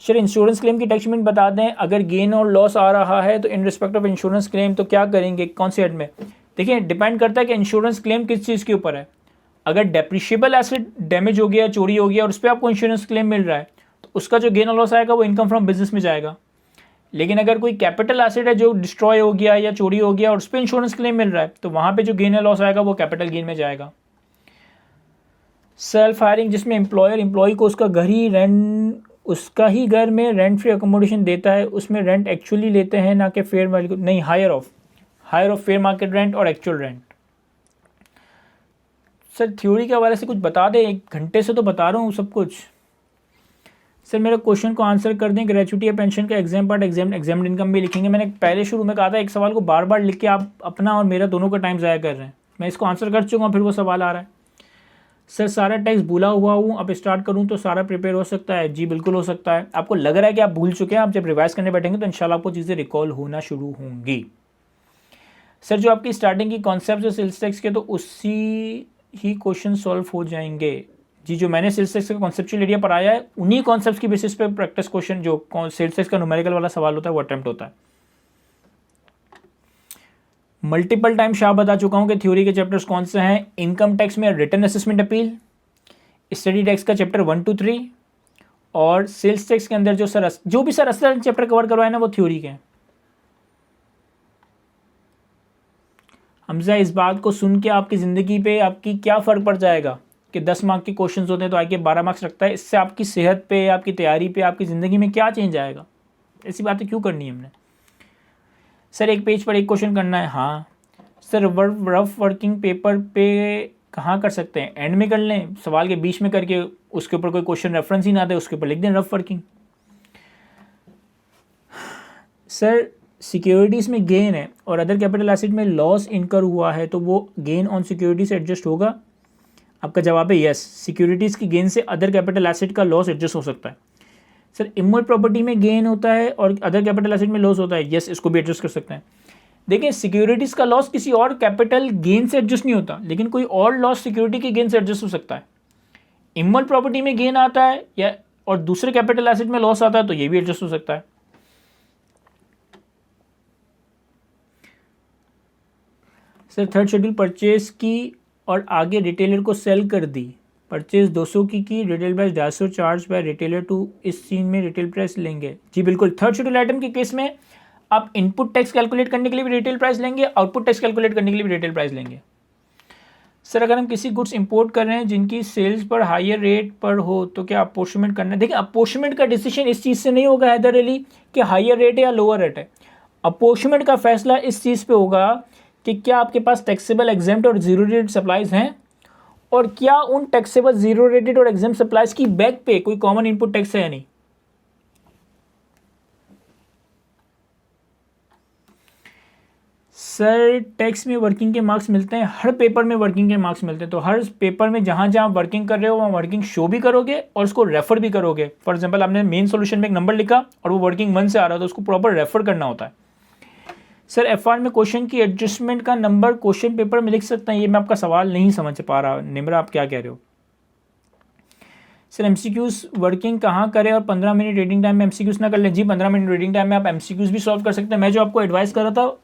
सर इंश्योरेंस क्लेम की टैक्समेंट बता दें, अगर गेन और लॉस आ रहा है तो in respect of insurance claim तो क्या करेंगे, कौन से हेड में? देखिए डिपेंड करता है कि इंश्योरेंस क्लेम किस चीज़ के ऊपर है। अगर डेप्रिशिएबल एसेट डैमेज हो गया, चोरी हो गया और उस पर आपको इंश्योरेंस क्लेम मिल रहा है तो उसका जो गेन और लॉस आएगा वो इनकम फ्रॉम बिजनेस में जाएगा। लेकिन अगर कोई कैपिटल एसेट है जो डिस्ट्रॉय हो गया या चोरी हो गया और उस पर इंश्योरेंस क्लेम मिल रहा है तो वहाँ पर जो गेन और लॉस आएगा वो कैपिटल गेन में जाएगा। सेल्फ हायरिंग, जिसमें एम्प्लॉयर एम्प्लॉय को उसका ही घर में रेंट फ्री अकोमोडेशन देता है, उसमें रेंट एक्चुअली लेते हैं ना कि फेयर वैल्यू, नहीं higher of fair market rent और एक्चुअल रेंट। सर थ्योरी के हवाले से कुछ बता दें, 1 घंटे से तो बता रहा हूँ सब कुछ। सर मेरे क्वेश्चन को आंसर कर दें, ग्रेचुइटी या पेंशन का एग्जाम पार्ट एग्जाम इनकम भी लिखेंगे। मैंने पहले शुरू में कहा था एक सवाल को बार बार लिख के आप अपना और मेरा दोनों का टाइम ज़ाया कर रहे हैं। मैं इसको आंसर कर चुका हूँ, फिर वो सवाल आ रहा है। सर सारा टेक्स्ट भूला हुआ हूँ, अब स्टार्ट करूँ तो सारा प्रिपेयर हो सकता है? जी बिल्कुल हो सकता है। आपको लग रहा है कि आप भूल चुके हैं, आप जब रिवाइज करने बैठेंगे तो इंशाल्लाह आपको चीज़ें रिकॉल होना शुरू होंगी। सर जो आपकी स्टार्टिंग की कॉन्सेप्ट है सेल्स टैक्स के, तो उसी ही क्वेश्चन सॉल्व हो जाएंगे। जी जो मैंने सेल्स टैक्स का कॉन्सेप्चुअल एरिया पढ़ाया है उन्हीं कॉन्सेप्ट्स की बेसिस पे प्रैक्टिस क्वेश्चन जो सेल्स टैक्स का न्यूमेरिकल वाला सवाल होता है वो अटेम्प्ट होता है। मल्टीपल टाइम शाह बता चुका हूँ कि थ्योरी के चैप्टर्स कौन से हैं। इनकम टैक्स में return assessment appeal, study tax का चैप्टर 1 to 3 और सेल्स टैक्स के अंदर जो भी सर असल चैप्टर कवर करवाए ना वो थ्योरी के हैं। हमजा इस बात को सुन के आपकी ज़िंदगी पे आपकी क्या फ़र्क पड़ जाएगा कि 10 मार्क के क्वेश्चंस होते हैं तो आगे 12 मार्क्स रखता है, इससे आपकी सेहत पे, आपकी तैयारी पे, आपकी ज़िंदगी में क्या चेंज आएगा? ऐसी बातें क्यों करनी है हमने? सर एक पेज पर एक क्वेश्चन करना है। हाँ सर रफ वर्किंग पेपर पे कहाँ कर सकते हैं? एंड में कर लें, सवाल के बीच में करके उसके ऊपर कोई क्वेश्चन रेफरेंस ही ना दे उसके ऊपर लिख दें रफ वर्किंग। सर सिक्योरिटीज़ में गेन है और अदर कैपिटल एसेट में लॉस इनकर हुआ है तो वो गेन ऑन सिक्योरिटी से एडजस्ट होगा? आपका जवाब है यस, सिक्योरिटीज़ की गेन से अदर कैपिटल एसेट का लॉस एडजस्ट हो सकता है। सर इमोल प्रॉपर्टी में गेन होता है और अदर कैपिटल एसेट में लॉस होता है, यस इसको भी एडजस्ट कर सकते हैं। देखिए सिक्योरिटीज़ का लॉस किसी और कैपिटल गेन से एडजस्ट नहीं होता, लेकिन कोई और लॉस सिक्योरिटी के गेन से एडजस्ट हो सकता है। इमोल प्रॉपर्टी में गेन आता है या और दूसरे कैपिटल एसेट में लॉस आता है तो ये भी एडजस्ट हो सकता है। सर थर्ड शेड्यूल परचेज की और आगे रिटेलर को सेल कर दी, परचेज 200 की retail price 250 charge by retailer to, इस सीन में रिटेल प्राइस लेंगे? जी बिल्कुल, थर्ड शेड्यूल आइटम के केस में आप इनपुट टैक्स कैलकुलेट करने के लिए भी रिटेल प्राइस लेंगे, आउटपुट टैक्स कैलकुलेट करने के लिए भी रिटेल प्राइस लेंगे। सर अगर हम किसी गुड्स इंपोर्ट कर रहे हैं जिनकी सेल्स पर हायर रेट पर हो तो क्या अपोर्शनमेंट करना है? देखिए अपोर्शनमेंट का डिसीजन इस चीज़ से नहीं होगा हैदर अली कि हायर रेट है या लोअर रेट है। अपोर्शनमेंट का फैसला इस चीज़ पे होगा कि क्या आपके पास टैक्सेबल एग्जेम्प्ट और जीरो रेटेड सप्लाईज हैं और क्या उन टैक्सेबल जीरो रेटेड और एग्जेम्प्ट सप्लाईज की बैक पे कोई कॉमन इनपुट टैक्स है या नहीं। सर टैक्स में वर्किंग के मार्क्स मिलते हैं, हर पेपर में वर्किंग के मार्क्स मिलते हैं, तो हर पेपर में जहाँ जहाँ वर्किंग कर रहे हो वहाँ वर्किंग शो भी करोगे और उसको रेफर भी करोगे। फॉर एग्जांपल आपने मेन सॉल्यूशन में एक नंबर लिखा और वो वर्किंग 1 से आ रहा है तो उसको प्रॉपर रेफर करना होता है। सर एफआर में क्वेश्चन की एडजस्टमेंट का नंबर क्वेश्चन पेपर में लिख सकते हैं? ये मैं आपका सवाल नहीं समझ पा रहा निम्रा, आप क्या कह रहे हो? सर एमसीक्यूज वर्किंग कहाँ करें और 15 मिनट रीडिंग टाइम में एमसीक्यूज ना कर लें? जी 15 मिनट रीडिंग टाइम में आप एमसीक्यूज भी सॉल्व कर सकते हैं। मैं जो आपको एडवाइस कर रहा था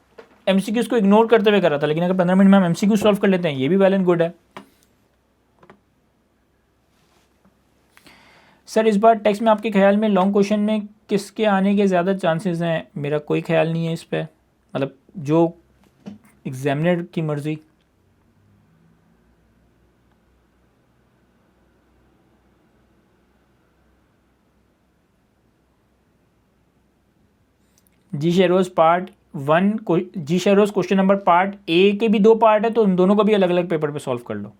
एमसीक्यूज को इग्नोर करते हुए कर रहा था, लेकिन अगर 15 मिनट में हम एमसीक्यूज सॉल्व कर लेते हैं ये भी वेल एंड गुड है। सर इस बार टेक्स्ट में आपके ख्याल में लॉन्ग क्वेश्चन में किसके आने के ज़्यादा चांसेस हैं? मेरा कोई ख्याल नहीं है इस पर, मतलब जो एग्जामिनर की मर्ज़ी। जी शेरोज पार्ट 1 जी Sheroz question number part A के भी 2 पार्ट है, तो उन दोनों को भी अलग अलग पेपर पे सॉल्व कर लो।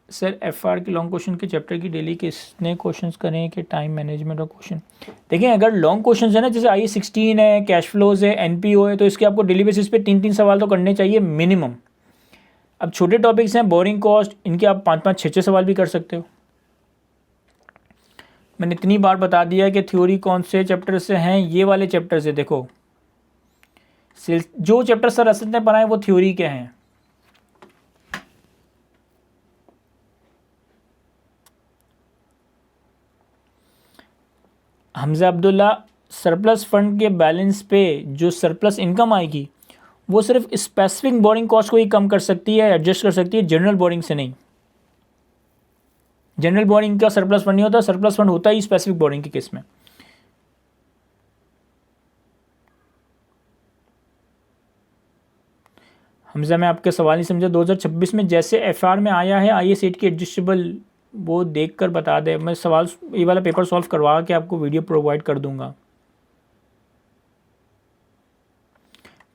सर एफआर के लॉन्ग क्वेश्चन के चैप्टर की डेली किसने क्वेश्चंस करें कि टाइम मैनेजमेंट और क्वेश्चन। देखिए अगर लॉन्ग क्वेश्चंस है ना, जैसे IE16 है, कैश फ्लोज है, NPO है, तो इसके आपको डेली बेसिस पे 3-3 सवाल तो करने चाहिए मिनिमम। अब छोटे टॉपिक्स हैं, बोरिंग कॉस्ट, इनके आप 5-5, 6-6 सवाल भी कर सकते हो। मैंने इतनी बार बता दिया कि थ्योरी कौन से चैप्टर से हैं, ये वाले चैप्टर से। देखो जो चैप्टर सर असद ने पढ़ाए वो थ्योरी के हैं। हमजा अब्दुल्ला, सरप्लस फंड के बैलेंस पे जो सरप्लस इनकम आएगी वो सिर्फ स्पेसिफिक बोरिंग कॉस्ट को ही कम कर सकती है, एडजस्ट कर सकती है, जनरल बोरिंग से नहीं। जनरल बोरिंग का सरप्लस फंड नहीं होता, सरप्लस फंड होता ही स्पेसिफिक बोरिंग के केस में। हमजा मैं आपके सवाल नहीं समझा। 2026 में जैसे एफआर में आया है IE8 की एडजस्टेबल, वो देखकर बता दे। मैं सवाल ये वाला पेपर सॉल्व करवा के आपको वीडियो प्रोवाइड कर दूंगा।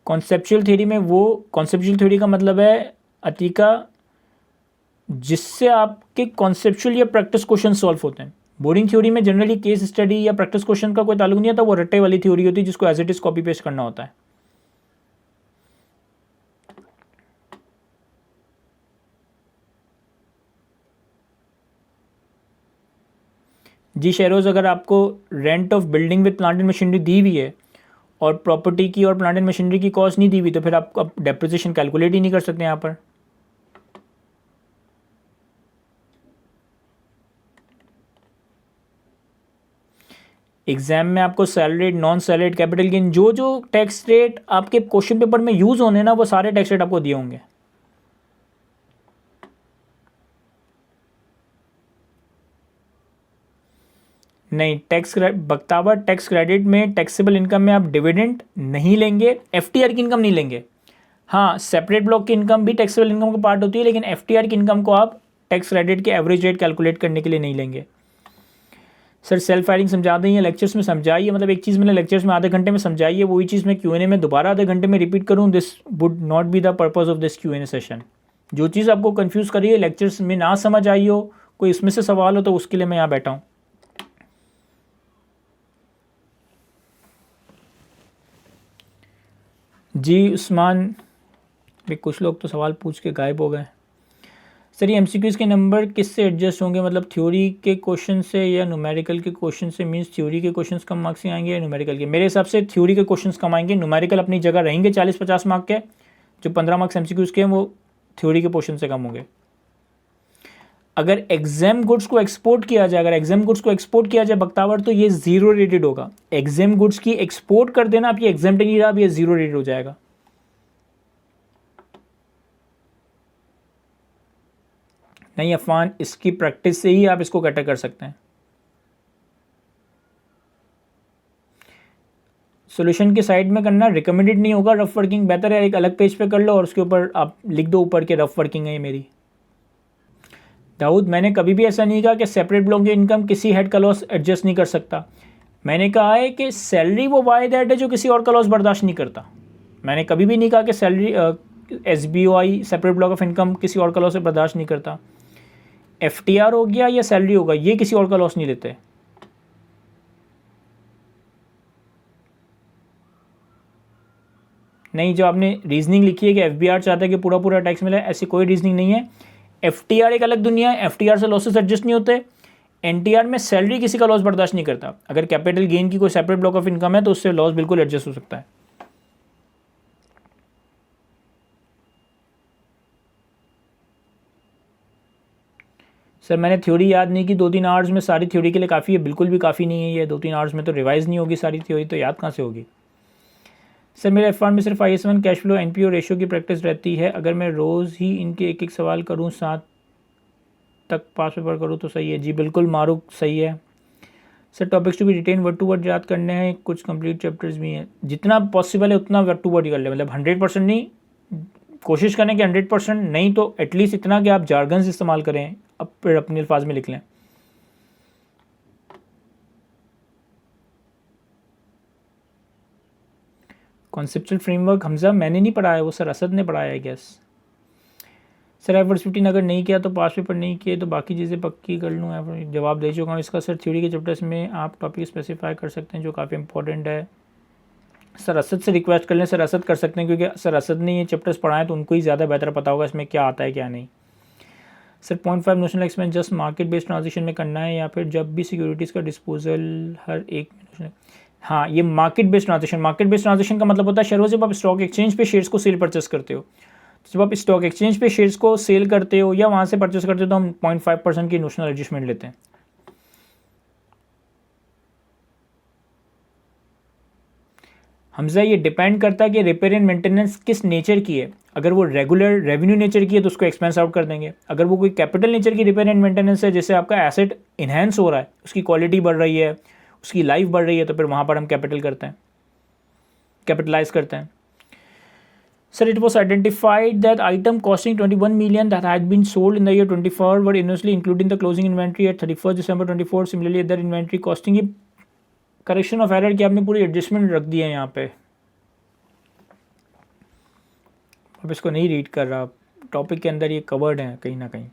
कॉन्सेप्चुअल थ्योरी में, वो कॉन्सेप्चुअल थ्योरी का मतलब है अतीका जिससे आपके कॉन्सेप्चुअल या प्रैक्टिस क्वेश्चन सॉल्व होते हैं। बोरिंग थ्योरी में जनरली केस स्टडी या प्रैक्टिस क्वेश्चन का कोई ताल्लुक नहीं आता, वो रट्टे वाली थ्योरी होती है जिसको as it is copy paste करना होता है। जी शेरोज, अगर आपको rent of building with plant and machinery दी हुई है और प्रॉपर्टी की और प्लांट एंड मशीनरी की कॉस्ट नहीं दी हुई, तो फिर आप डेप्रिसिएशन कैलकुलेट ही नहीं कर सकते यहाँ पर। एग्जाम में आपको salaried, non salaried, capital gain, जो जो टैक्स रेट आपके क्वेश्चन पेपर में यूज होने ना, वो सारे टैक्स रेट आपको दिए होंगे। नहीं, टैक्स बख्तावर टैक्स क्रेडिट में टैक्सेबल इनकम में आप डिविडेंड नहीं लेंगे, FTR की इनकम नहीं लेंगे। हाँ, सेपरेट ब्लॉक की इनकम भी टैक्सेबल इनकम का पार्ट होती है, लेकिन FTR की इनकम को आप टैक्स क्रेडिट के एवरेज रेट कैलकुलेट करने के लिए नहीं लेंगे। सर सेल्फ फायरिंग समझा दें या लेक्चर्स में समझाइए। मतलब एक चीज़ मैंने लेक्चर्स में आधे घंटे में समझाई है, वही चीज़ मैं Q&A में दोबारा आधे घंटे में रिपीट करूँ, this would not be the purpose of this Q&A session. जो चीज़ आपको कन्फ्यूज़ करिए, लेक्चर्स में ना समझ आई हो, कोई इसमें से सवाल हो, तो उसके लिए मैं यहाँ बैठा हूँ। जी उस्मान, कुछ लोग तो सवाल पूछ के गायब हो गए। सर ये MCQs के नंबर किससे एडजस्ट होंगे, मतलब थ्योरी के क्वेश्चन से या न्यूमेरिकल के क्वेश्चन से? मींस थ्योरी के क्वेश्चंस कम मार्क्स से आएंगे या न्यूमेरिकल के? मेरे हिसाब से थ्योरी के क्वेश्चंस कम आएंगे, न्यूमेरिकल अपनी जगह रहेंगे 40-50 मार्क के। जो 15 मार्क्स MCQs के हैं वो थ्योरी के पोर्शन से कम होंगे। अगर एग्जाम गुड्स को एक्सपोर्ट किया जाए, बख्तावर, तो ये जीरो रेटेड होगा। एग्जाम गुड्स की एक्सपोर्ट कर देना, आप ये एग्जाम नहीं रहा, अब ये जीरो रेटेड हो जाएगा। नहीं अफवान, इसकी प्रैक्टिस से ही आप इसको कैटर कर सकते हैं। सॉल्यूशन के साइड में करना रिकमेंडेड नहीं होगा, रफ वर्किंग बेहतर है। एक अलग पेज पे कर लो और उसके ऊपर आप लिख दो ऊपर के रफ वर्किंग है ये मेरी। दाऊद, मैंने कभी भी ऐसा नहीं कहा कि सेपरेट ब्लॉक की इनकम किसी हेड का लॉस एडजस्ट नहीं कर सकता। मैंने कहा है कि सैलरी वो वाहिद हेड है जो किसी और का लॉस बर्दाश्त नहीं करता। मैंने कभी भी नहीं कहा कि salary SBOI separate block of income किसी और का लॉस बर्दाश्त नहीं करता। FTR हो गया या सैलरी होगा, ये किसी और का लॉस नहीं लेते। नहीं, जो आपने रीजनिंग लिखी है कि FBR चाहता है कि पूरा पूरा टैक्स मिले, ऐसी कोई रीजनिंग नहीं है। FTR एक अलग दुनिया है, FTR से लॉसेस एडजस्ट नहीं होते। NTR में सैलरी किसी का लॉस बर्दाश्त नहीं करता। अगर कैपिटल गेन की कोई सेपरेट ब्लॉक ऑफ इनकम है तो उससे लॉस बिल्कुल एडजस्ट हो सकता है। सर मैंने थ्योरी याद नहीं की, 2-3 आवर्स में सारी थ्योरी के लिए काफ़ी है? बिल्कुल भी काफ़ी नहीं है ये। 2-3 आवर्स में तो रिवाइज़ नहीं होगी सारी थ्योरी, तो याद कहाँ से होगी? सर मेरे F1 में सिर्फ IS1 cash flow NPO ratio की प्रैक्टिस रहती है। अगर मैं रोज़ ही इनके एक एक सवाल करूँ, 7 तक पास पेपर करूँ तो सही है? जी बिल्कुल मारूक, सही है। Sir topics to be written word to word याद करने हैं, कुछ कंप्लीट चैप्टर्स भी हैं। जितना पॉसिबल है उतना वर्ड टू वर्ड ही कर ले, मतलब 100% नहीं, कोशिश करें कि 100% नहीं तो एटलीस्ट इतना कि आप जार्गन्स इस्तेमाल करें, अब फिर अपने अल्फाज में लिख लें। कॉन्सेप्चुअल फ्रेमवर्क हमजा मैंने नहीं पढ़ाया, वो सर असद ने पढ़ाया है गैस। सर एफर्ट्स 15 अगर नहीं किया तो पास पेपर नहीं किए तो बाकी चीज़ें पक्की कर लूँ, जवाब दे चुका हूँ इसका। सर थ्योरी के चैप्टर्स में आप टॉपिक स्पेसिफाई कर सकते हैं जो काफ़ी इंपॉर्टेंट है। सर असद से रिक्वेस्ट कर लें, सर असद कर सकते हैं क्योंकि सर असद ने ये चैप्टर्स पढ़ाएं तो उनको ही ज़्यादा बेहतर पता होगा इसमें क्या आता है क्या नहीं। Sir 0.5 notional expense just market based transaction में करना है या फिर जब भी सिक्योरिटीज़ का डिस्पोजल हर एक। हाँ, ये मार्केट बेस्ड ट्रांजेक्शन का मतलब होता है शेयर, जब आप स्टॉक एक्सचेंज पे शेयर्स को सेल परचेस करते हो, जब आप स्टॉक एक्सचेंज पे शेयर्स को सेल करते हो या वहाँ से परचेस करते हो तो हम 0.5% की नोशनल एडजस्टमेंट लेते हैं। हमजा ये डिपेंड करता है कि रिपेयर एंड मेंटेनेंस किस नेचर की है। अगर वो रेगुलर रेवेन्यू नेचर की है तो उसको एक्सपेंस आउट कर देंगे। अगर वो कोई कैपिटल नेचर की रिपेयर एंड मेंटेनेंस है, जैसे आपका एसेट इन्हेंस हो रहा है, उसकी क्वालिटी बढ़ रही है, उसकी लाइफ बढ़ रही है, तो फिर वहाँ पर हम कैपिटलाइज करते हैं। Sir, it was identified that item costing 21 million that had been sold in the year 24 were inversely included in the closing inventory at 31st December 24. Similarly, other inventory costing, ये करेक्शन ऑफ एरर की आपने पूरी adjustment रख दी है यहाँ पे। अब इसको नहीं रीड कर रहा, टॉपिक के अंदर ये कवर्ड है कहीं ना कहीं।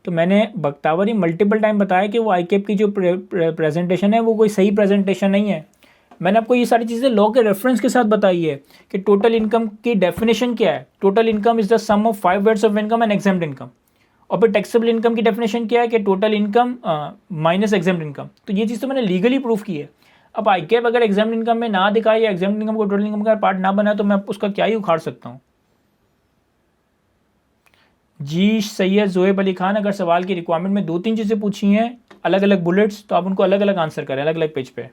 तो मैंने बख्तावरी मल्टीपल टाइम बताया कि वो आईकेप की जो प्रेजेंटेशन है वो कोई सही प्रेजेंटेशन नहीं है। मैंने आपको ये सारी चीज़ें लॉ के रेफरेंस के साथ बताई है कि टोटल इनकम की डेफिनेशन क्या है। Total income is the sum of 5 weights of income and exempt income. और फिर टैक्सेबल इनकम की डेफिनेशन क्या है कि total income minus exempt income. तो ये चीज़ तो मैंने लीगली प्रूफ की है। अब आईकेप अगर एग्जेम्प्ट इनकम में ना दिखाए या एग्जेम्प्ट इनकम को टोटल इनकम का पार्ट ना बनाए तो मैं उसका क्या ही उखाड़ सकता हूँ। जी सैयद जोएब अली खान, अगर सवाल की रिक्वायरमेंट में 2-3 चीज़ें पूछी हैं अलग अलग बुलेट्स तो आप उनको अलग अलग आंसर करें अलग अलग पेज पे।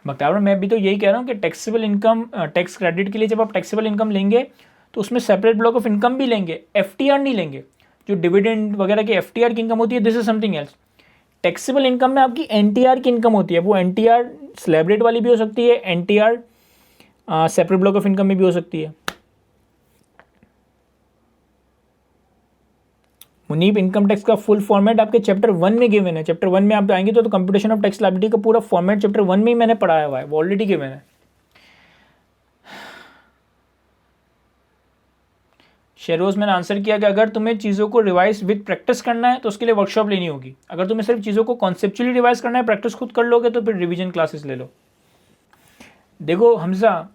बख्तावर मैं भी तो यही कह रहा हूँ कि टैक्सेबल इनकम टैक्स क्रेडिट के लिए जब आप टैक्सेबल इनकम लेंगे तो उसमें सेपरेट ब्लॉक ऑफ इनकम भी लेंगे, एफटीआर नहीं लेंगे। जो डिविडेंड वगैरह की एफटीआर की इनकम होती है this is something else. Taxable income में आपकी एनटीआर की इनकम होती है, वो एनटीआर स्लैब रेट वाली भी हो सकती है, NTR separate block of income में भी हो सकती है। मुनीब, इनकम टैक्स का फुल फॉर्मेट आपके चैप्टर 1 में गिवन है। चैप्टर 1 में आप आएंगे तो कंप्यूटेशन ऑफ टैक्स लायबिलिटी का पूरा फॉर्मेट चैप्टर 1 में ही मैंने पढ़ाया हुआ है, वो ऑलरेडी गिवन है। शेरोज, मैंने आंसर किया कि अगर तुम्हें चीज़ों को रिवाइज विद प्रैक्टिस करना है तो उसके लिए वर्कशॉप लेनी होगी। अगर तुम्हें सिर्फ चीज़ों को कॉन्सेप्चुअली रिवाइज करना है, प्रैक्टिस खुद कर लोगे तो फिर रिवीजन क्लासेस ले लो। देखो हमजा,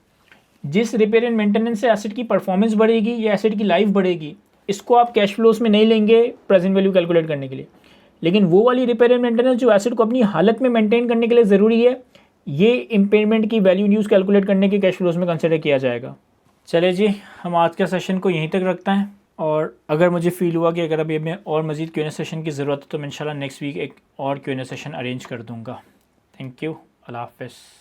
जिस रिपेयर एंड मेंटेनेंस से एसेट की परफॉर्मेंस बढ़ेगी या एसेट की लाइफ बढ़ेगी, इसको आप कैश फ्लोज में नहीं लेंगे प्रेजेंट वैल्यू कैलकुलेट करने के लिए। लेकिन वो वाली रिपेयर एंड मेंटेनेंस जो एसेट को अपनी हालत में मेंटेन करने के लिए ज़रूरी है, ये इम्पेयरमेंट की वैल्यू न्यूज़ कैलकुलेट करने के कैश फ्लोज में कंसिडर किया जाएगा। चले जी, हम आज का सेशन को यहीं तक रखते हैं। और अगर मुझे फील हुआ कि अगर अभी हमें और मज़ीद Q&A सेशन की ज़रूरत है तो मैं इंशाल्लाह नेक्स्ट वीक एक और Q&A सेशन अरेंज कर दूँगा। थैंक यू, अल्लाह हाफ़िज़।